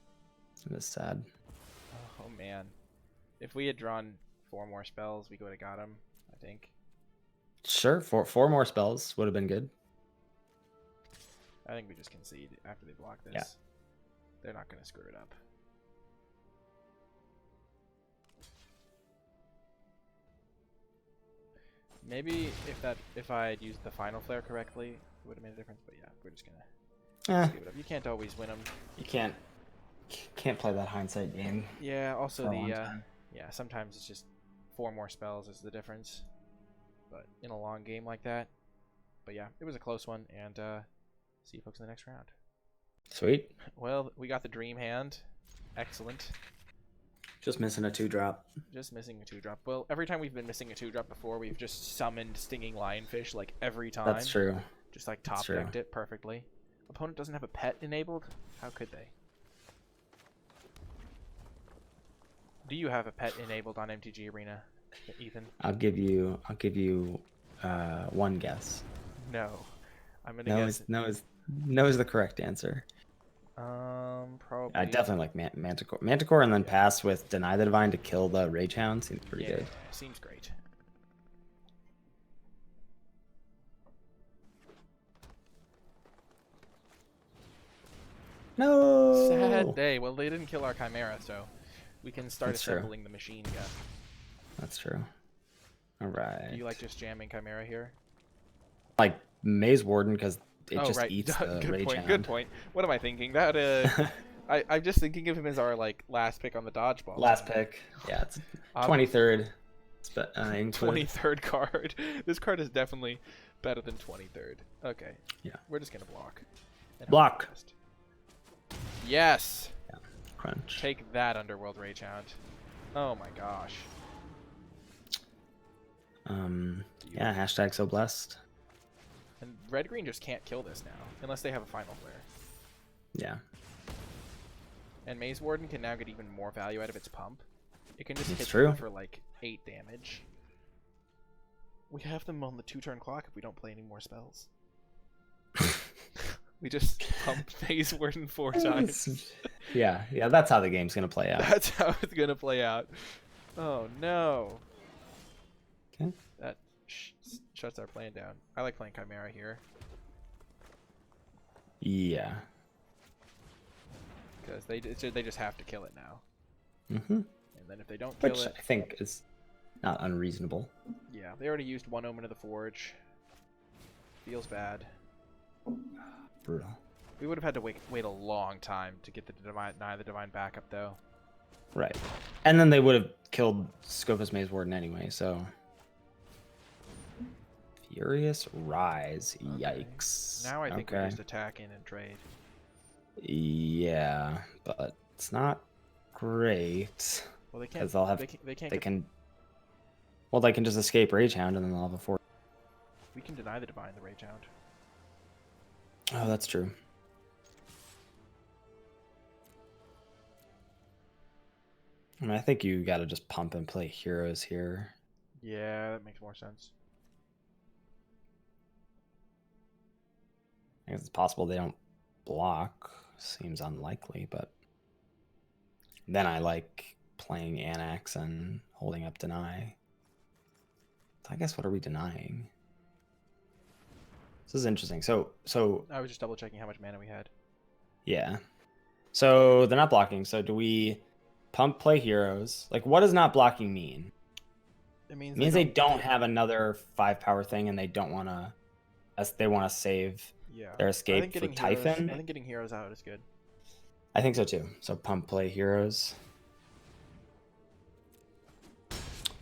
It is sad. Oh man. If we had drawn 4 more spells, we would have got him, I think. Sure. Four more spells would have been good. I think we just concede after they block this. Yeah. They're not going to screw it up. Maybe if I had used the final flare correctly, it would have made a difference. But yeah, we're just gonna give it up. You can't always win them. You can't play that hindsight game. Yeah. Also for a long time. yeah. Sometimes it's just 4 more spells is the difference. But in a long game like that. But yeah, it was a close one, and see you folks in the next round. Sweet. Well, we got the dream hand. Excellent. Just missing a 2-drop. Just missing a 2-drop. Well, every time we've been missing a 2-drop before, we've just summoned Stinging Lionfish, like, every time. That's true. Just, like, top-decked it perfectly. Opponent doesn't have a pet enabled? How could they? Do you have a pet enabled on MTG Arena, Ethan? I'll give you one guess. No. I'm gonna guess... No is the correct answer. Probably... I definitely like Manticore. Manticore and then pass with Deny the Divine to kill the Rage Hound seems pretty good. Seems great. No! Sad day. Well, they didn't kill our Chimera, so we can start That's true. assembling the machine gun. That's true. All right. Do you like just jamming Chimera here? Like Maze Warden because it just right. eats the good Rage point. Hound. Good point. What am I thinking? That I'm just thinking of him as our like last pick on the dodgeball. Last pick. Yeah, it's 23rd. 23rd card. This card is definitely Better than 23rd. Okay. Yeah. We're just gonna block. And Block. hope for the best. Yes. Yeah. Crunch. Take that, Underworld Ragehound. Oh my gosh. Yeah. Hashtag so blessed. And red green just can't kill this now unless they have a final flare. Yeah. And Maze Warden can now get even more value out of its pump. It can just It's hit true. them for like 8 damage. We have them on the 2-turn clock if we don't play any more spells. We just pump Maze Warden 4 times. Yeah, that's how the game's gonna play out. That's how it's gonna play out. Oh no. Okay. That shuts our plan down. I like playing Chimera here. Yeah. Because they just have to kill it now. Mm-hmm. And then if they don't kill Which it... I think is not unreasonable. Yeah, they already used 1 Omen of the Forge. Feels bad. Brutal. We would have had to wait a long time to get the Divine backup, though. Right. And then they would have killed Scopa's Maze Warden anyway, so... Furious Rise. Okay. Yikes. Now I think we just attack in and trade. Yeah, but it's not great. Well, they can't. They'll have, they can't. they can... Well, they can just escape Ragehound and then they'll have a 4. We can deny the Divine the Ragehound. Oh, that's true. I mean, I think you gotta just pump and play heroes here. Yeah, that makes more sense. I guess it's possible they don't block. Seems unlikely, but then I like playing Annex and holding up deny. So I guess what are we denying? This is interesting. So I was just double checking how much mana we had. yeah. So they're not blocking. So do we pump play heroes? Like, what does not blocking mean? It means They don't have another 5 power thing, and they don't want to. They want to save their escape for Typhon. I think getting heroes out is good. I think so too. So pump play heroes.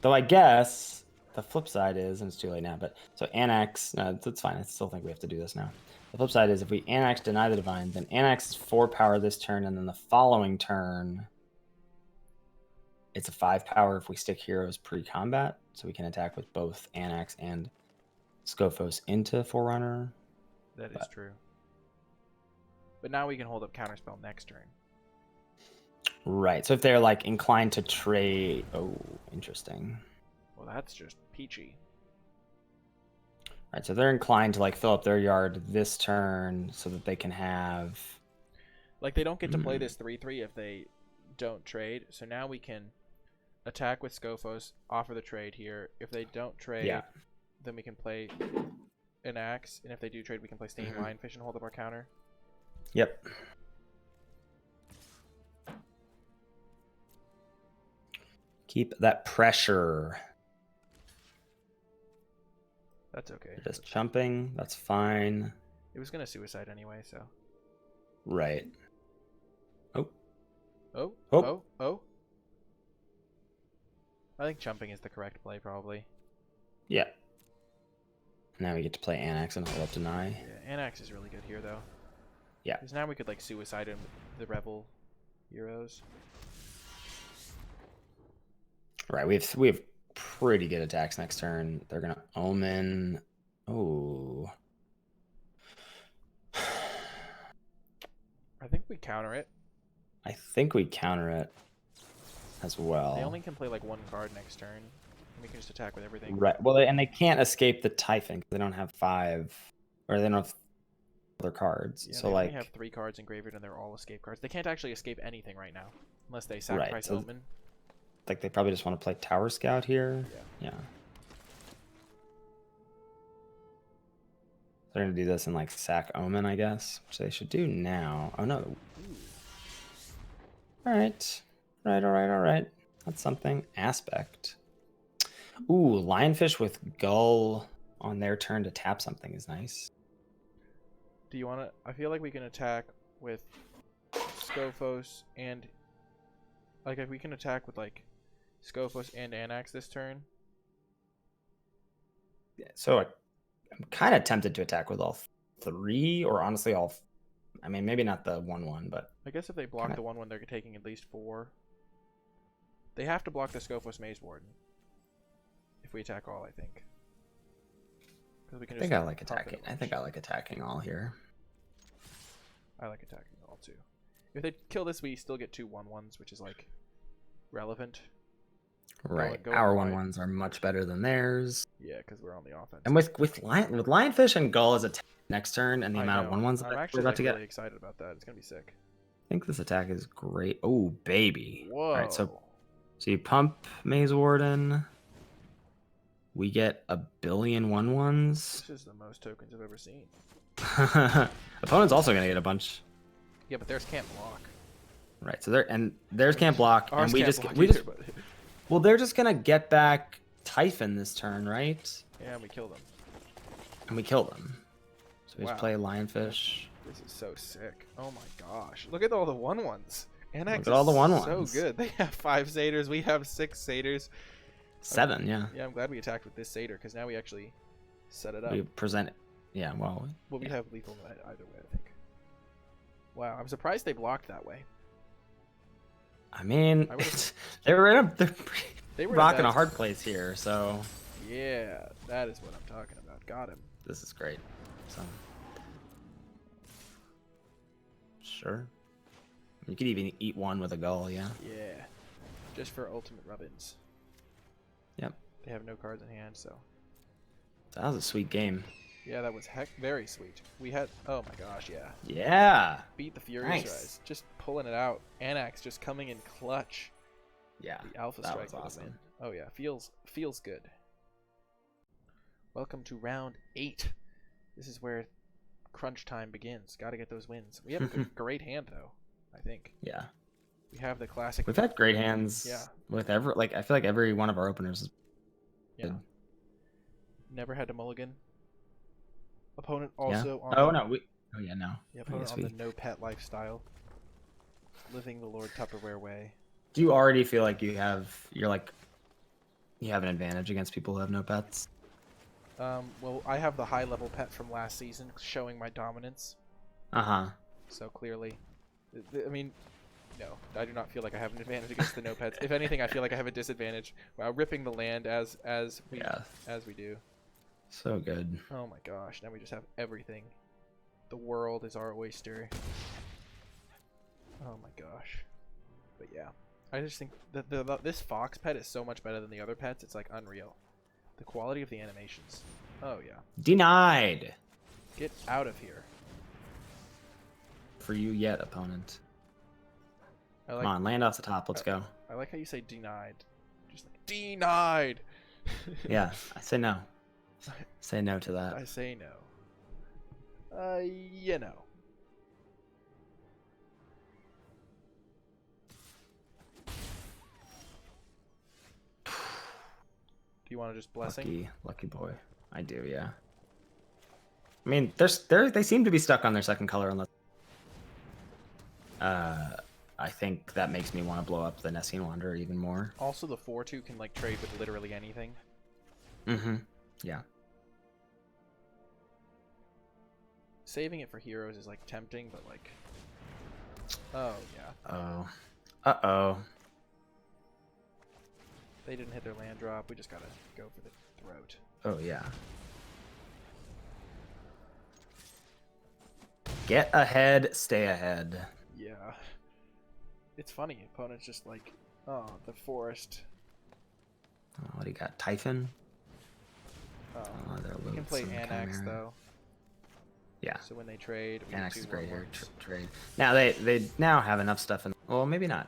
Though I guess the flip side is, and it's too late now, but so Annex, no, that's fine. I still think we have to do this now. The flip side is if we Annex deny the Divine, then Annex is 4 power this turn, and then the following turn it's a 5 power if we stick heroes pre-combat, so we can attack with both Annex and Scophos into Forerunner. That is true. But now we can hold up Counterspell next turn. Right. So if they're like inclined to trade, oh, interesting. Well, that's just peachy. Right. So they're inclined to like fill up their yard this turn so that they can have. Like they don't get to play this 3/3 if they don't trade. So now we can attack with Scophos, offer the trade here. If they don't trade, then we can play an axe, and if they do trade, we can play Stinging Lionfish and hold up our counter. Yep. Keep that pressure. That's okay. Just jumping. That's fine. It was gonna suicide anyway, so. Right. Oh. Oh. Oh. Oh. Oh. I think jumping is the correct play, probably. Yeah. Now we get to play Annex and hold up deny. Yeah, Annex is really good here, though. Yeah. Because now we could like suicide him with the Rebel heroes. Right. We have pretty good attacks next turn. They're gonna Omen. Oh. I think we counter it. I think we counter it as well. They only can play like 1 card next turn. And we can just attack with everything. Right. Well, and they can't escape the Typhon because they don't have 5, or they don't have other cards. Yeah, so they like only have 3 cards in graveyard and they're all escape cards. They can't actually escape anything right now unless they sacrifice so, Omen. like they probably just want to play Tower Scout here. Yeah. They're gonna do this in like sack Omen, I guess, which they should do now. Oh no. All right. All right. That's something. Aspect. Ooh, Lionfish with Gull on their turn to tap something is nice. Do you want to... I feel like we can attack with Scophos and... Like, if we can attack with, like, Scophos and Anax this turn. So I'm kind of tempted to attack with all 3, or honestly all. I mean, maybe not the 1/1, but I guess if they block the 1/1, they're taking at least 4. They have to block the Scophos Maze Warden. If we attack all, I think. I think I like attacking. I think I like attacking all here. I like attacking all too. If they kill this, we still get 2 1/1s, which is like relevant. Right. Our 1/1s are much better than theirs. Yeah, because we're on the offense. And with Lionfish and Gull as a next turn, and the amount of 1/1s I'm actually we're about to really get, excited about that. It's gonna be sick. I think this attack is great. Oh baby! Whoa! All right, so you pump Maze Warden. We get a billion 1/1s. This is the most tokens I've ever seen. Opponent's also gonna get a bunch. Yeah, but theirs can't block. Right. So theirs can't block, Ours and we can't just block either, but... Well, they're just gonna get back Typhon this turn, right? Yeah, and we kill them. And we kill them. So we Wow. just play Lionfish. This is so sick. Oh my gosh! Look at all the 1/1s. Annex Look at all the 1/1s. So good. They have 5 satyrs. We have 6 satyrs. 7, yeah. Yeah, I'm glad we attacked with this satyr because now we actually set it up. We present it. Yeah, well. We have lethal either way, I think. Wow, I'm surprised they blocked that way. I mean, they were they were rocking a hard place here, so. Yeah, that is what I'm talking about. Got him. This is great. So. Sure. You could even eat one with a Gull, yeah. Yeah. Just for ultimate rubbins. Yep. They have no cards in hand, so. That was a sweet game. Yeah, that was very sweet. We had, oh my gosh, yeah. Yeah. Beat the Furious Rise. Just pulling it out. Anax just coming in clutch. Yeah. The Alpha that Strike was awesome. win. Oh yeah, feels good. Welcome to round 8. This is where crunch time begins. Got to get those wins. We have a great hand though, I think. Yeah. We have the classic. We've had great hands. Yeah. With I feel like every one of our openers is yeah. good. Never had to mulligan. Opponent also on. Oh no, oh yeah, no. Yeah, opponent on the no pet lifestyle. Living the Lord Tupperware way. Do you already feel like you have an advantage against people who have no pets? Well, I have the high level pet from last season, showing my dominance. Uh-huh. So clearly, I mean, no, I do not feel like I have an advantage against the no pets. If anything, I feel like I have a disadvantage while ripping the land as we do. So good. Oh my gosh! Now we just have everything. The world is our oyster. Oh my gosh! But yeah, I just think that this fox pet is so much better than the other pets. It's like unreal. The quality of the animations. Oh yeah. Denied. Get out of here. For you yet, opponent. Come on, land off the top. Let's go. I like how you say denied. Just like denied. Yeah, I say no. Say no to that. I say no. You know. Do you want to just blessing? Lucky boy. I do, yeah. I mean, they seem to be stuck on their second color unless. I think that makes me want to blow up the Nessian Wanderer even more. Also, the 4/2 can like trade with literally anything. Mm-hmm. Yeah. Saving it for heroes is like tempting, but like. Oh yeah. Oh. Uh-oh. They didn't hit their land drop. We just gotta go for the throat. Oh yeah. Get ahead, stay ahead. Yeah. It's funny. Opponent's just like, oh, the forest. Oh, what do you got? Typhon? Oh, they're we can play Anax though. Yeah. So when they trade, we Anax is great here. Ones. Trade. Now they now have enough stuff in. Well, maybe not.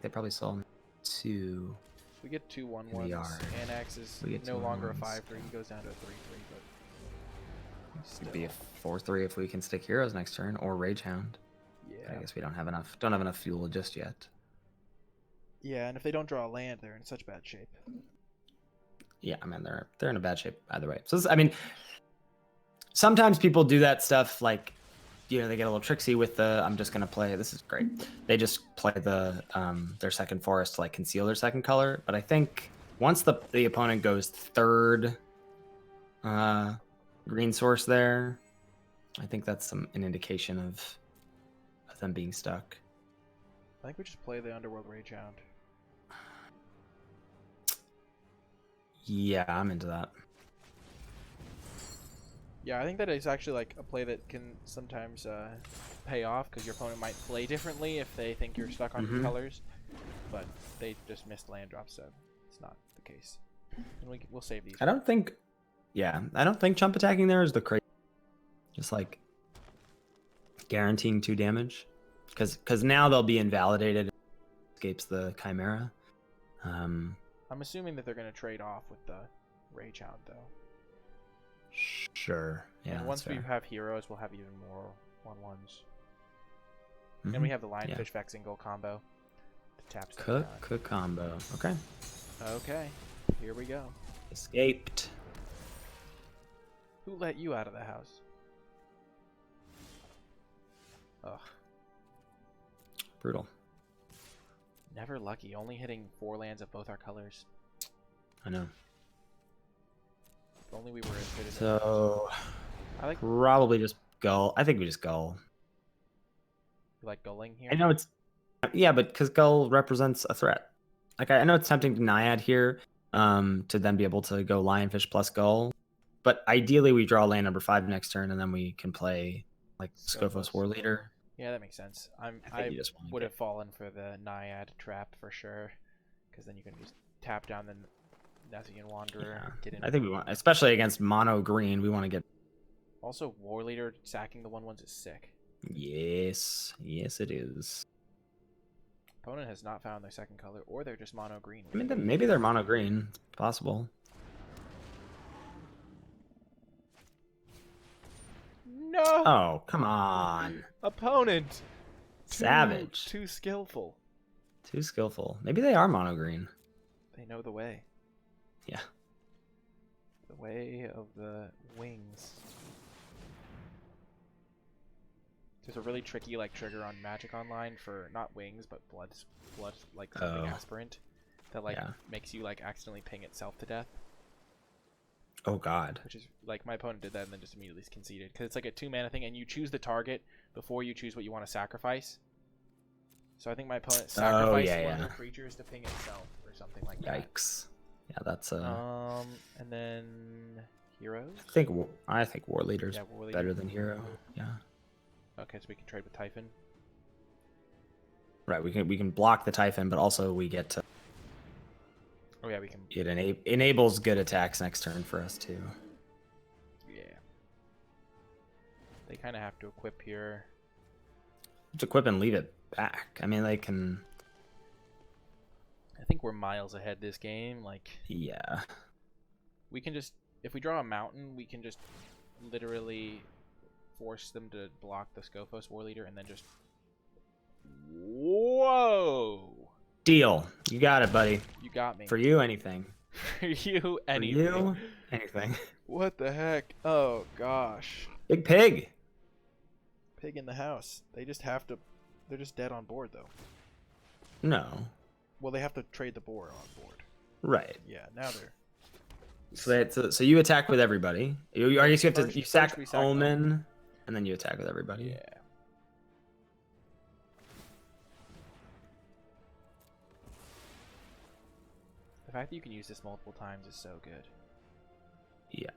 They probably sold 2. We get 2 1/1s. Anax is no longer a 5/3. He goes down to a 3/3. But it'd be a 4/3 if we can stick heroes next turn or Rage Hound. Yeah. I guess we don't have enough fuel just yet. Yeah, and if they don't draw a land, they're in such bad shape. Yeah, I mean they're in a bad shape either way. So I mean, sometimes people do that stuff like, you know, they get a little tricksy with the I'm just gonna play. This is great. They just play the their second forest to like conceal their second color. But I think once the opponent goes third green source there. I think that's an indication of them being stuck. I think we just play the Underworld Rage Hound. Yeah, I'm into that. Yeah, I think that is actually like a play that can sometimes pay off because your opponent might play differently if they think you're stuck on colors, but they just missed land drops, so it's not the case. And we'll save these. I don't think chump attacking there is the crazy. Just like guaranteeing 2 damage, because now they'll be invalidated. Escapes the Chimera. I'm assuming that they're going to trade off with the Rage Hound, though. Sure. Yeah. And once we have heroes, we'll have even more 1/1s. And we have the Lionfish Vexing Goal combo to tap. Cook combo. Okay. Okay. Here we go. Escaped. Who let you out of the house? Ugh. Brutal. Never lucky. Only hitting 4 lands of both our colors. I know. If only we were as good as So, I like probably just gull. I think we just gull. You like gulling here? I know it's... Yeah, but because gull represents a threat. Like, I know it's tempting to Naiad here to then be able to go Lionfish plus gull. But ideally, we draw land number 5 next turn, and then we can play, like, Scophos War Leader. Yeah, that makes sense. I would have fallen for the Naiad trap for sure, because then you can just tap down the Nessian Wanderer. Yeah. Get in. I think we want, especially against mono green, we want to get. Also, War Leader sacking the 1/1s is sick. Yes, yes, it is. Opponent has not found their second color, or they're just mono green. I mean, maybe they're mono green. It's possible. No! Oh, come on. Opponent! Savage. Too skillful. Too skillful. Maybe they are mono green. They know the way. Yeah. The way of the wings. There's a really tricky like trigger on Magic Online for not wings but blood like something aspirant that like makes you like accidentally ping itself to death. Oh god. Which is like my opponent did that and then just immediately conceded because it's like a 2-mana thing and you choose the target before you choose what you want to sacrifice. So I think my opponent sacrificed one of their creatures to ping itself or something like that. Yikes. Yeah, that's and then heroes. I think War Leader's better than Hero. Yeah. Okay, so we can trade with Typhon. Right, we can block the Typhon, but also we get to. Oh yeah, we can. It enables good attacks next turn for us too. Yeah. They kind of have to equip here. Just equip and leave it back. I mean, they can. I think we're miles ahead this game. Like. Yeah. We can just, if we draw a mountain, we can just literally force them to block the Scophos War Leader and then just. Whoa! Deal. You got it, buddy. You got me. For you, anything. For you, anything. For you, anything. What the heck? Oh, gosh. Big pig. Pig in the house. They just have to... They're just dead on board, though. No. Well, they have to trade the boar on board. Right. Yeah, now they're... So you attack with everybody. I guess you sack Omen, and then you attack with everybody. Yeah. The fact that you can use this multiple times is so good. Yeah.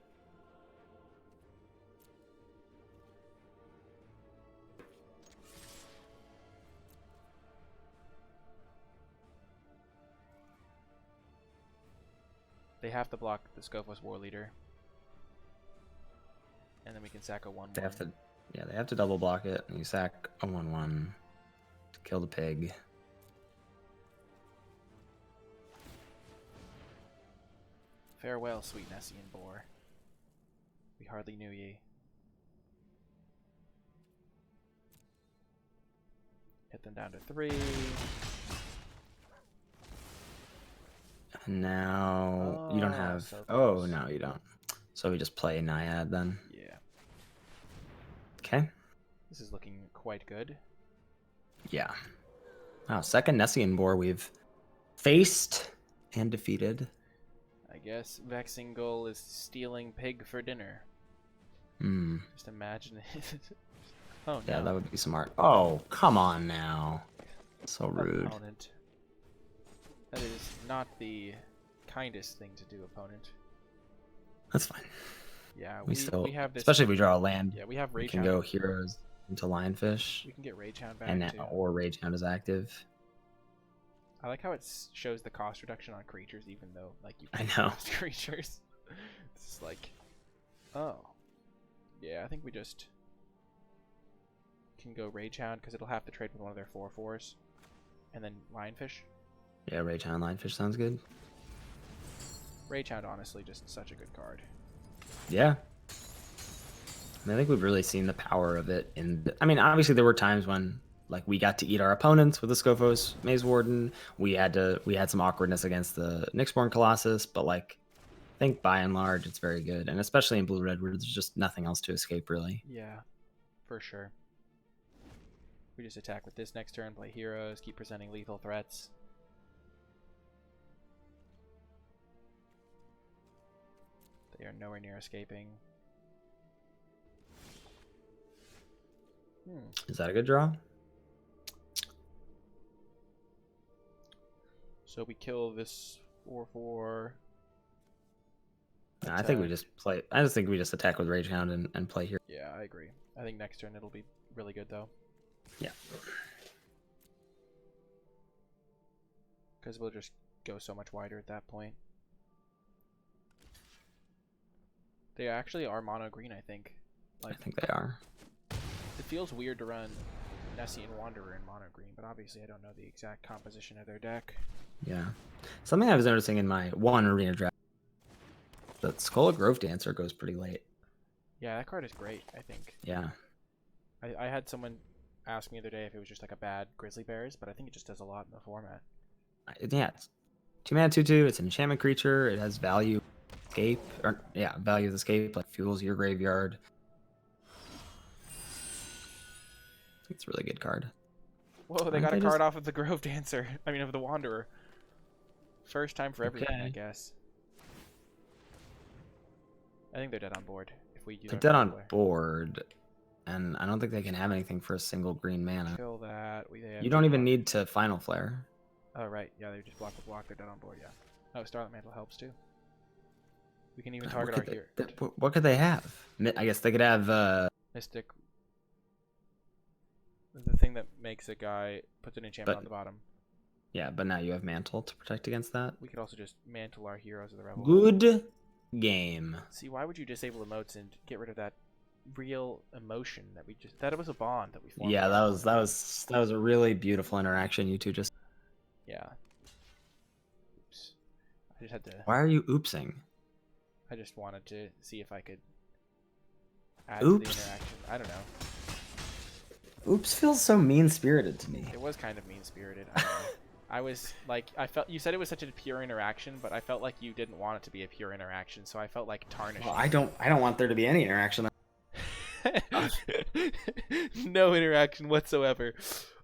They have to block the Scophos War Leader. And then we can sack a 1/1. They have to double block it, and you sack a 1/1 to kill the pig. Farewell, sweet Nessian boar. We hardly knew ye. Hit them down to 3. And now you don't have. So oh no, you don't. So we just play Naiad then. Yeah. Okay. This is looking quite good. Yeah. Wow, second Nessian boar we've faced and defeated. I guess Vexing Gull is stealing pig for dinner. Just imagine it. Oh, Yeah, no. that would be smart. Oh, come on now. So rude. Opponent. That is not the kindest thing to do, opponent. That's fine. Yeah, we have this. especially if we draw a land. Yeah, we have We Rage can Hound. go Heroes into Lionfish. We can get Rage Hound back And now, too. or Rage Hound is active. I like how it shows the cost reduction on creatures, even though like you I can't know. use creatures. It's just like, oh, yeah. I think we just can go Rage Hound because it'll have to trade with one of their 4/4s, and then Lionfish. Yeah, Rage Hound Lionfish sounds good. Rage Hound, honestly, just such a good card. Yeah. I think we've really seen the power of it. I mean, obviously there were times when like we got to eat our opponents with the Scophos Maze Warden. We had some awkwardness against the Nyxborn Colossus, but like I think by and large it's very good, and especially in Blue Red where there's just nothing else to escape really. Yeah, for sure. We just attack with this next turn, play heroes, keep presenting lethal threats. They are nowhere near escaping. Is that a good draw? So we kill this 4/4. I think we just play. I just think we just attack with Rage Hound and play here. Yeah, I agree. I think next turn it'll be really good though. Yeah. Because we'll just go so much wider at that point. They actually are mono green, I think. Like, I think they are. It feels weird to run Nessian Wanderer in mono green, but obviously I don't know the exact composition of their deck. Yeah. Something I was noticing in my one arena draft, the Skull of Grove Dancer goes pretty late. Yeah, that card is great, I think. Yeah. I had someone ask me the other day if it was just like a bad Grizzly Bears, but I think it just does a lot in the format. Yeah. It's 2-mana 2/2. It's an enchantment creature. It has value escape. Or yeah, value of escape, like fuels your graveyard. It's a really good card. Whoa, they got a card off of the Grove Dancer. I mean, of the Wanderer. First time for everything, I guess. I think they're dead on board. If we use they're dead on board, and I don't think they can have anything for a single green mana. Kill that. You don't even need to Final Flare. Oh, right. Yeah, they just block the block. They're dead on board, yeah. Oh, Starlight Mantle helps, too. We can even target our hero. What could they have? I guess they could have... Mystic. The thing that makes a guy puts an enchantment on the bottom. Yeah, but now you have Mantle to protect against that. We could also just mantle our heroes of the Revel. Good game. See, why would you disable emotes and get rid of that real emotion that we just... That it was a bond that we formed. Yeah, that was a really beautiful interaction you two just... Yeah. Oops. I just had to... Why are you oopsing? I just wanted to see if I could add to the interaction. I don't know. Oops feels so mean-spirited to me. It was kind of mean-spirited. I know. I was like, you said it was such a pure interaction, but I felt like you didn't want it to be a pure interaction, so I felt like tarnishing. Well, I don't want there to be any interaction. No interaction whatsoever.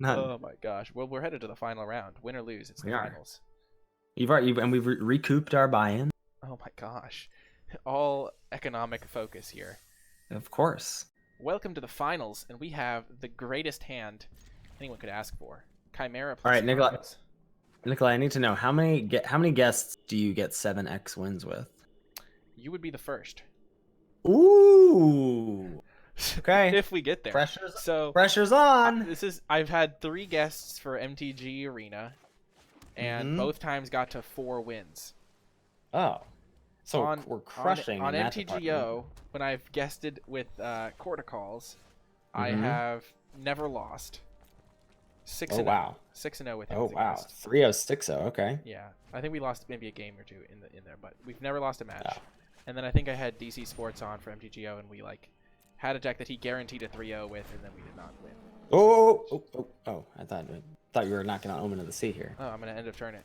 None. Oh my gosh. Well, we're headed to the final round. Win or lose, it's the finals. We've recouped our buy-in. Oh my gosh. All economic focus here. Of course. Welcome to the finals, and we have the greatest hand anyone could ask for. Chimera plus All right, Nicolai, I need to know how many guests do you get 7x wins with? You would be the first. Ooh. Okay. If we get there. Pressure's on. I've had 3 guests for MTG Arena, and both times got to 4 wins. Oh. So we're crushing on MTGO. When I've guested with Corticals, I have never lost. 6-0. Wow. 6-0 with him. Oh wow. 3-0-6-0. Okay. Yeah, I think we lost maybe a game or two in there, but we've never lost a match. Oh. And then I think I had DC Sports on for MTGO, and we like had a deck that he guaranteed a 3-0 with, and then we did not win. Oh! I thought you were knocking on Omen of the Sea here. Oh, I'm gonna end of turn it.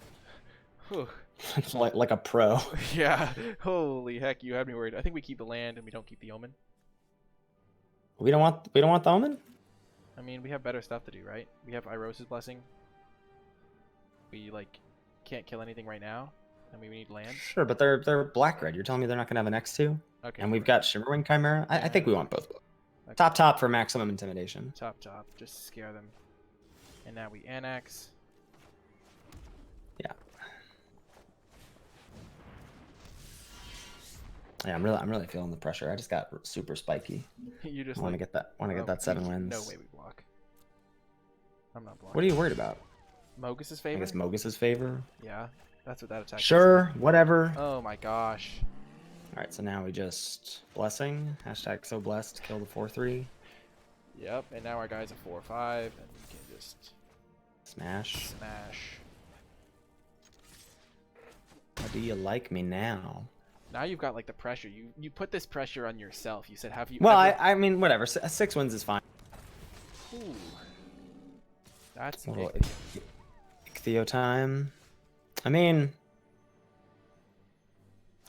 like a pro. Yeah. Holy heck, you had me worried. I think we keep the land and we don't keep the Omen. We don't want the Omen? I mean, we have better stuff to do, right? We have Irosa's Blessing. We like can't kill anything right now. And we need lands. Sure, but they're black red. You're telling me they're not gonna have an X2? Okay. And we've got Shimmerwing Chimera. I think we want both. Okay. Top for maximum intimidation. Top. Just scare them. And now we annex. Yeah. Yeah, I'm really feeling the pressure. I just got super spiky. You just want to get that. Want to get that 7 wins. No way we block. I'm not blocking. What are you worried about? Mogus's favor. I guess Mogus's favor. Yeah, that's what that attack. Sure, whatever. Oh my gosh. All right, so now we just blessing. Hashtag so blessed. Kill the 4/3. Yep, and now our guy's a 4/5, and we can just smash. Smash. How do you like me now? Now you've got like the pressure. You put this pressure on yourself. You said, "Have you?" Well, I mean, whatever. 6 wins is fine. Ooh, that's a little Ichthyo time. I mean,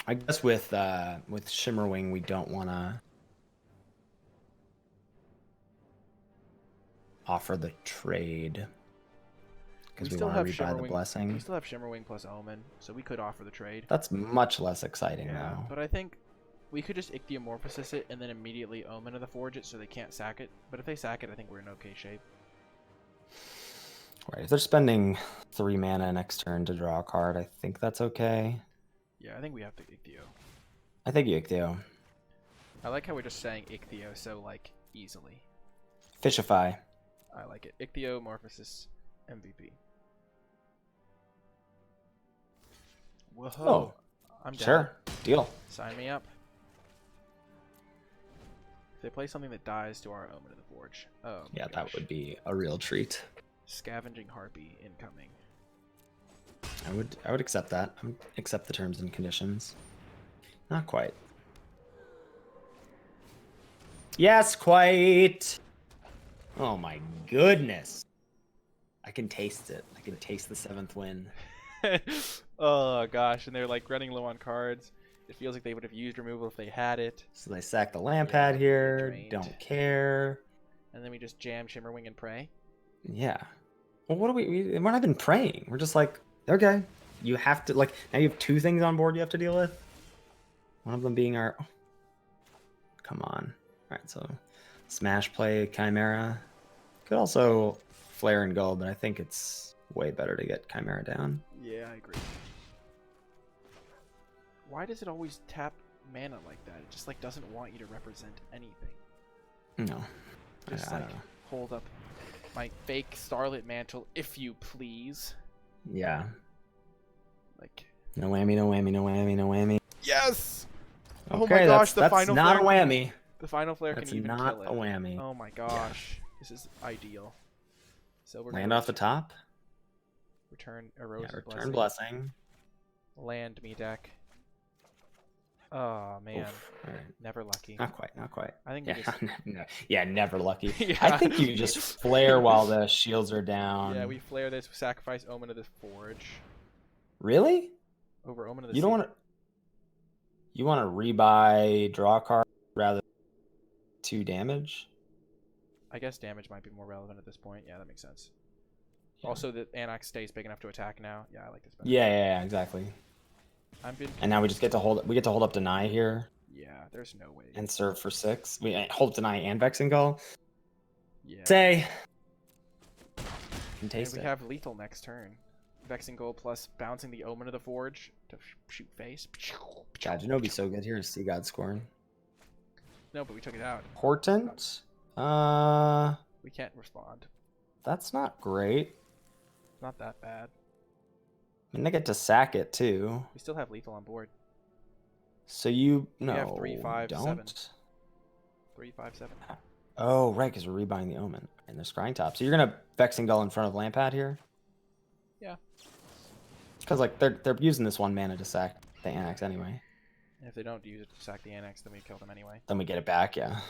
I guess with Shimmerwing, we don't want to offer the trade because we want to rebuy the blessing. We still have Shimmerwing plus Omen, so we could offer the trade. That's much less exciting though. But I think we could just Ichthyomorphosis it and then immediately Omen of the Forge it so they can't sack it. But if they sack it, I think we're in okay shape. Right, if they're spending 3 mana next turn to draw a card, I think that's okay. Yeah, I think we have to Ichthyo. I think you Ichthyo. I like how we're just saying Ichthyo so, like, easily. Fishify. I like it. Ichthyomorphosis MVP. Whoa. Oh, I'm down. Sure. Deal. Sign me up. If they play something that dies to our Omen of the Forge. Oh, yeah, that would be a real treat. Scavenging Harpy incoming. I would accept that. I would accept the terms and conditions. Not quite. Yes, quite. Oh my goodness. I can taste it. I can taste the 7th win. Oh gosh, and they're like running low on cards. It feels like they would have used removal if they had it. So they sack the land pad here. Don't care. And then we just jam Shimmerwing and pray. Yeah. Well, what do we're not even praying. We're just like, okay, you have to, like, now you have 2 things on board you have to deal with. One of them being our, oh, come on. All right, so smash play Chimera. Could also flare and go, but I think it's way better to get Chimera down. Yeah, I agree. Why does it always tap mana like that? It just like doesn't want you to represent anything. No. Just I like don't know. hold up my fake Starlit Mantle, if you please. Yeah. Like. No whammy, no whammy, no whammy, no whammy. Yes! Okay, oh my gosh, the final not flare. A whammy. The final flare can even not kill it. A whammy. Oh my gosh. Yeah. This is ideal. So we're land off the top. Return Erosive Return blessing. Land me deck. Oh man. All right. Never lucky. Not quite, not quite. I think never lucky. Yeah. I think you just flare while the shields are down. Yeah, we flare this, sacrifice Omen of the Forge. Really? Over Omen of the You don't want to. You want to rebuy draw a card rather than 2 damage? I guess damage might be more relevant at this point. Yeah, that makes sense. Yeah. Also, the Anax stays big enough to attack now. Yeah, I like this better. Yeah, exactly. And now we just get to hold. We get to hold up deny here. Yeah, there's no way. And serve for 6. We hold up deny and Vexing Gull. Yeah. Say. Can taste it. We have lethal next turn. Vexing Gull plus bouncing the Omen of the Forge to shoot face. God, Genobi's so good here. Is Sea God Scorn? No, but we took it out. Portent. We can't respond. That's not great. Not that bad. I mean, they get to sack it too. We still have lethal on board. So you we have 3, 5, don't. 7. 3, 5, 7. Oh, right, because we're rebuying the Omen and they're scrying top. So you're gonna Vexing Gull in front of Lampad here. Yeah. Because like they're using this 1 mana to sack the Annex anyway. And if they don't use it to sack the Annex, then we kill them anyway. Then we get it back, yeah.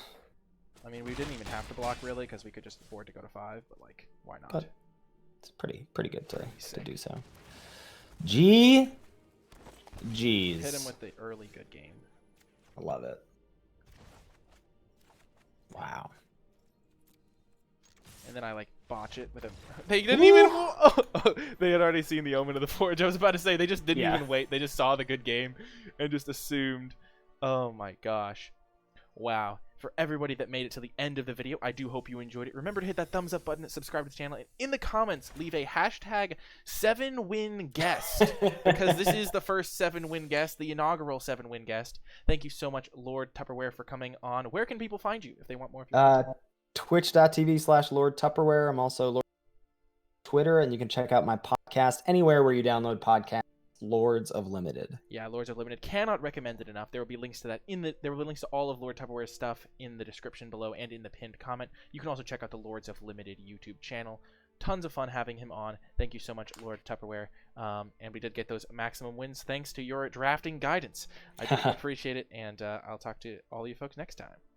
I mean, we didn't even have to block really because we could just afford to go to 5, but like, why not? But it's pretty good to do so. Jeez. Hit him with the early good game. I love it. Wow. And then I like botch it with a. They didn't even. They had already seen the omen of the forge. I was about to say they just didn't even wait. They just saw the good game and just assumed. Oh my gosh. Wow. For everybody that made it to the end of the video, I do hope you enjoyed it. Remember to hit that thumbs up button, subscribe to the channel, and in the comments, leave a hashtag 7-win guest, because this is the first 7-win guest, the inaugural 7-win guest. Thank you so much, Lordtupperware, for coming on. Where can people find you if they want more? Twitch.tv/Lordtupperware. I'm also Lord Twitter, and you can check out my podcast anywhere where you download podcasts. Lords of Limited. Yeah, Lords of Limited. Cannot recommend it enough. There will be links to that there will be links to all of Lordtupperware's stuff in the description below and in the pinned comment. You can also check out the Lords of Limited YouTube channel. Tons of fun having him on. Thank you so much, Lordtupperware. And we did get those maximum wins thanks to your drafting guidance. I do appreciate it, and I'll talk to all you folks next time.